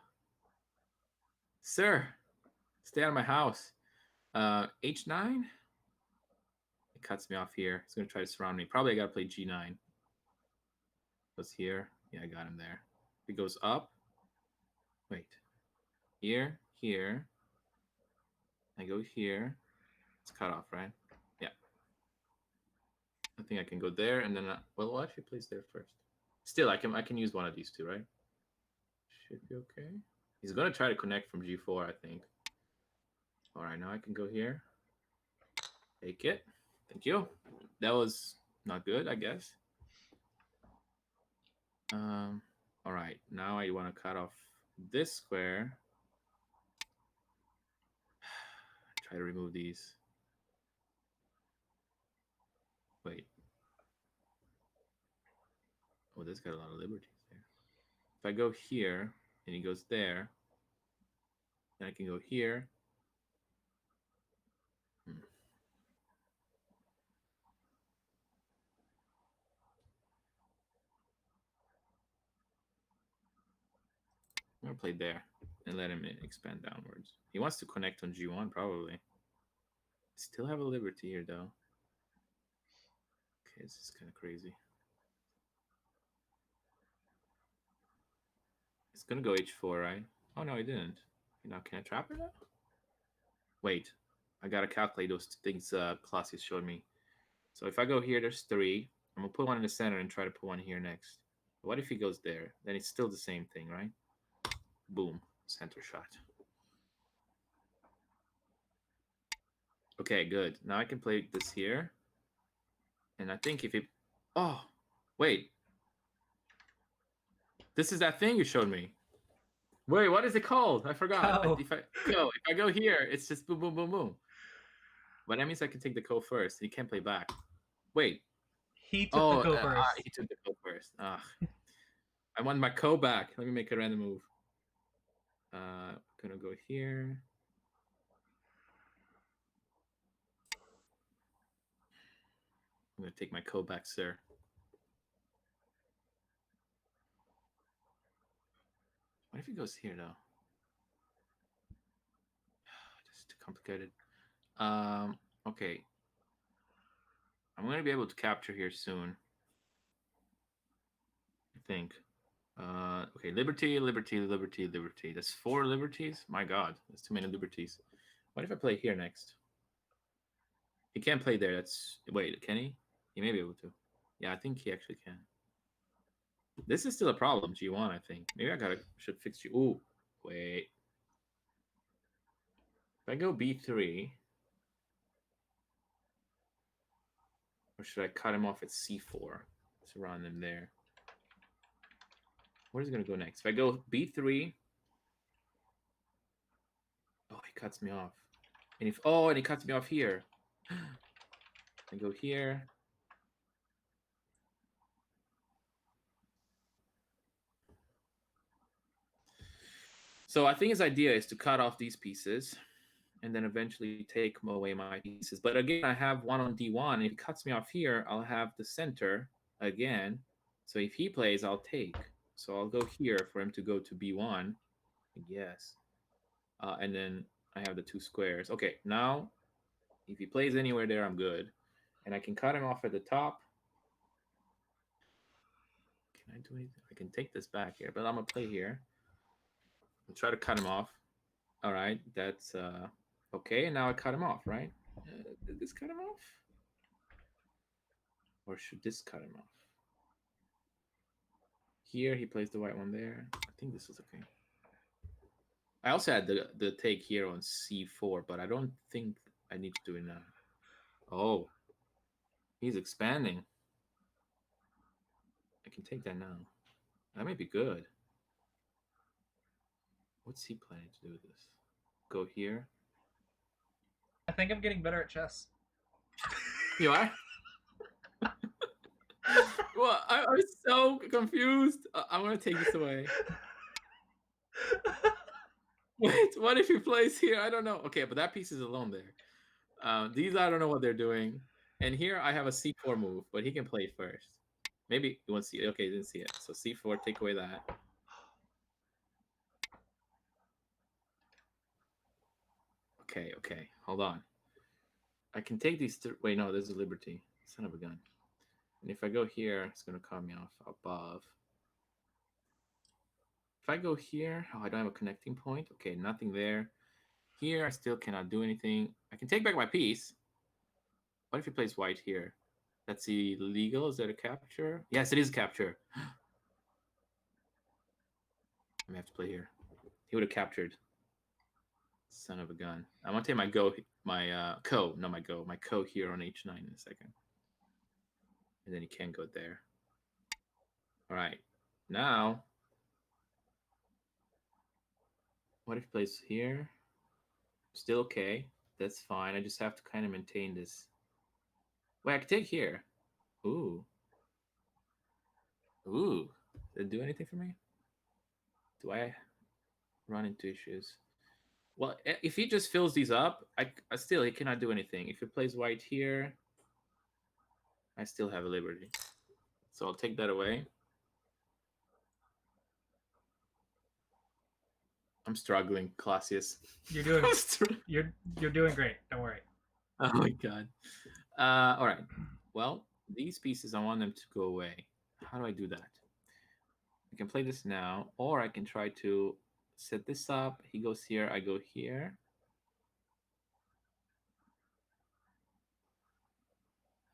Sir! Stay out of my house. H9? It cuts me off here. He's going to try to surround me. Probably I got to play G9. Goes here. Yeah, I got him there. If he goes up. Wait. Here. I go here. It's cut off, right? Yeah. I think I can go there, and then well, what if he plays there first? Still, I can use one of these two, right? Should be okay. He's gonna try to connect from G4, I think. All right, now I can go here. Take it. Thank you. That was not good, I guess. All right, now I want to cut off this square. Try to remove these. Wait. Oh, this got a lot of liberties there. If I go here and he goes there, then I can go here. I'm gonna play there and let him expand downwards. He wants to connect on G1 probably. Still have a liberty here though. Okay, this is kind of crazy. It's gonna go H4, right? Oh no, he didn't. Now can I trap her now? Wait, I gotta calculate those things Clossius showed me. So if I go here, there's 3. I'm gonna put one in the center and try to put one here next. What if he goes there? Then it's still the same thing, right? Boom, center shot. Okay, good. Now I can play this here. And I think if it... Oh, wait. This is that thing you showed me. Wait, what is it called? I forgot. Go. If I go here, it's just boom, boom, boom, boom. But that means I can take the ko first. He can't play back. Wait. He took the go first. He took the ko first. I want my ko back. Let me make a random move. Gonna go here. I'm gonna take my ko back, sir. What if he goes here though? This is too complicated. Okay. I'm gonna be able to capture here soon. I think. Okay, liberty, liberty, liberty, liberty. That's 4 liberties? My god, that's too many liberties. What if I play here next? He can't play there. That's... Wait, can he? He may be able to. Yeah, I think he actually can. This is still a problem, G1, I think. Maybe I should fix you. Ooh, wait. If I go B3... Or should I cut him off at C4? Surround him there. Where's he going to go next? If I go B3... Oh, he cuts me off. And and he cuts me off here. I go here. So I think his idea is to cut off these pieces and then eventually take away my pieces. But again, I have one on D1. If he cuts me off here, I'll have the center again. So if he plays, I'll take. So I'll go here for him to go to B1, I guess. And then I have the 2 squares. Okay, now if he plays anywhere there, I'm good. And I can cut him off at the top. Can I do anything? I can take this back here, but I'm going to play here. I'll try to cut him off. All right, that's okay. And now I cut him off, right? Did this cut him off? Or should this cut him off? Here, he plays the white one there. I think this is okay. I also had the take here on C4, but I don't think I need to do it now. Oh, he's expanding. I can take that now. That may be good. What's he planning to do with this? Go here. I think I'm getting better at chess. You are? Well, I'm so confused. I'm going to take this away. Wait, what if he plays here? I don't know. Okay, but that piece is alone there. These, I don't know what they're doing. And here I have a C4 move, but he can play first. Maybe he won't see it. Okay, he didn't see it. So C4, take away that. Okay. Hold on. I can take these... Wait, no, there's a liberty. Son of a gun. And if I go here, it's going to cut me off above. If I go here... Oh, I don't have a connecting point. Okay, nothing there. Here, I still cannot do anything. I can take back my piece. What if he plays white here? That's illegal. Is that a capture? Yes, it is a capture. I may have to play here. He would have captured. Son of a gun. I'm going to take my ko here on H9 in a second. And then he can't go there. All right. Now, what if he plays here? Still okay. That's fine. I just have to kind of maintain this. Wait, I can take here. Ooh. Did it do anything for me? Do I run into issues? Well, if he just fills these up, I still, he cannot do anything. If he plays white here, I still have a liberty. So I'll take that away. I'm struggling, Clossius. You're doing you're doing great. Don't worry. Oh my god. All right. Well, these pieces, I want them to go away. How do I do that? I can play this now, or I can try to set this up. He goes here, I go here.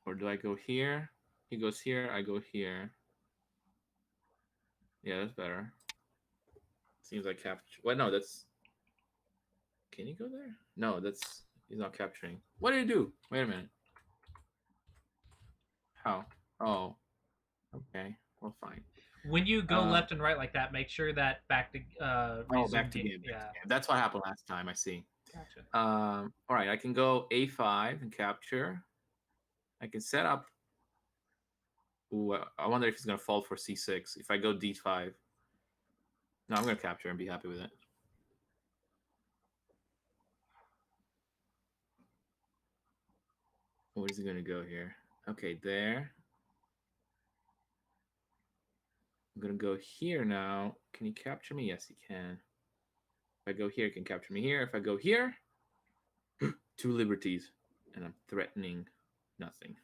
Or do I go here? He goes here, I go here. Yeah, that's better. Seems like capture. Well, no, that's. Can he go there? No, that's. He's not capturing. What did he do? Wait a minute. How? Oh. Okay. Well, fine. When you go left and right like that, make sure that back to back to game. Yeah. That's what happened last time. I see. Gotcha. All right. I can go A5 and capture. I can set up. Ooh, I wonder if he's gonna fall for C6. If I go D5. No, I'm gonna capture and be happy with it. Where is he gonna go here? Okay, there. I'm gonna go here now. Can he capture me? Yes, he can. If I go here, he can capture me here. If I go here, 2 liberties, and I'm threatening nothing.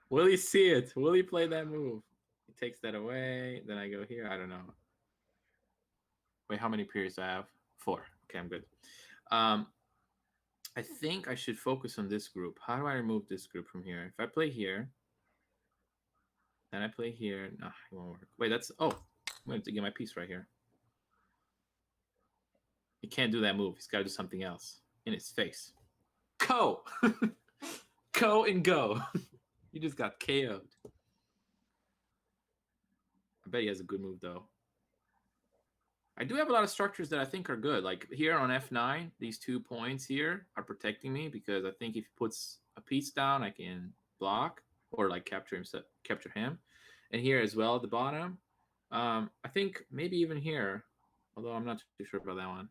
Will he see it? Will he play that move? He takes that away. Then I go here. I don't know. Wait, how many periods do I have? 4. Okay, I'm good. I think I should focus on this group. How do I remove this group from here? If I play here, then I play here. No, it won't work. Wait, that's... Oh, I'm going to get my piece right here. He can't do that move. He's got to do something else. In his face. Ko! Ko and go. You just got KO'd. I bet he has a good move, though. I do have a lot of structures that I think are good. Like here on F9, these 2 points here are protecting me because I think if he puts a piece down, I can block or like capture him. And here as well at the bottom, I think maybe even here, although I'm not too sure about that one.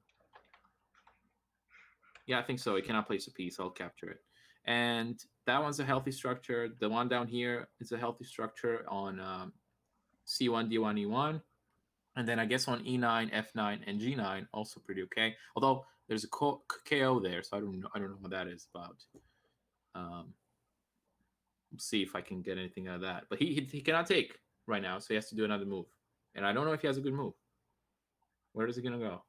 Yeah, I think so. He cannot place a piece. I'll capture it. And that one's a healthy structure. The one down here is a healthy structure on C1, D1, E1. And then I guess on E9, F9, and G9, also pretty okay. Although there's a KO there, so I don't know what that is about. We'll see if I can get anything out of that. But he cannot take right now, so he has to do another move. And I don't know if he has a good move. Where is he gonna go?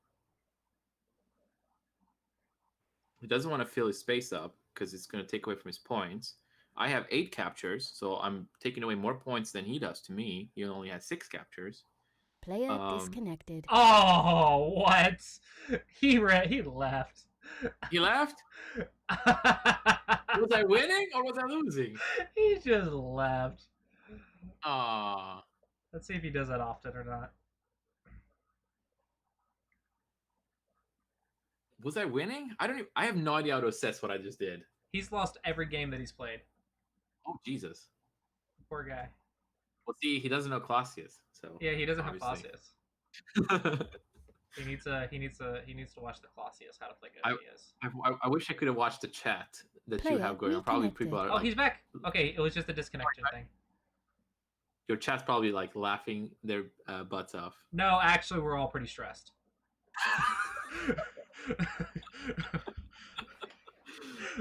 He doesn't want to fill his space up because it's gonna take away from his points. I have 8 captures, so I'm taking away more points than he does to me. He only has 6 captures. Player disconnected. Oh, what? He left. He left? Was I winning or was I losing? He just left. Ah. Let's see if he does that often or not. Was I winning? I have no idea how to assess what I just did. He's lost every game that he's played. Oh, Jesus. Poor guy. Well, see, he doesn't know Clossius, so Yeah, he doesn't obviously. have Clossius. He needs to watch the Clossius how to play good. I wish I could have watched the chat that Player you have going on. Probably people are. Oh, he's back. Okay, it was just a disconnection thing. Your chat's probably like laughing their butts off. No, actually, we're all pretty stressed.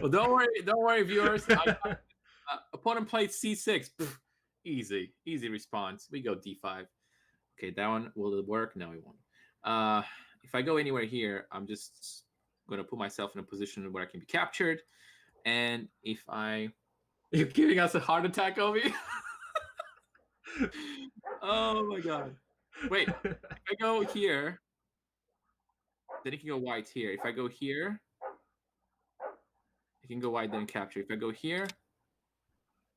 Well, don't worry, viewers. Opponent played C6. Easy response. We go D5. Okay, that one will work. No, it won't. If I go anywhere here, I'm just going to put myself in a position where I can be captured. And if you're giving us a heart attack, Ovi. Oh my god. Wait, if I go here, then he can go white here. If I go here, he can go white, then capture. If I go here,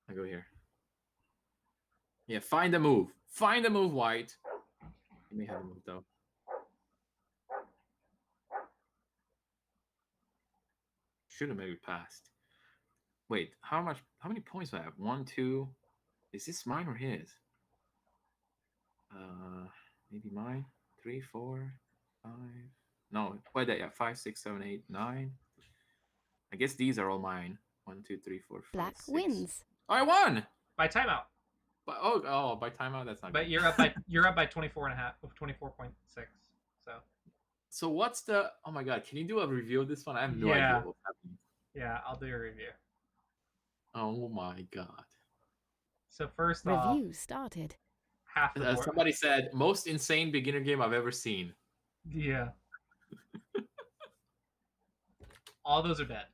I go here. Yeah, find the move. Find the move, white. You may have a move, though. Should have maybe passed. Wait, how many points do I have? 1, 2. Is this mine or his? Maybe mine. 3, 4, 5. No, wait, yeah, 5, 6, 7, 8, 9. I guess these are all mine. 1, 2, 3, 4, 5. Black 6. wins. I won! By timeout. But, by timeout, that's not But good. you're up by 24.6. So what's the... Oh my god, can you do a review of this one? I have no idea what's happening. Yeah, I'll do a review. Oh my god. So first off, Review started. half the board. Somebody said, most insane beginner game I've ever seen. Yeah. All those are dead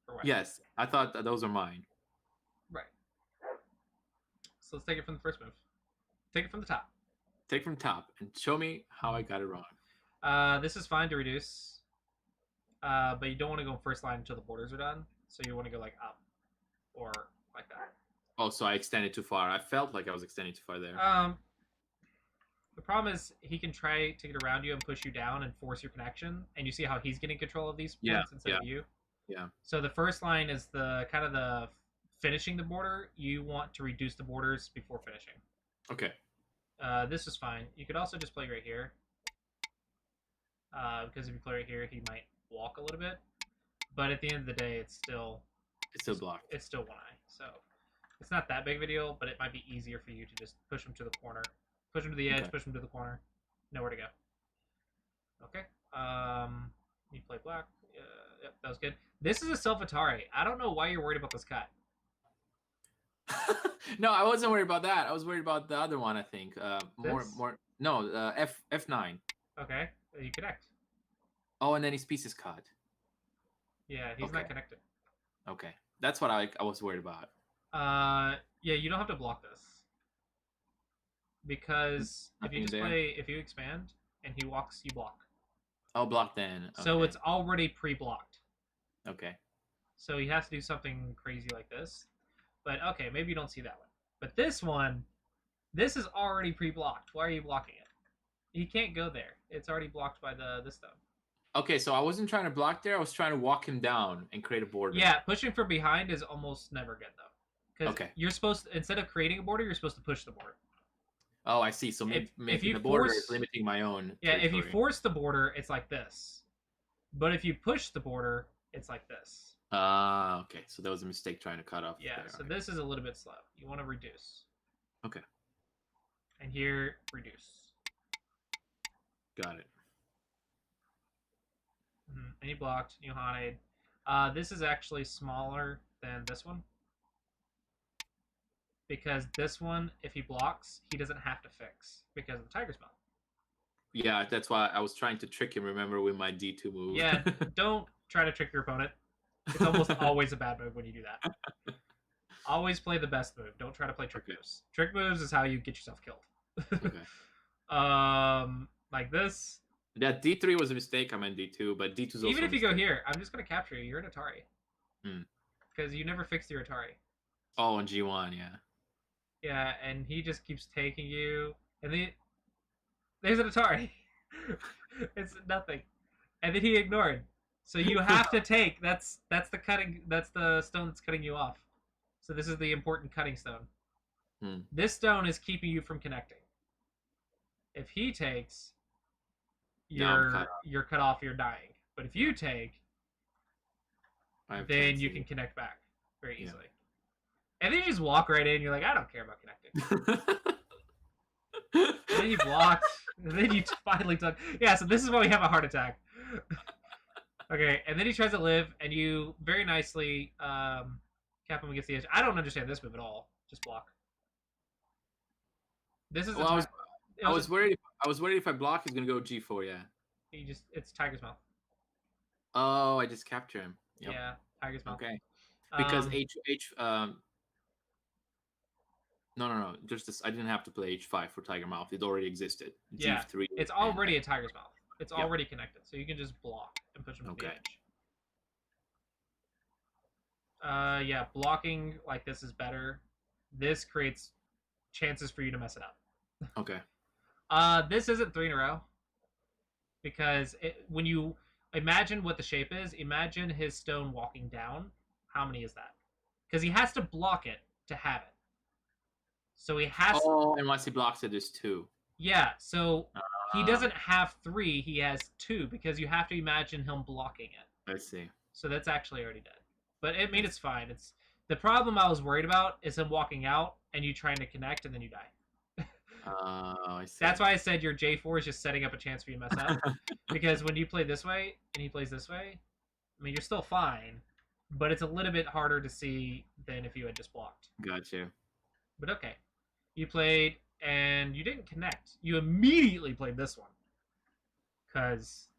for white. Right. Yes, I thought that those are mine. Right. So let's take it from the first move. Take it from the top. Take from top and show me how I got it wrong. This is fine to reduce, but you don't want to go first line until the borders are done. So you want to go like up or like that. Oh, so I extended too far. I felt like I was extending too far there. The problem is he can try to get around you and push you down and force your connection, and you see how he's getting control of these points instead of you. Yeah. So the first line is the kind of the finishing the border. You want to reduce the borders before finishing. Okay. This is fine. You could also just play right here. Because if you play right here, he might walk a little bit. But at the end of the day, it's still blocked. It's still one eye. So it's not that big of a deal, but it might be easier for you to just push him to the corner. Push him to the edge, push him to the corner. Nowhere to go. Okay. You play black. Yep, that was good. This is a self-Atari. I don't know why you're worried about this cut. No, I wasn't worried about that. I was worried about the other one, I think. F9. Okay, you connect. Oh, and then his piece is cut. Yeah, he's not connected. Okay. That's what I was worried about. Yeah, you don't have to block this. Because if you expand and he walks, you block. Oh, block then. Okay. So it's already pre-blocked. Okay. So he has to do something crazy like this. But okay, maybe you don't see that one. But this one, this is already pre-blocked. Why are you blocking it? He can't go there. It's already blocked by this stone. Okay, so I wasn't trying to block there. I was trying to walk him down and create a border. Yeah, pushing from behind is almost never good though. Because you're supposed to, instead of creating a border, you're supposed to push the border. Oh, I see. So making the border is limiting my own. Yeah, if you force the border, it's like this. But if you push the border, it's like this. Okay. So that was a mistake trying to cut off. Yeah, so this is a little bit slow. You want to reduce. Okay. And here, reduce. Got it. And you blocked, you haunted. This is actually smaller than this one. Because this one, if he blocks, he doesn't have to fix because of the tiger's mouth. Yeah, that's why I was trying to trick him, remember, with my D2 move. Yeah, don't try to trick your opponent. It's almost always a bad move when you do that. Always play the best move. Don't try to play trick moves. Trick moves is how you get yourself killed. Okay. Like this. That D3 was a mistake. I meant D2, but D2 is also even if you go here, I'm just going to capture you. You're an Atari. Hmm. Because you never fixed your Atari. Oh, on G1, yeah. Yeah, and he just keeps taking you. And then there's an Atari. It's nothing. And then he ignored. So you have to take. That's the cutting. That's the stone that's cutting you off. So this is the important cutting stone. This stone is keeping you from connecting. If he takes, you're cut off. You're dying. But if you take, then you can connect back very easily. Yeah. And then you just walk right in. You're like, I don't care about connecting. And then you blocked. And then you finally took. Yeah, so this is why we have a heart attack. Okay, and then he tries to live, and you very nicely cap him against the edge. I don't understand this move at all. Just block. This is. Well, I was worried. I was worried if I block, he's gonna go G4. Yeah. It's Tiger's Mouth. Oh, I just capture him. Yep. Yeah, Tiger's Mouth. Okay. Because No. Just this, I didn't have to play H5 for Tiger Mouth. It already existed. Yeah, G3. It's already a Tiger's Mouth. It's already connected, so you can just block and push him to the edge. Yeah, blocking like this is better. This creates chances for you to mess it up. Okay. This isn't 3 in a row. Because when you imagine what the shape is, imagine his stone walking down. How many is that? Because he has to block it to have it. So he has. Oh, and once he blocks it, there's 2. Yeah, so he doesn't have 3. He has 2 because you have to imagine him blocking it. I see. So that's actually already dead. But I mean, it's fine. It's the problem I was worried about is him walking out and you trying to connect and then you die. I see. That's why I said your J4 is just setting up a chance for you to mess up. Because when you play this way and he plays this way, I mean, you're still fine, but it's a little bit harder to see than if you had just blocked. Gotcha. But okay. You played and you didn't connect. You immediately played this one. Because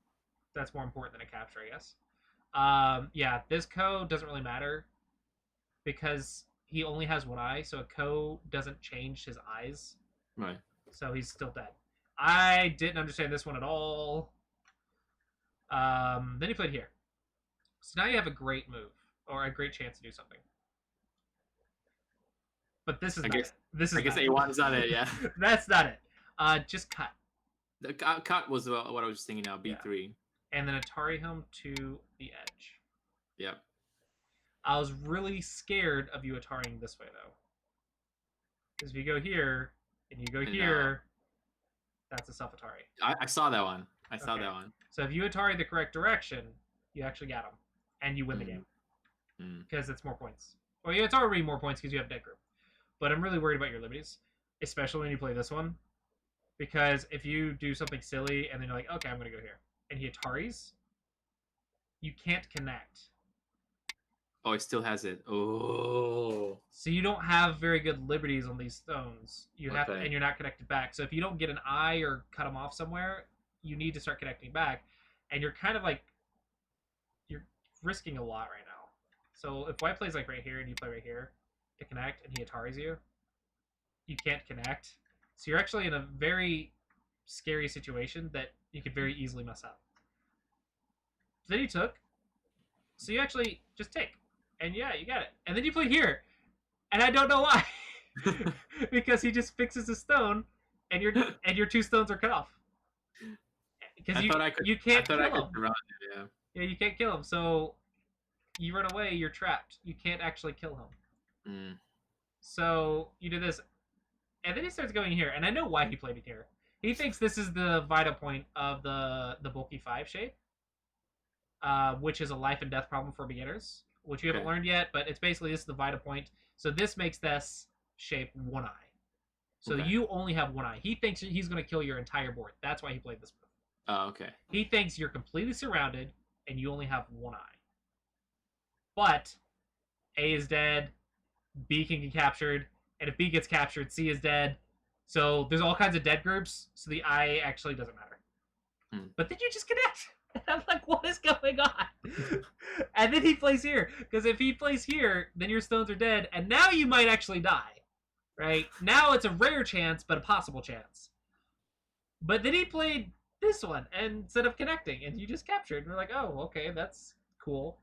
that's more important than a capture, I guess. Yeah, this Ko doesn't really matter because he only has one eye, so a Ko doesn't change his eyes. Right. So he's still dead. I didn't understand this one at all. Then he played here. So now you have a great move, or a great chance to do something. But this is I not guess, it. This is I guess not A1 is not it, yeah. That's not it. Just cut. The cut was what I was just thinking now, B3. And then Atari home to the edge. Yep. I was really scared of you Ataring this way, though. Because if you go here, and you go here, that's a self-Atari. I saw that one. I saw that one. So if you Atari the correct direction, you actually got him. And you win the game. Because it's more points. Well, it's already more points because you have dead group. But I'm really worried about your Liberties. Especially when you play this one. Because if you do something silly and then you're like, okay, I'm going to go here. And he Ataris, you can't connect. Oh, it still has it. Oh. So you don't have very good Liberties on these stones. You have to, and you're not connected back. So if you don't get an eye or cut them off somewhere, you need to start connecting back. And you're kind of like, you're risking a lot right now. So if white plays like right here and you play right here to connect and he Ataris you, you can't connect. So you're actually in a very scary situation that you could very easily mess up. Then he took. So you actually just take. And yeah, you got it. And then you play here. And I don't know why. Because he just fixes a stone and your two stones are cut off. Because you can't kill him. Yeah, you can't kill him. So you run away, you're trapped. You can't actually kill him. So you do this. And then he starts going here. And I know why he played it here. He thinks this is the vital point of the bulky 5 shape. Which is a life and death problem for beginners, which you haven't learned yet, but it's basically this is the vital point. So this makes this shape one eye. So you only have one eye. He thinks he's going to kill your entire board. That's why he played this move. Oh, okay. He thinks you're completely surrounded and you only have one eye. But A is dead, B can get captured, and if B gets captured, C is dead. So there's all kinds of dead groups, so the eye actually doesn't matter. But then you just connect. And I'm like, what is going on? And then he plays here. Because if he plays here, then your stones are dead. And now you might actually die. Right? Now it's a rare chance, but a possible chance. But then he played this one instead of connecting. And you just captured. And we're like, oh, okay, that's cool.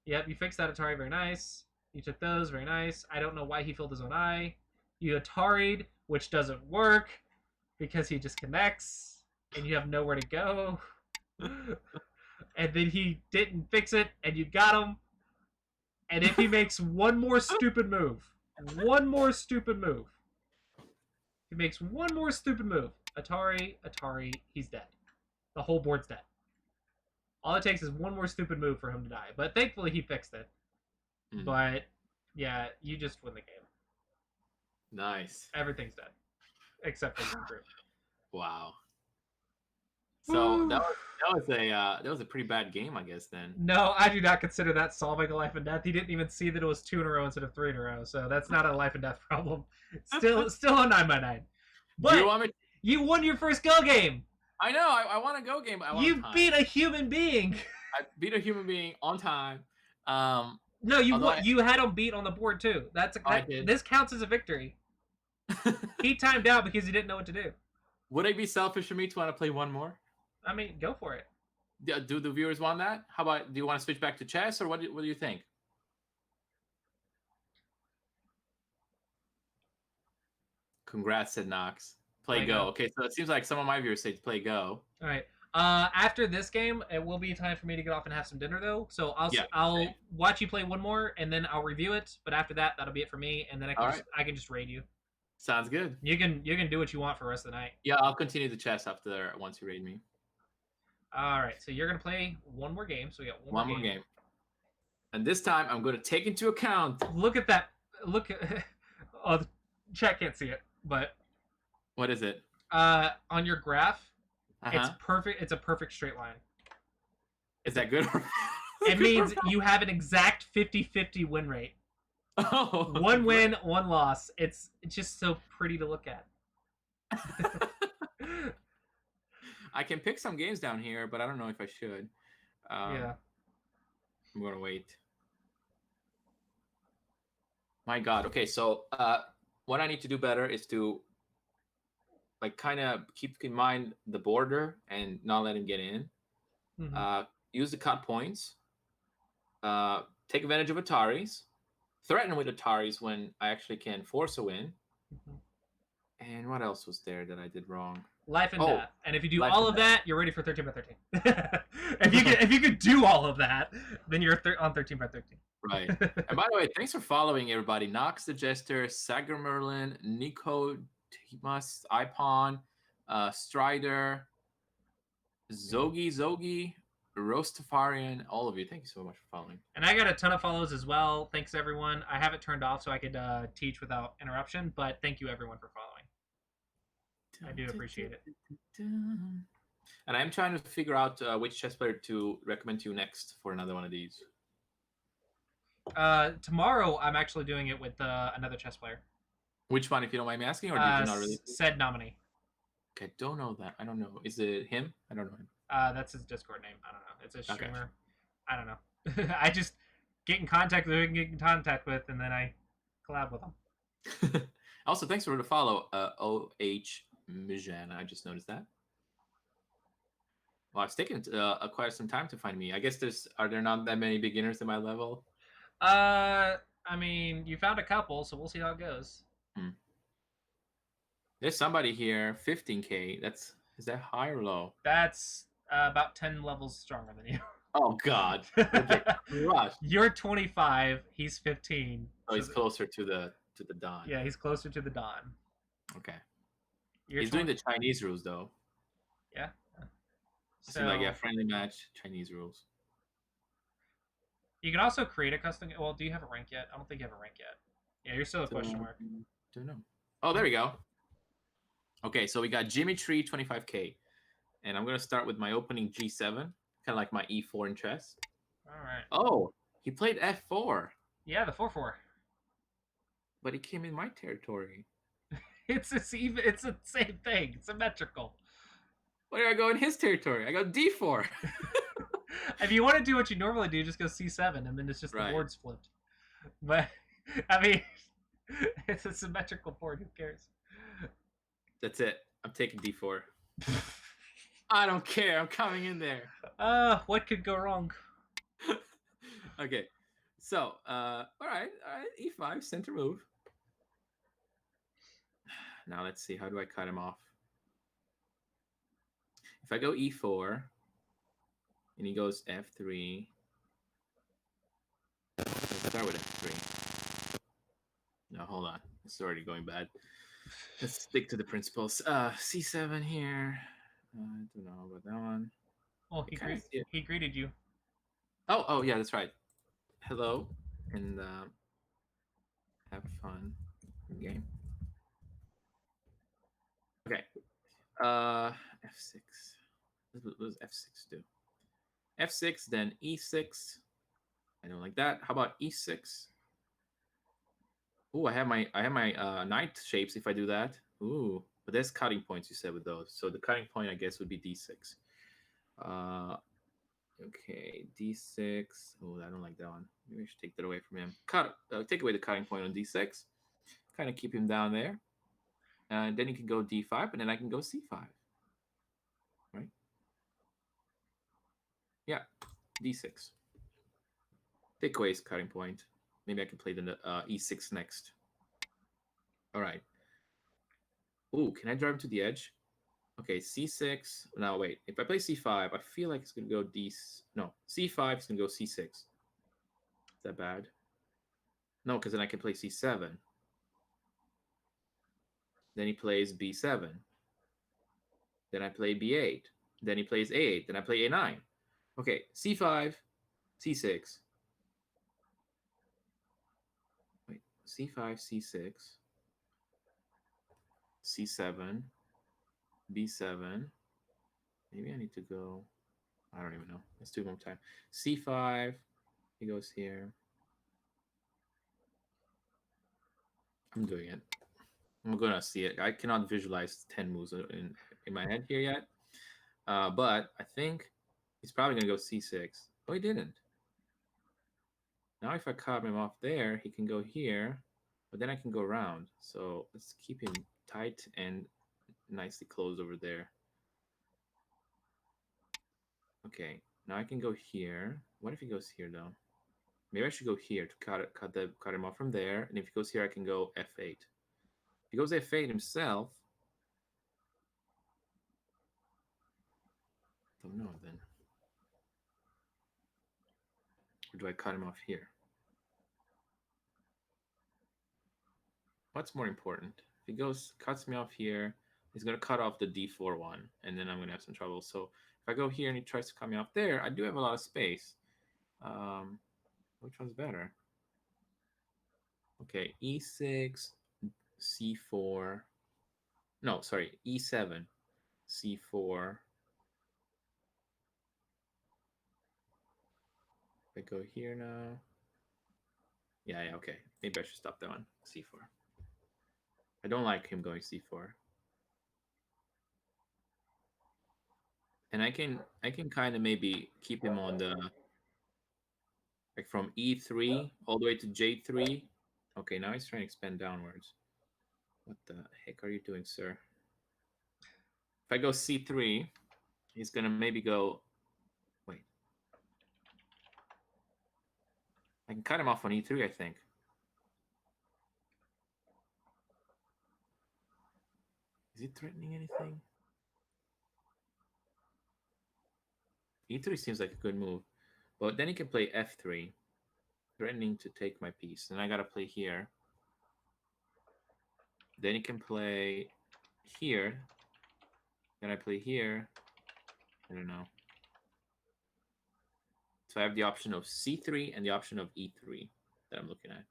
Yep, you fixed that Atari, very nice. You took those, very nice. I don't know why he filled his own eye. You Atari'd, which doesn't work. Because he just connects. And you have nowhere to go. And then he didn't fix it, and you got him. And if he makes one more stupid move, he makes one more stupid move, Atari, he's dead. The whole board's dead. All it takes is one more stupid move for him to die. But thankfully, he fixed it. But, yeah, you just win the game. Nice. Everything's dead. Except for one group. Wow. So that was a pretty bad game, I guess. Then no, I do not consider that solving a life and death. He didn't even see that it was 2 in a row instead of 3 in a row, so that's not a life and death problem. Still a 9x9. But you won your first Go game. I know. I want a Go game. You beat a human being. I beat a human being on time. No, you had him beat on the board too. This counts as a victory. He timed out because he didn't know what to do. Would it be selfish for me to want to play one more? I mean, go for it. Do the viewers want that? How about, do you want to switch back to chess, or what do you think? Congrats, said Knox. Play Go. Okay, so it seems like some of my viewers say play Go. All right. After this game, it will be time for me to get off and have some dinner, though. So I'll watch you play one more, and then I'll review it. But after that, that'll be it for me, and then I can just raid you. Sounds good. You can do what you want for the rest of the night. Yeah, I'll continue the chess after once you raid me. All right, so you're gonna play one more game. So we got one more game. And this time, I'm going to take into account. Look at that. Look at. Oh, the chat can't see it, but. What is it? On your graph, it's perfect. It's a perfect straight line. Is that good? It means you have an exact 50-50 win rate. Oh. One win, one loss. It's just so pretty to look at. I can pick some games down here, but I don't know if I should. Yeah. I'm gonna wait. My God. Okay, so what I need to do better is to like kind of keep in mind the border and not let him get in. Mhm. Use the cut points. Take advantage of Ataris. Threaten with Ataris when I actually can force a win. Mhm. And what else was there that I did wrong? Life and Oh, death. And if you do life all and of death. that, you're ready for 13 by 13. if you could do all of that, then you're on 13 by 13. Right. And by the way, thanks for following everybody. Nox the Jester, Sagar Merlin, Nico Timas, Ipon, Strider, Zogi, Rostafarian, all of you. Thank you so much for following. And I got a ton of follows as well. Thanks everyone. I have it turned off so I could teach without interruption, but thank you everyone for following. I do appreciate it. And I'm trying to figure out which chess player to recommend to you next for another one of these. Tomorrow I'm actually doing it with another chess player. Which one, if you don't mind me asking, or did you not really? Said nominee. Okay, don't know that. I don't know. Is it him? I don't know him. That's his Discord name. I don't know. It's a streamer. Okay. I don't know. I just get in contact with who I can get in contact with, and then I collab with them. Also, thanks for the follow, OH Mijan. I just noticed that. Well, it's taken quite some time to find me. I guess are there not that many beginners at my level? I mean, you found a couple, so we'll see how it goes. There's somebody here, 15K. Is that high or low? That's about 10 levels stronger than you. Oh God! You're 25. He's 15. Oh, he's closer to the Don. Yeah, he's closer to the Don. Okay. He's doing the Chinese rules though. Yeah. So like friendly match, Chinese rules. You can also create a custom. Well, do you have a rank yet? I don't think you have a rank yet. Yeah, you're still a question mark. Don't know. Oh, there we go. Okay, so we got Jimmy Tree 25K, and I'm gonna start with my opening G7, kind of like my E4 in chess. All right. Oh, he played F4. Yeah, the 4/4. But he came in my territory. It's the same thing. It's symmetrical. Where do I go in his territory? I go D4. If you want to do what you normally do, just go C7, and then it's just the board's flipped. But I mean, it's a symmetrical board. Who cares? That's it. I'm taking D4. I don't care. I'm coming in there. What could go wrong? Okay. So, all right. E5, center move. Now let's see. How do I cut him off? If I go E4 and he goes F3, let's start with F3. No, hold on. It's already going bad. Let's stick to the principles. C7 here. I don't know about that one. Well, he greeted you. Oh, yeah, that's right. Hello, and have fun game. Okay. F6. What does F6 do? F6, then E6. I don't like that. How about E6? Ooh, I have my knight shapes if I do that. Ooh, but there's cutting points you said with those. So the cutting point, I guess, would be D6. Okay, D6. Oh, I don't like that one. Maybe I should take that away from him. Take away the cutting point on D6. Kind of keep him down there. And then he can go D5, and then I can go C5. Right? Yeah, D6. Take away his cutting point. Maybe I can play the E6 next. All right. Ooh, can I drive him to the edge? Okay, C6. Now, wait. If I play C5, I feel like it's going to go No, C5 is going to go C6. Is that bad? No, because then I can play C7. Then he plays B7. Then I play B8. Then he plays A8. Then I play A9. Okay, C5, C6. Wait, C5, C6. C7. B7. Maybe I need to go. I don't even know. Let's do it one more time. C5. He goes here. I'm doing it. I'm gonna see it. I cannot visualize 10 moves in my head here yet. But I think he's probably gonna go C6. Oh, he didn't. Now if I cut him off there, he can go here, but then I can go around. So let's keep him tight and nicely closed over there. Okay, now I can go here. What if he goes here though? Maybe I should go here to cut him off from there. And if he goes here, I can go f8. If he goes f8 himself, don't know then. Or do I cut him off here? What's more important? If he cuts me off here, he's gonna cut off the d4 one, and then I'm gonna have some trouble. So if I go here and he tries to cut me off there, I do have a lot of space. Which one's better? Okay, e6, c4. No, sorry, e7, c4. If I go here now. Yeah, okay. Maybe I should stop that one. c4. I don't like him going c4. And I can kind of maybe keep him on the like from e3 all the way to j3. Okay, now he's trying to expand downwards. What the heck are you doing, sir? If I go c3, he's gonna maybe go. Wait, I can cut him off on e3, I think. Is he threatening anything? e3 seems like a good move, but then he can play f3, threatening to take my piece. And I gotta play here. Then he can play here. Then I play here. I don't know. So I have the option of c3 and the option of e3 that I'm looking at.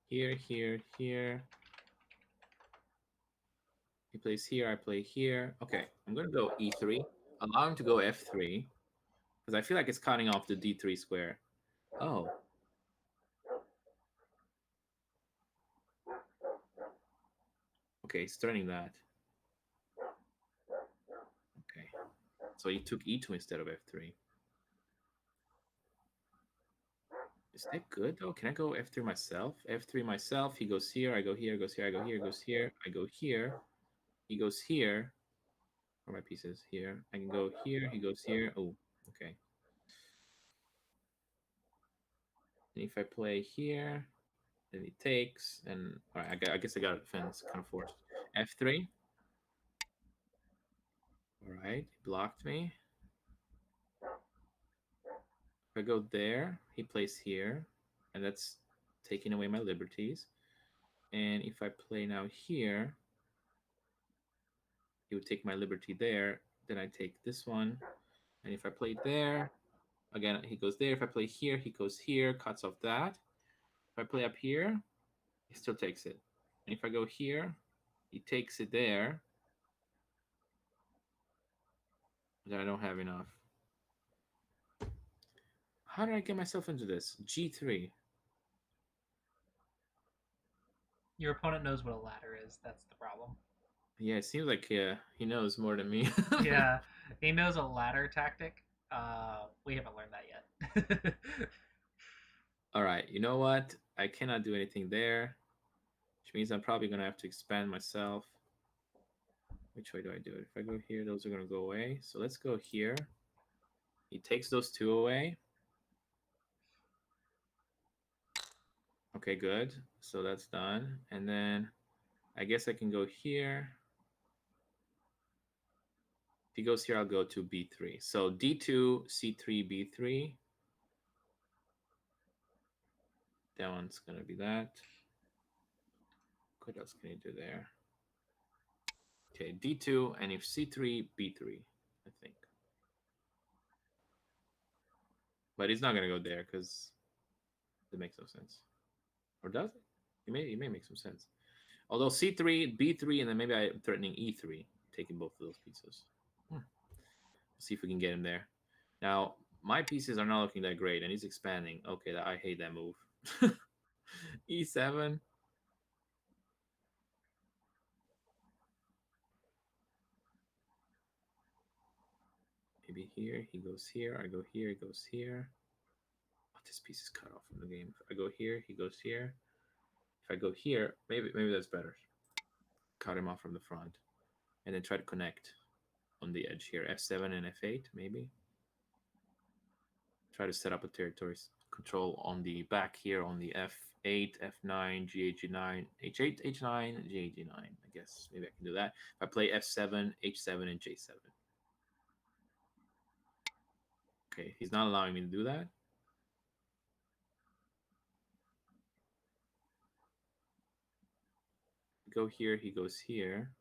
Here, here, here. He plays here, I play here. Okay, I'm gonna go e3. Allow him to go f3. Because I feel like it's cutting off the d3 square. Oh. Okay, he's turning that. Okay. So he took e2 instead of f3. Is that good though? Can I go f3 myself? f3 myself. He goes here. I go here. Goes here. I go here. Goes here. I go here. He goes here. Where are my pieces? Here. I can go here. He goes here. Oh, okay. And if I play here, then he takes. And all right, I guess I got a defense. Kind of forced. f3. All right, he blocked me. If I go there, he plays here, and that's taking away my liberties. And if I play now here, he would take my liberty there. Then I take this one. And if I play there, again, he goes there. If I play here, he goes here, cuts off that. If I play up here, he still takes it. And if I go here, he takes it there. Then I don't have enough. How did I get myself into this? G3. Your opponent knows what a ladder is. That's the problem. Yeah, it seems like he knows more than me. Yeah, he knows a ladder tactic. We haven't learned that yet. All right, you know what? I cannot do anything there, which means I'm probably going to have to expand myself. Which way do I do it? If I go here, those are going to go away. So let's go here. He takes those two away. Okay, good. So that's done. And then I guess I can go here. If he goes here, I'll go to B3. So D2, C3, B3. That one's going to be that. What else can you do there? Okay, D2, and if C3, B3, I think. But he's not going to go there because it makes no sense. Or does it? It may make some sense. Although C3, B3, and then maybe I'm threatening E3, taking both of those pieces. Let's see if we can get him there. Now, my pieces are not looking that great, and he's expanding. Okay, I hate that move. E7. Maybe here, he goes here, I go here, he goes here. Oh, this piece is cut off from the game. If I go here, he goes here. If I go here, maybe that's better. Cut him off from the front. And then try to connect on the edge here. F7 and F8, maybe. Try to set up a territory control on the back here on the F8, F9, G8, G9, H8, H9, G8, G9. I guess maybe I can do that. If I play F7, H7, and J7. Okay, he's not allowing me to do that. Go here, he goes here.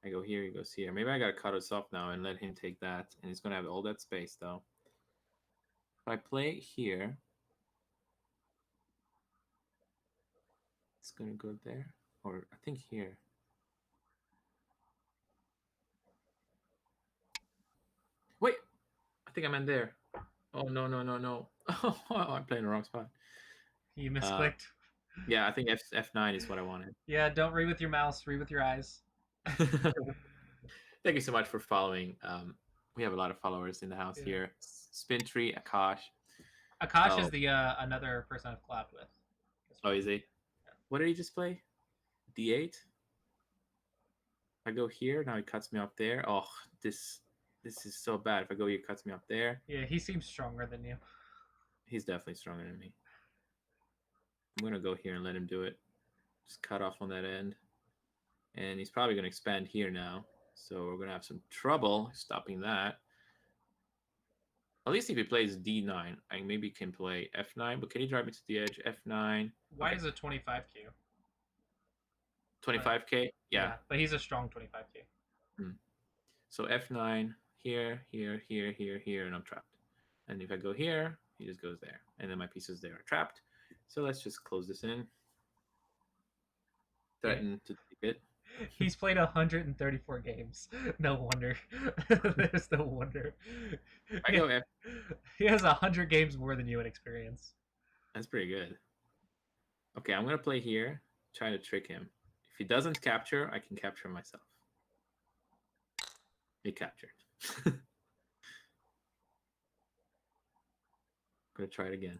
I go here, he goes here. Maybe I gotta cut us off now and let him take that. And he's gonna have all that space though. If I play here, it's gonna go there. Or I think here. Wait! I think I meant there. Oh no. Oh, I'm playing the wrong spot. You misclicked. Yeah, I think F9 is what I wanted. Yeah, don't read with your mouse, read with your eyes. Thank you so much for following. We have a lot of followers in the house here. Spin Tree, Akash. Akash is the another person I've collabed with. Oh, is he? Yeah. What did he just play? D8? I go here, now he cuts me up there. Oh, this is so bad. If I go here, he cuts me up there. Yeah, he seems stronger than you. He's definitely stronger than me. I'm going to go here and let him do it. Just cut off on that end. And he's probably going to expand here now. So we're going to have some trouble stopping that. At least if he plays D9, I maybe can play F9. But can he drive me to the edge? F9. Why is it 25Q? 25K? Yeah. But he's a strong 25K. So F9, here, and I'm trapped. And if I go here, he just goes there. And then my pieces there are trapped. So let's just close this in. Threaten to take it. He's played 134 games. No wonder. There's no wonder. I go F. He has 100 games more than you in experience. That's pretty good. Okay, I'm going to play here, try to trick him. If he doesn't capture, I can capture myself. He captured. I'm going to try it again.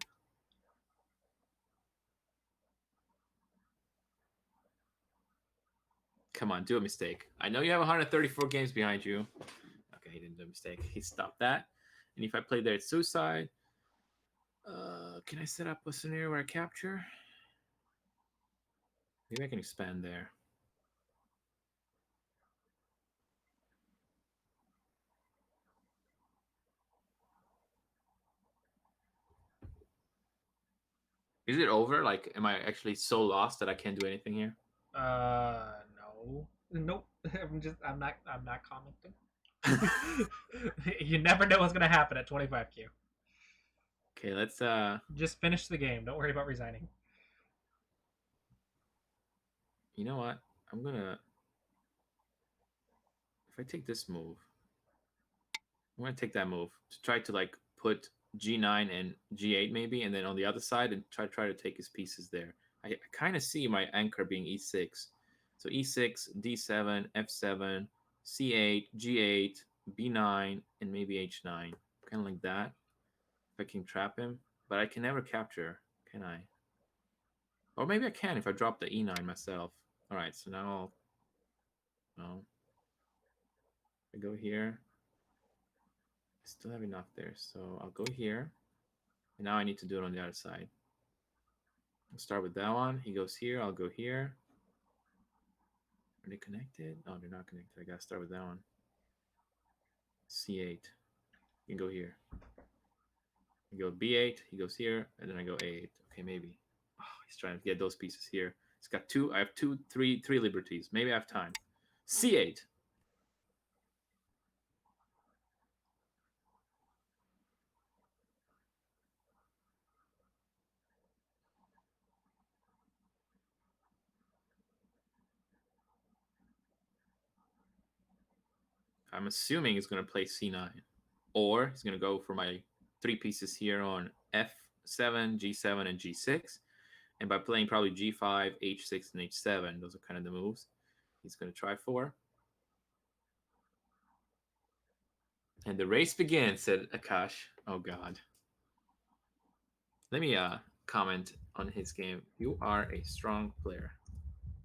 Come on, do a mistake. I know you have 134 games behind you. Okay, he didn't do a mistake. He stopped that. And if I play there, it's suicide. Can I set up a scenario where I capture? Maybe I can expand there. Is it over? Like, am I actually so lost that I can't do anything here? No. Nope. I'm not commenting. You never know what's gonna happen at 25Q. Okay, let's just finish the game. Don't worry about resigning. You know what? I'm gonna if I take this move, I'm gonna take that move to try to like put G9 and G8 maybe, and then on the other side and try to take his pieces there. I kind of see my anchor being E6. So E6, D7, F7, C8, G8, B9, and maybe H9. Kind of like that. If I can trap him. But I can never capture, can I? Or maybe I can if I drop the E9 myself. All right, so now no. I go here. I still have enough there, so I'll go here. And now I need to do it on the other side. I'll start with that one. He goes here. I'll go here. Are they connected? No, they're not connected. I gotta start with that one. C8. You can go here. You go B8. He goes here, and then I go A8. Okay, maybe. Oh, he's trying to get those pieces here. He's got two. I have three liberties. Maybe I have time. C8. I'm assuming he's going to play C9. Or he's going to go for my three pieces here on F7, G7, and G6. And by playing probably G5, H6, and H7, those are kind of the moves he's going to try for. And the race begins, said Akash. Oh God. Let me comment on his game. You are a strong player.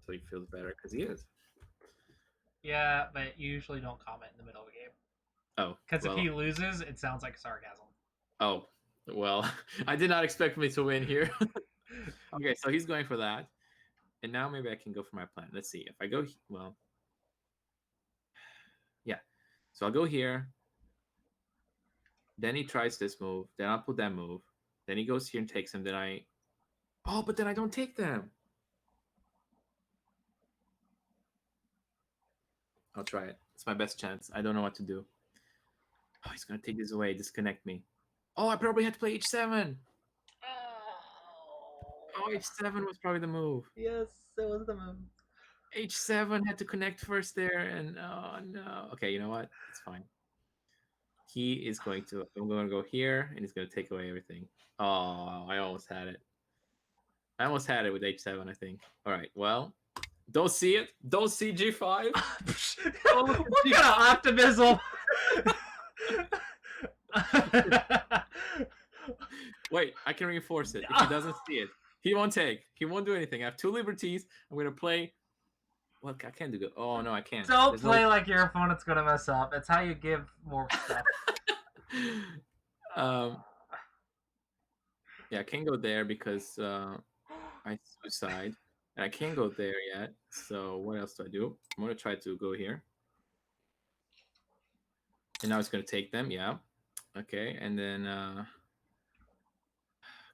So he feels better because he is. Yeah, but you usually don't comment in the middle of a game. Oh. Because well, if he loses, it sounds like sarcasm. Oh. Well, I did not expect me to win here. Okay, so he's going for that. And now maybe I can go for my plan. Let's see. If I go, well, yeah. So I'll go here. Then he tries this move. Then I'll put that move. Then he goes here and takes them. Then I... Oh, but then I don't take them. I'll try it. It's my best chance. I don't know what to do. Oh, he's going to take this away. Disconnect me. Oh, I probably had to play h7. Oh, h7 was probably the move. Yes, that was the move. h7 had to connect first there. And oh, no. Okay, you know what? It's fine. He is going to... I'm going to go here. And he's going to take away everything. Oh, I almost had it. I almost had it with h7, I think. All right, well... Don't see it. Don't see G5. What kind of optimism? Wait, I can reinforce it. If he doesn't see it, he won't take. He won't do anything. I have 2 liberties. I'm gonna play. What I can't do good. Oh no, I can't. Don't play like your opponent's gonna mess up. It's how you give more stuff. Yeah, I can't go there because I suicide. And I can't go there yet. So what else do I do? I'm gonna try to go here. And now it's gonna take them, yeah. Okay, and then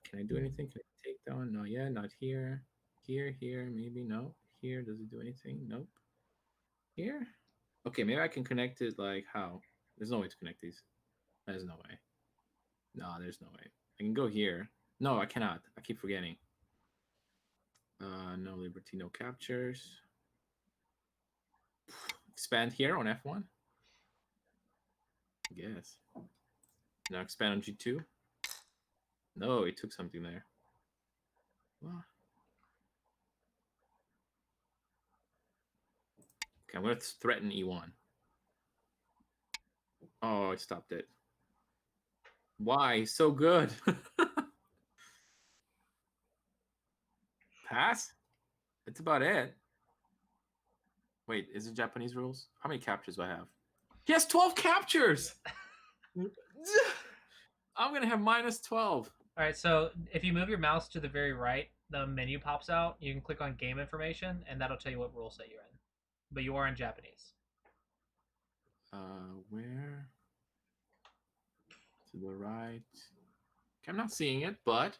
can I do anything? Can I take that one? No, yeah, not here. Here, maybe no. Here, does it do anything? Nope. Here? Okay, maybe I can connect it like how? There's no way to connect these. There's no way. No, there's no way. I can go here. No, I cannot. I keep forgetting. No liberty, no captures. Expand here on F1. I guess. Now expand on G2. No, it took something there. What? Okay, I'm going to threaten E1. Oh, I stopped it. Why? So good. Pass? That's about it. Wait, is it Japanese rules? How many captures do I have? He has 12 captures! I'm going to have minus 12. All right, so if you move your mouse to the very right, the menu pops out. You can click on game information, and that'll tell you what rule set you're in. But you are in Japanese. Where? To the right. Okay, I'm not seeing it, but...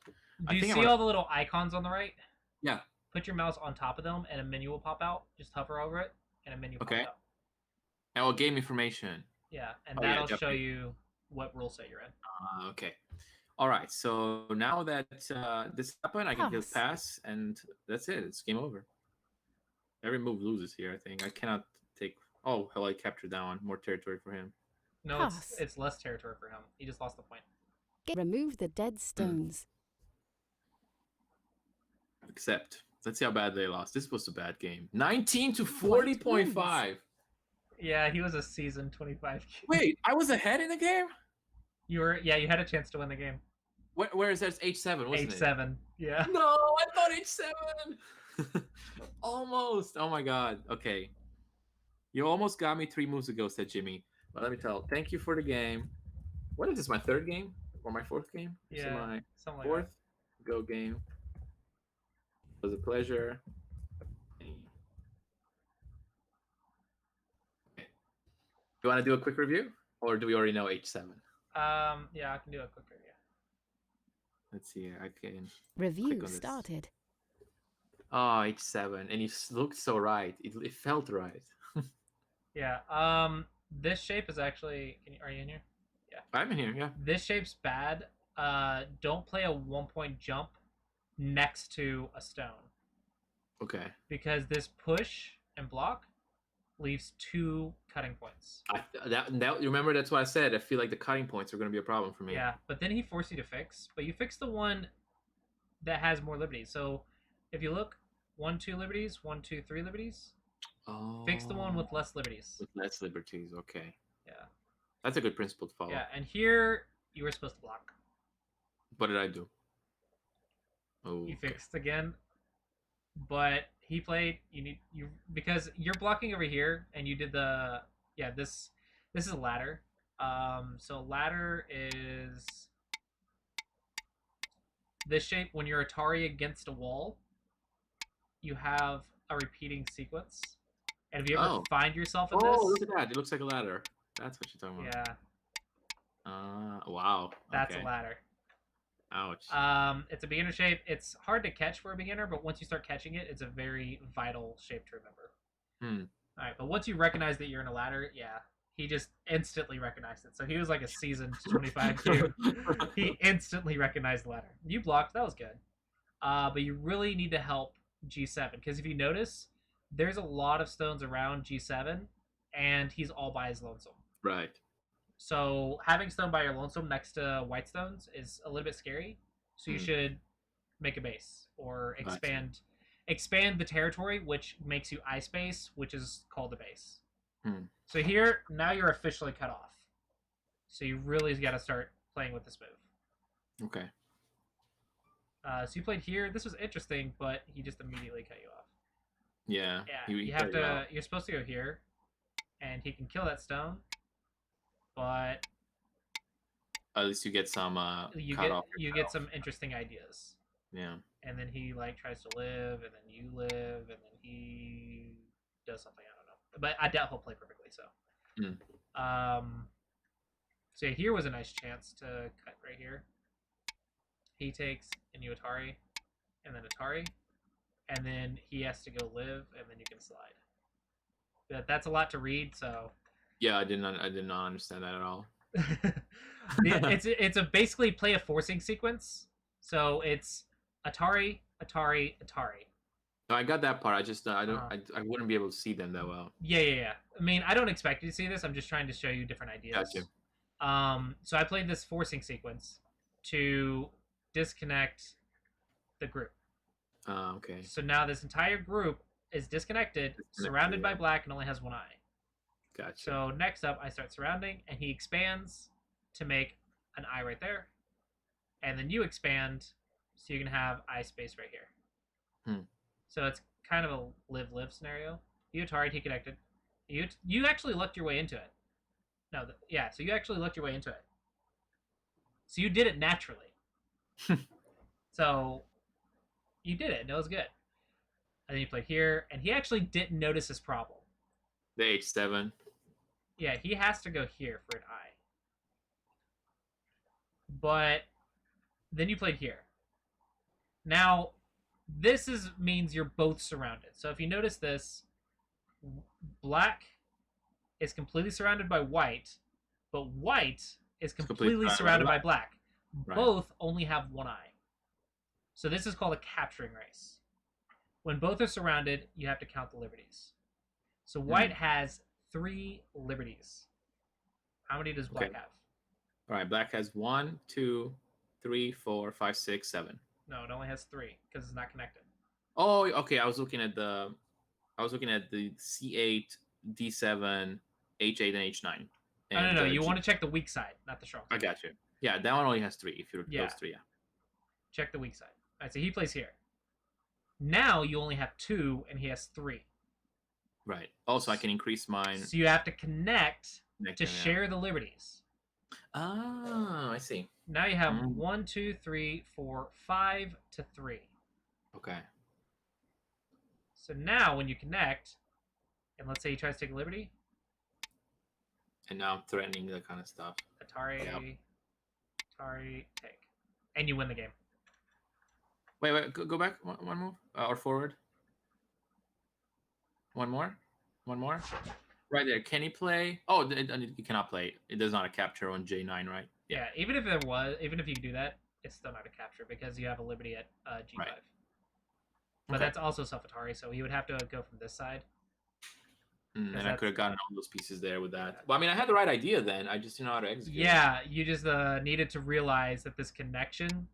Do you see all the little icons on the right? Yeah. Put your mouse on top of them, and a menu will pop out. Just hover over it, and a menu pops out. And well, game information. Yeah, and that'll show you what rule set you're in. Okay. All right, so now that this happened, I can just pass, and that's it. It's game over. Every move loses here, I think. I cannot take... Oh, hell, I captured that one. More territory for him. No, it's less territory for him. He just lost the point. Remove the dead stones. Except, let's see how bad they lost. This was a bad game. 19 to 40.5. Yeah, he was a seasoned 25. Wait, I was ahead in the game? You had a chance to win the game. Where is that? It's H7, wasn't it? H7, yeah. No, I thought H7. Almost. Oh my god. Okay. You almost got me 3 moves ago, said Jimmy. But let me tell. Thank you for the game. What is this? My 3rd game or my 4th game? Yeah, my something 4th like that. Go game. It was a pleasure. Okay. You want to do a quick review, or do we already know H7? Yeah, I can do a quick review. Let's see. I can. Review started. Oh, H7, and it looked so right. It felt right. Yeah. This shape is actually. Are you in here? Yeah. I'm in here. Yeah. This shape's bad. Don't play a 1-point jump next to a stone. Okay. Because this push and block leaves 2 cutting points. Remember, that's what I said. I feel like the cutting points are going to be a problem for me. Yeah, but then he forced you to fix. But you fix the one that has more liberties. So if you look, 1, 2 liberties, 1, 2, 3 liberties. Oh. Fix the one with less liberties. With less liberties, okay. Yeah. That's a good principle to follow. Yeah, and here you were supposed to block. What did I do? Oh, You fixed again, but he played. You because you're blocking over here, and you did the this is a ladder. So ladder is this shape. When you're Atari against a wall, you have a repeating sequence. And if you ever find yourself in this, look at that! It looks like a ladder. That's what you're talking about. Yeah. Wow. That's okay. a ladder. Ouch. It's a beginner shape. It's hard to catch for a beginner, but once you start catching it, it's a very vital shape to remember. All right, but once you recognize that you're in a ladder, yeah, he just instantly recognized it. So he was like a seasoned 25Q. He instantly recognized the ladder. You blocked. That was good. But you really need to help G7 because if you notice, there's a lot of stones around G7, and he's all by his lonesome. Right. So having stone by your lonesome next to white stones is a little bit scary. So you should make a base or expand the territory, which makes you eye space, which is called a base. So here, now you're officially cut off. So you really got to start playing with this move. Okay. So you played here. This was interesting, but he just immediately cut you off. Yeah. Yeah. You have to. You're supposed to go here, and he can kill that stone. But at least you get some you get some interesting ideas. Yeah. And then he like tries to live, and then you live, and then he does something I don't know. But I doubt he'll play perfectly. So, so yeah, here was a nice chance to cut right here. He takes and you Atari, and then Atari, and then he has to go live, and then you can slide. But that's a lot to read, so. Yeah, I did not understand that at all. It's a basically play a forcing sequence. So it's Atari, Atari, Atari. No, I got that part. I just I wouldn't be able to see them that well. Yeah. I mean, I don't expect you to see this. I'm just trying to show you different ideas. Gotcha. So I played this forcing sequence to disconnect the group. Okay. So now this entire group is disconnected, surrounded by black, and only has one eye. Gotcha. So next up, I start surrounding, and he expands to make an eye right there. And then you expand, so you can have eye space right here. So it's kind of a live-live scenario. You Atari'd, he connected. You actually looked your way into it. No, so you actually looked your way into it. So you did it naturally. So you did it, and it was good. And then you played here, and he actually didn't notice his problem. The H7. Yeah, he has to go here for an eye. But then you played here. Now, this means you're both surrounded. So if you notice this, black is completely surrounded by white, but white is completely surrounded by black. Right. Both only have one eye. So this is called a capturing race. When both are surrounded, you have to count the liberties. So white has 3 liberties. How many does black have? All right, black has 1, 2, 3, 4, 5, 6, 7. No, it only has 3 because it's not connected. Oh, okay. I was looking at the C8, D7, H8, and H9. And no. You want to check the weak side, not the strong side. I got you. Yeah, that one only has 3. If you're those 3, yeah. Check the weak side. All right, so he plays here. Now you only have 2, and he has 3. Right. Also, I can increase mine. So you have to connect to share the liberties. Oh, I see. Now you have 1, 2, 3, 4, 5 to 3. Okay. So now when you connect, and let's say he tries to take a liberty. And now I'm threatening that kind of stuff. Atari, take. And you win the game. Wait, go back one move or forward. One more. Right there. Can he play? Oh, he cannot play. It does not a capture on J9, right? Yeah. Even if you could do that, it's still not a capture because you have a liberty at G5. Right. But that's also self-Atari, so he would have to go from this side. And I could have gotten all those pieces there with that. Well, I mean, I had the right idea then. I just didn't know how to execute. Yeah, you just needed to realize that this connection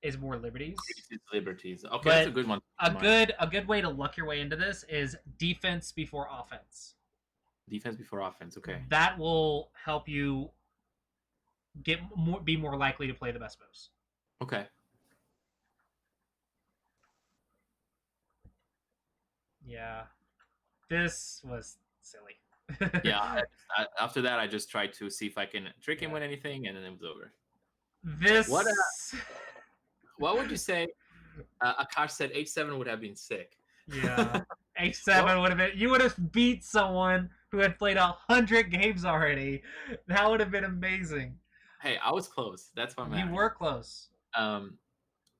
is more liberties. It's liberties. Okay, but that's a good one. A good way to luck your way into this is defense before offense. Defense before offense. Okay. That will help you be more likely to play the best moves. Okay. Yeah. This was silly. Yeah. After that, I just tried to see if I can trick him Yeah. with anything, and then it was over. This. What would you say? Akash said H7 would have been sick. Yeah. H7 would have been. You would have beat someone who had played 100 games already. That would have been amazing. Hey, I was close. That's what matters. You were close.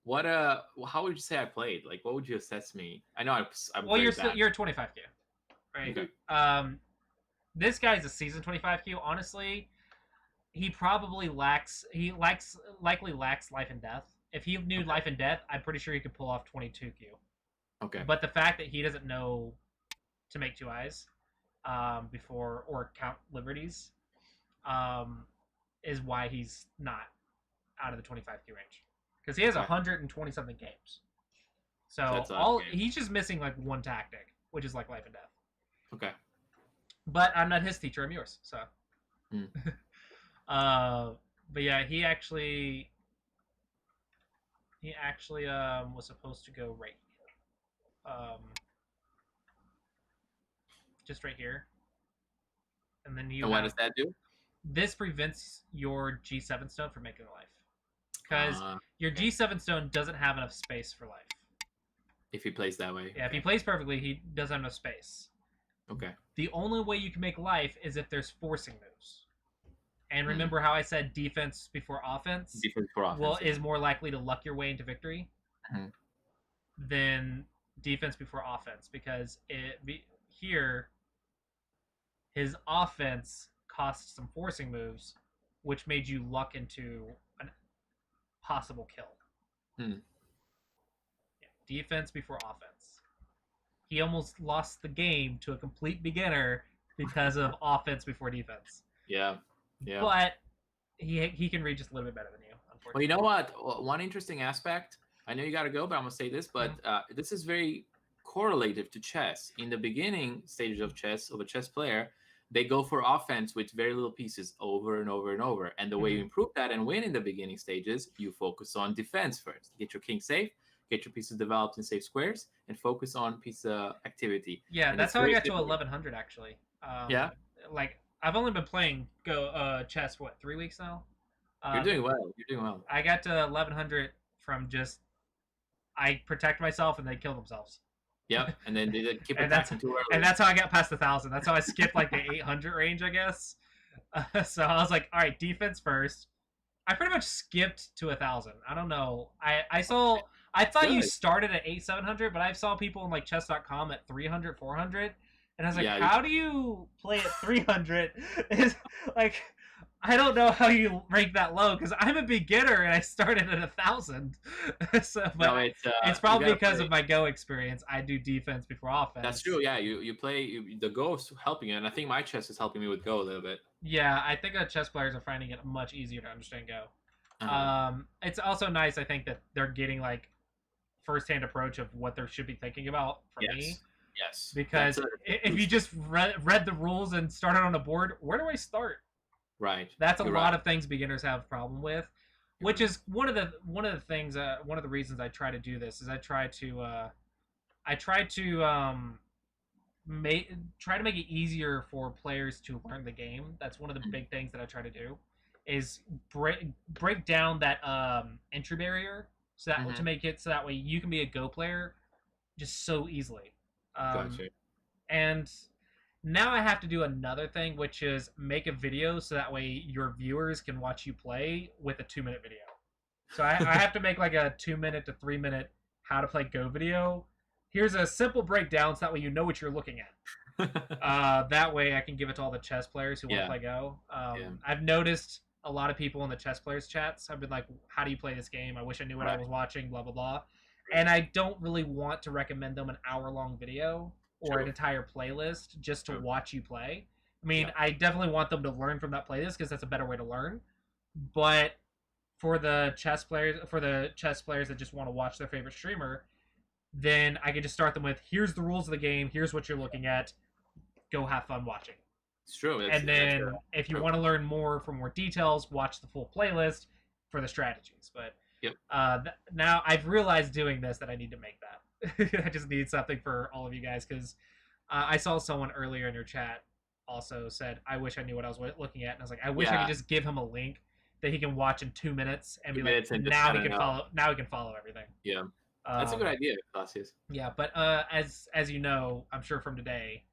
What how would you say I played? Like, what would you assess me? I know I'm well, you're bad. you're a 25Q, right? Okay. This guy's a season 25Q. Honestly, he probably likely lacks life and death. If he knew life and death, I'm pretty sure he could pull off 22Q. Okay. But the fact that he doesn't know to make two eyes before or count liberties is why he's not out of the 25Q range. Because he has 120 something games. So he's just missing like one tactic, which is like life and death. Okay. But I'm not his teacher, I'm yours. So but yeah, he actually was supposed to go right here. Just right here. And then you what does that do? This prevents your G7 stone from making a life. Because your G7 stone doesn't have enough space for life. If he plays that way. Yeah, if he plays perfectly, he doesn't have enough space. Okay. The only way you can make life is if there's forcing moves. And remember how I said defense before offense? Defense before offense. Well, is more likely to luck your way into victory than defense before offense. Because here, his offense cost some forcing moves, which made you luck into a possible kill. Yeah, defense before offense. He almost lost the game to a complete beginner because of offense before defense. Yeah. But he can read just a little bit better than you, unfortunately. Well, you know what? One interesting aspect, I know you got to go, but I'm going to say this, but this is very correlative to chess. In the beginning stages of chess, of a chess player, they go for offense with very little pieces over and over and over. And the way you improve that and win in the beginning stages, you focus on defense first. Get your king safe, get your pieces developed in safe squares, and focus on piece activity. Yeah, and that's how I got to 1100, actually. Yeah? Like, I've only been playing chess for, 3 weeks now? You're doing well. I got to 1100 from just, I protect myself and they kill themselves. Yep, and then they keep attacking too early. And that's how I got past 1,000. That's how I skipped like the 800 range, I guess. So I was like, all right, defense first. I pretty much skipped to 1,000. I don't know. I thought you started at 700, but I saw people in like chess.com at 300, 400. And I was like, how do you play at 300? It's like, I don't know how you rank that low because I'm a beginner and I started at 1,000. So, but it's probably because of my Go experience. I do defense before offense. That's true. Yeah, you play the Go is helping you, and I think my chess is helping me with Go a little bit. Yeah, I think chess players are finding it much easier to understand Go. It's also nice, I think, that they're getting like first-hand approach of what they should be thinking about from me. Yes. Because if you just read the rules and started on a board, where do I start? Right. That's a lot of things beginners have a problem with, which is one of the things. One of the reasons I try to do this is I try to make it easier for players to learn the game. That's one of the big things that I try to do, is break down that entry barrier so that to make it so that way you can be a Go player just so easily. Gotcha. And now I have to do another thing, which is make a video so that way your viewers can watch you play with a 2-minute video. So I have to make like a 2-minute to 3-minute how to play Go video. Here's a simple breakdown so that way you know what you're looking at. That way I can give it to all the chess players who want to play Go. I've noticed a lot of people in the chess players chats have been like, how do you play this game? I wish I knew what I was watching, blah, blah, blah. And I don't really want to recommend them an hour-long video or an entire playlist just to watch you play. I mean, I definitely want them to learn from that playlist because that's a better way to learn. But for the chess players that just want to watch their favorite streamer, then I can just start them with, here's the rules of the game, here's what you're looking at, go have fun watching. It's true. And then if you want to learn more for more details, watch the full playlist for the strategies. But Yep. Now I've realized doing this that I need to make that. I just need something for all of you guys because I saw someone earlier in your chat also said, I wish I knew what I was looking at. And I was like, I wish I could just give him a link that he can watch in 2 minutes and be like, now he can follow. Now he can follow everything. Yeah, that's a good idea, Clossius. Yeah, but as you know, I'm sure from today,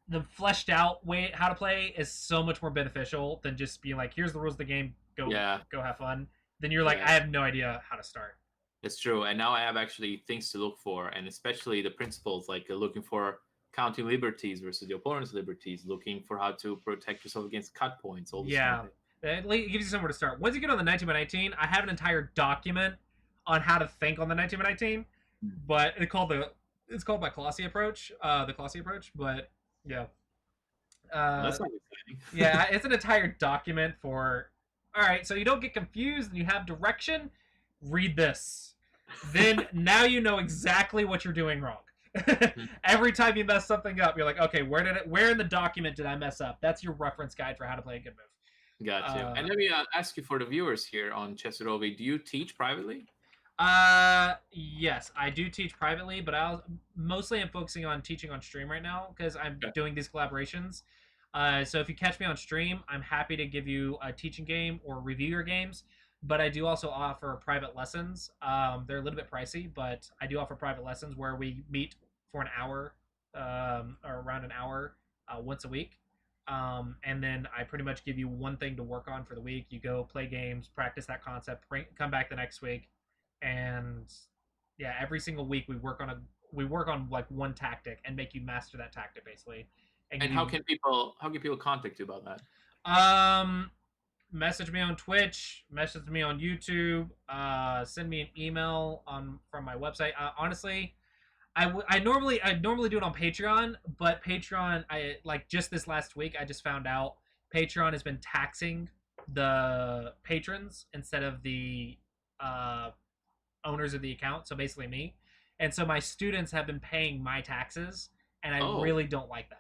the fleshed out way how to play is so much more beneficial than just being like, here's the rules of the game, go have fun. Then you're like, I have no idea how to start. It's true, and now I have actually things to look for, and especially the principles, like looking for counting liberties versus the opponent's liberties, looking for how to protect yourself against cut points. All this it gives you somewhere to start. Once you get on the 19x19, I have an entire document on how to think on the 19x19, but it's called my Clossius approach, the Clossius approach. But yeah, that's not exciting. Yeah, it's an entire document for. All right, so you don't get confused and you have direction. Read this. Then now you know exactly what you're doing wrong. Every time you mess something up, you're like, okay, where in the document did I mess up? That's your reference guide for how to play a good move. Got you. And let me ask you for the viewers here on ChessWithOvi, do you teach privately? Yes, I do teach privately, but mostly I'm focusing on teaching on stream right now because I'm doing these collaborations. So if you catch me on stream, I'm happy to give you a teaching game or review your games. But I do also offer private lessons. They're a little bit pricey, but I do offer private lessons where we meet for an hour, or around an hour, once a week. And then I pretty much give you one thing to work on for the week. You go play games, practice that concept, come back the next week, and yeah, every single week we work on like one tactic and make you master that tactic basically. And how can people contact you about that? Message me on Twitch, message me on YouTube, send me an email from my website. Honestly, I normally do it on Patreon, but Patreon, just this last week I just found out Patreon has been taxing the patrons instead of the owners of the account, so basically me. And so my students have been paying my taxes, and I really don't like that.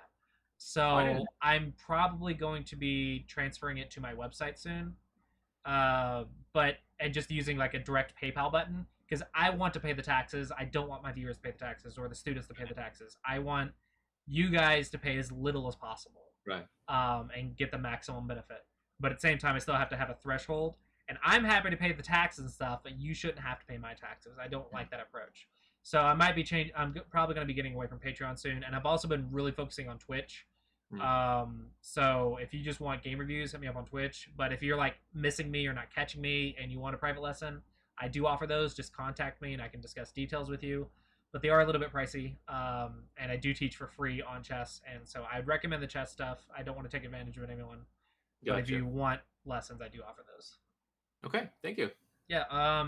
So I'm probably going to be transferring it to my website soon, and just using like a direct PayPal button because I want to pay the taxes. I don't want my viewers to pay the taxes or the students to pay the taxes. I want you guys to pay as little as possible, right? And get the maximum benefit. But at the same time, I still have to have a threshold. And I'm happy to pay the taxes and stuff, but you shouldn't have to pay my taxes. I don't like that approach. So I might be changing. I'm probably going to be getting away from Patreon soon, and I've also been really focusing on Twitch. So if you just want game reviews, hit me up on Twitch. But if you're like missing me or not catching me and you want a private lesson, I do offer those. Just contact me and I can discuss details with you. But they are a little bit pricey, and I do teach for free on chess, and so I'd recommend the chess stuff. I don't want to take advantage of anyone. Gotcha. But if you want lessons, I do offer those. Okay, thank you. Yeah,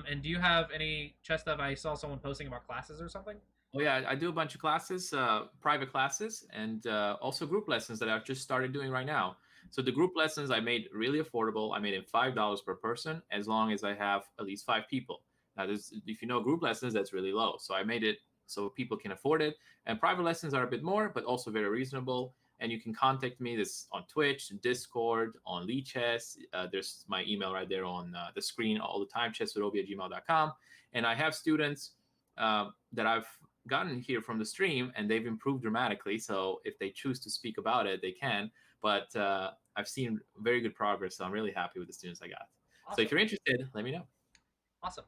and do you have any chess stuff? I saw someone posting about classes or something. Oh yeah, I do a bunch of classes, private classes, and also group lessons that I've just started doing right now. So the group lessons I made really affordable. I made it $5 per person as long as I have at least 5 people. Now, if you know group lessons, that's really low. So I made it so people can afford it. And private lessons are a bit more, but also very reasonable. And you can contact me this on Twitch, Discord, on Chess. There's my email right there on the screen all the time, ChessWithOvi@gmail.com. And I have students that I've gotten here from the stream, and they've improved dramatically. So if they choose to speak about it, they can. But I've seen very good progress, so I'm really happy with the students I got. Awesome. So if you're interested, let me know. Awesome.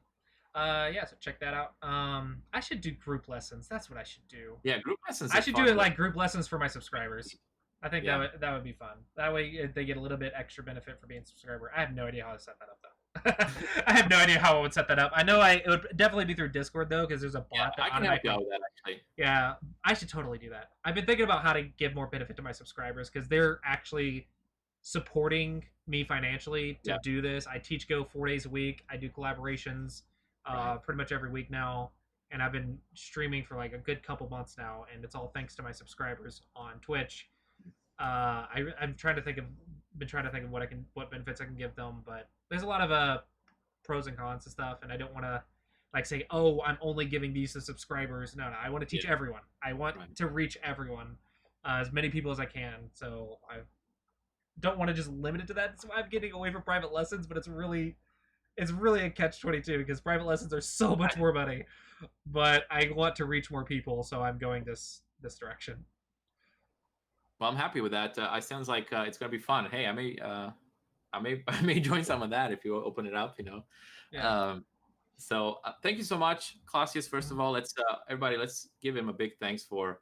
Yeah, so check that out. I should do group lessons. That's what I should do. Yeah, group lessons. I should do it like group lessons for my subscribers. I think that would be fun. That way they get a little bit extra benefit for being a subscriber. I have no idea how to set that up though. I have no idea how I would set that up. I know it would definitely be through Discord though, because there's a bot that I can help you out with that actually. Yeah, I should totally do that. I've been thinking about how to give more benefit to my subscribers because they're actually supporting me financially to do this. I teach Go 4 days a week. I do collaborations pretty much every week now, and I've been streaming for like a good couple months now, and it's all thanks to my subscribers on Twitch. I'm trying to think of what benefits I can give them, but there's a lot of pros and cons and stuff, and I don't want to like say, oh, I'm only giving these to subscribers. No, I want to teach everyone. I want to reach everyone. as many people as I can. So I don't want to just limit it to that. So I'm getting away from private lessons, but it's really a catch-22 because private lessons are so much more money. But I want to reach more people, so I'm going this direction. Well, I'm happy with that. It sounds like it's gonna be fun. Hey, I may join some of that if you open it up. Yeah. So thank you so much, Clossius. First of all, let's give him a big thanks for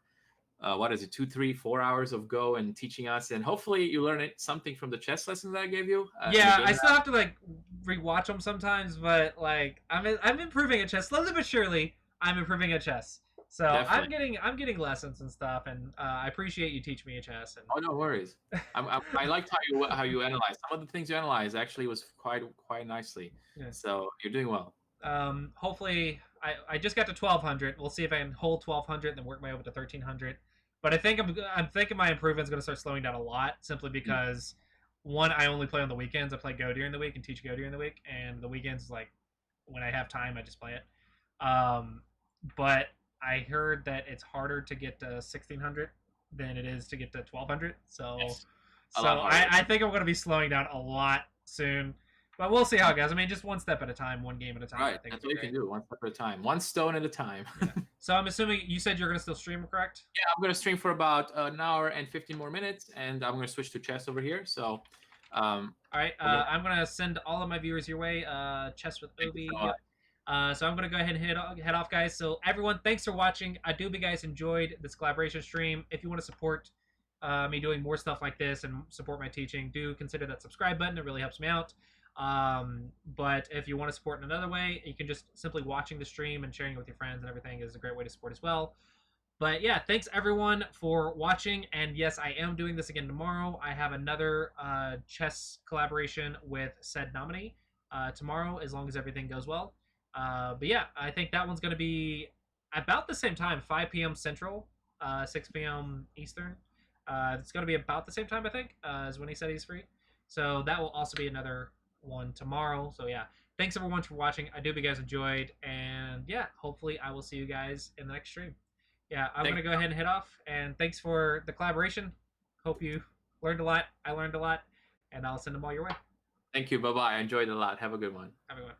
what is it, 2, 3, 4 hours of Go and teaching us, and hopefully you learn something from the chess lessons that I gave you. Yeah, I still have to like rewatch them sometimes, but like I'm improving at chess slowly but surely. I'm improving at chess, so Definitely. I'm getting lessons and stuff, and I appreciate you teaching me at chess. And Oh, no worries. I liked how you analyze some of the things you analyzed. Actually, was quite nicely. Yeah. So you're doing well. Hopefully, I just got to 1200. We'll see if I can hold 1200 and then work my way over to 1300. But I think I'm thinking my improvement's going to start slowing down a lot simply because one, I only play on the weekends. I play Go during the week and teach Go during the week, and the weekends is like when I have time, I just play it. But I heard that it's harder to get to 1600 than it is to get to 1200. So, Yes. I think I'm going to be slowing down a lot soon. But we'll see how it goes. I mean, just one step at a time, one game at a time. Right. That's what you can do. One step at a time. One stone at a time. Yeah. So I'm assuming you said you're going to still stream, correct? Yeah, I'm going to stream for about an hour and 15 more minutes, and I'm going to switch to chess over here. So, all right. I'm going to send all of my viewers your way. Chess with Ovi. So I'm going to go ahead and head off, guys. So everyone, thanks for watching. I do hope you guys enjoyed this collaboration stream. If you want to support me doing more stuff like this and support my teaching, do consider that subscribe button. It really helps me out. But if you want to support in another way, you can just simply watching the stream and sharing it with your friends and everything is a great way to support as well. But yeah, thanks everyone for watching. And yes, I am doing this again tomorrow. I have another chess collaboration with said nominee tomorrow, as long as everything goes well. But yeah, I think that one's going to be about the same time, 5 p.m. Central, 6 p.m. Eastern. It's going to be about the same time, I think, as when he said he's free. So that will also be another one tomorrow. So yeah, thanks everyone for watching. I do hope you guys enjoyed, and yeah, hopefully I will see you guys in the next stream. Yeah, I'm gonna go ahead and head off, and thanks for the collaboration. Hope you learned a lot. I learned a lot, and I'll send them all your way. Thank you. Bye-bye. I enjoyed it a lot. Have a good one. Have a good one.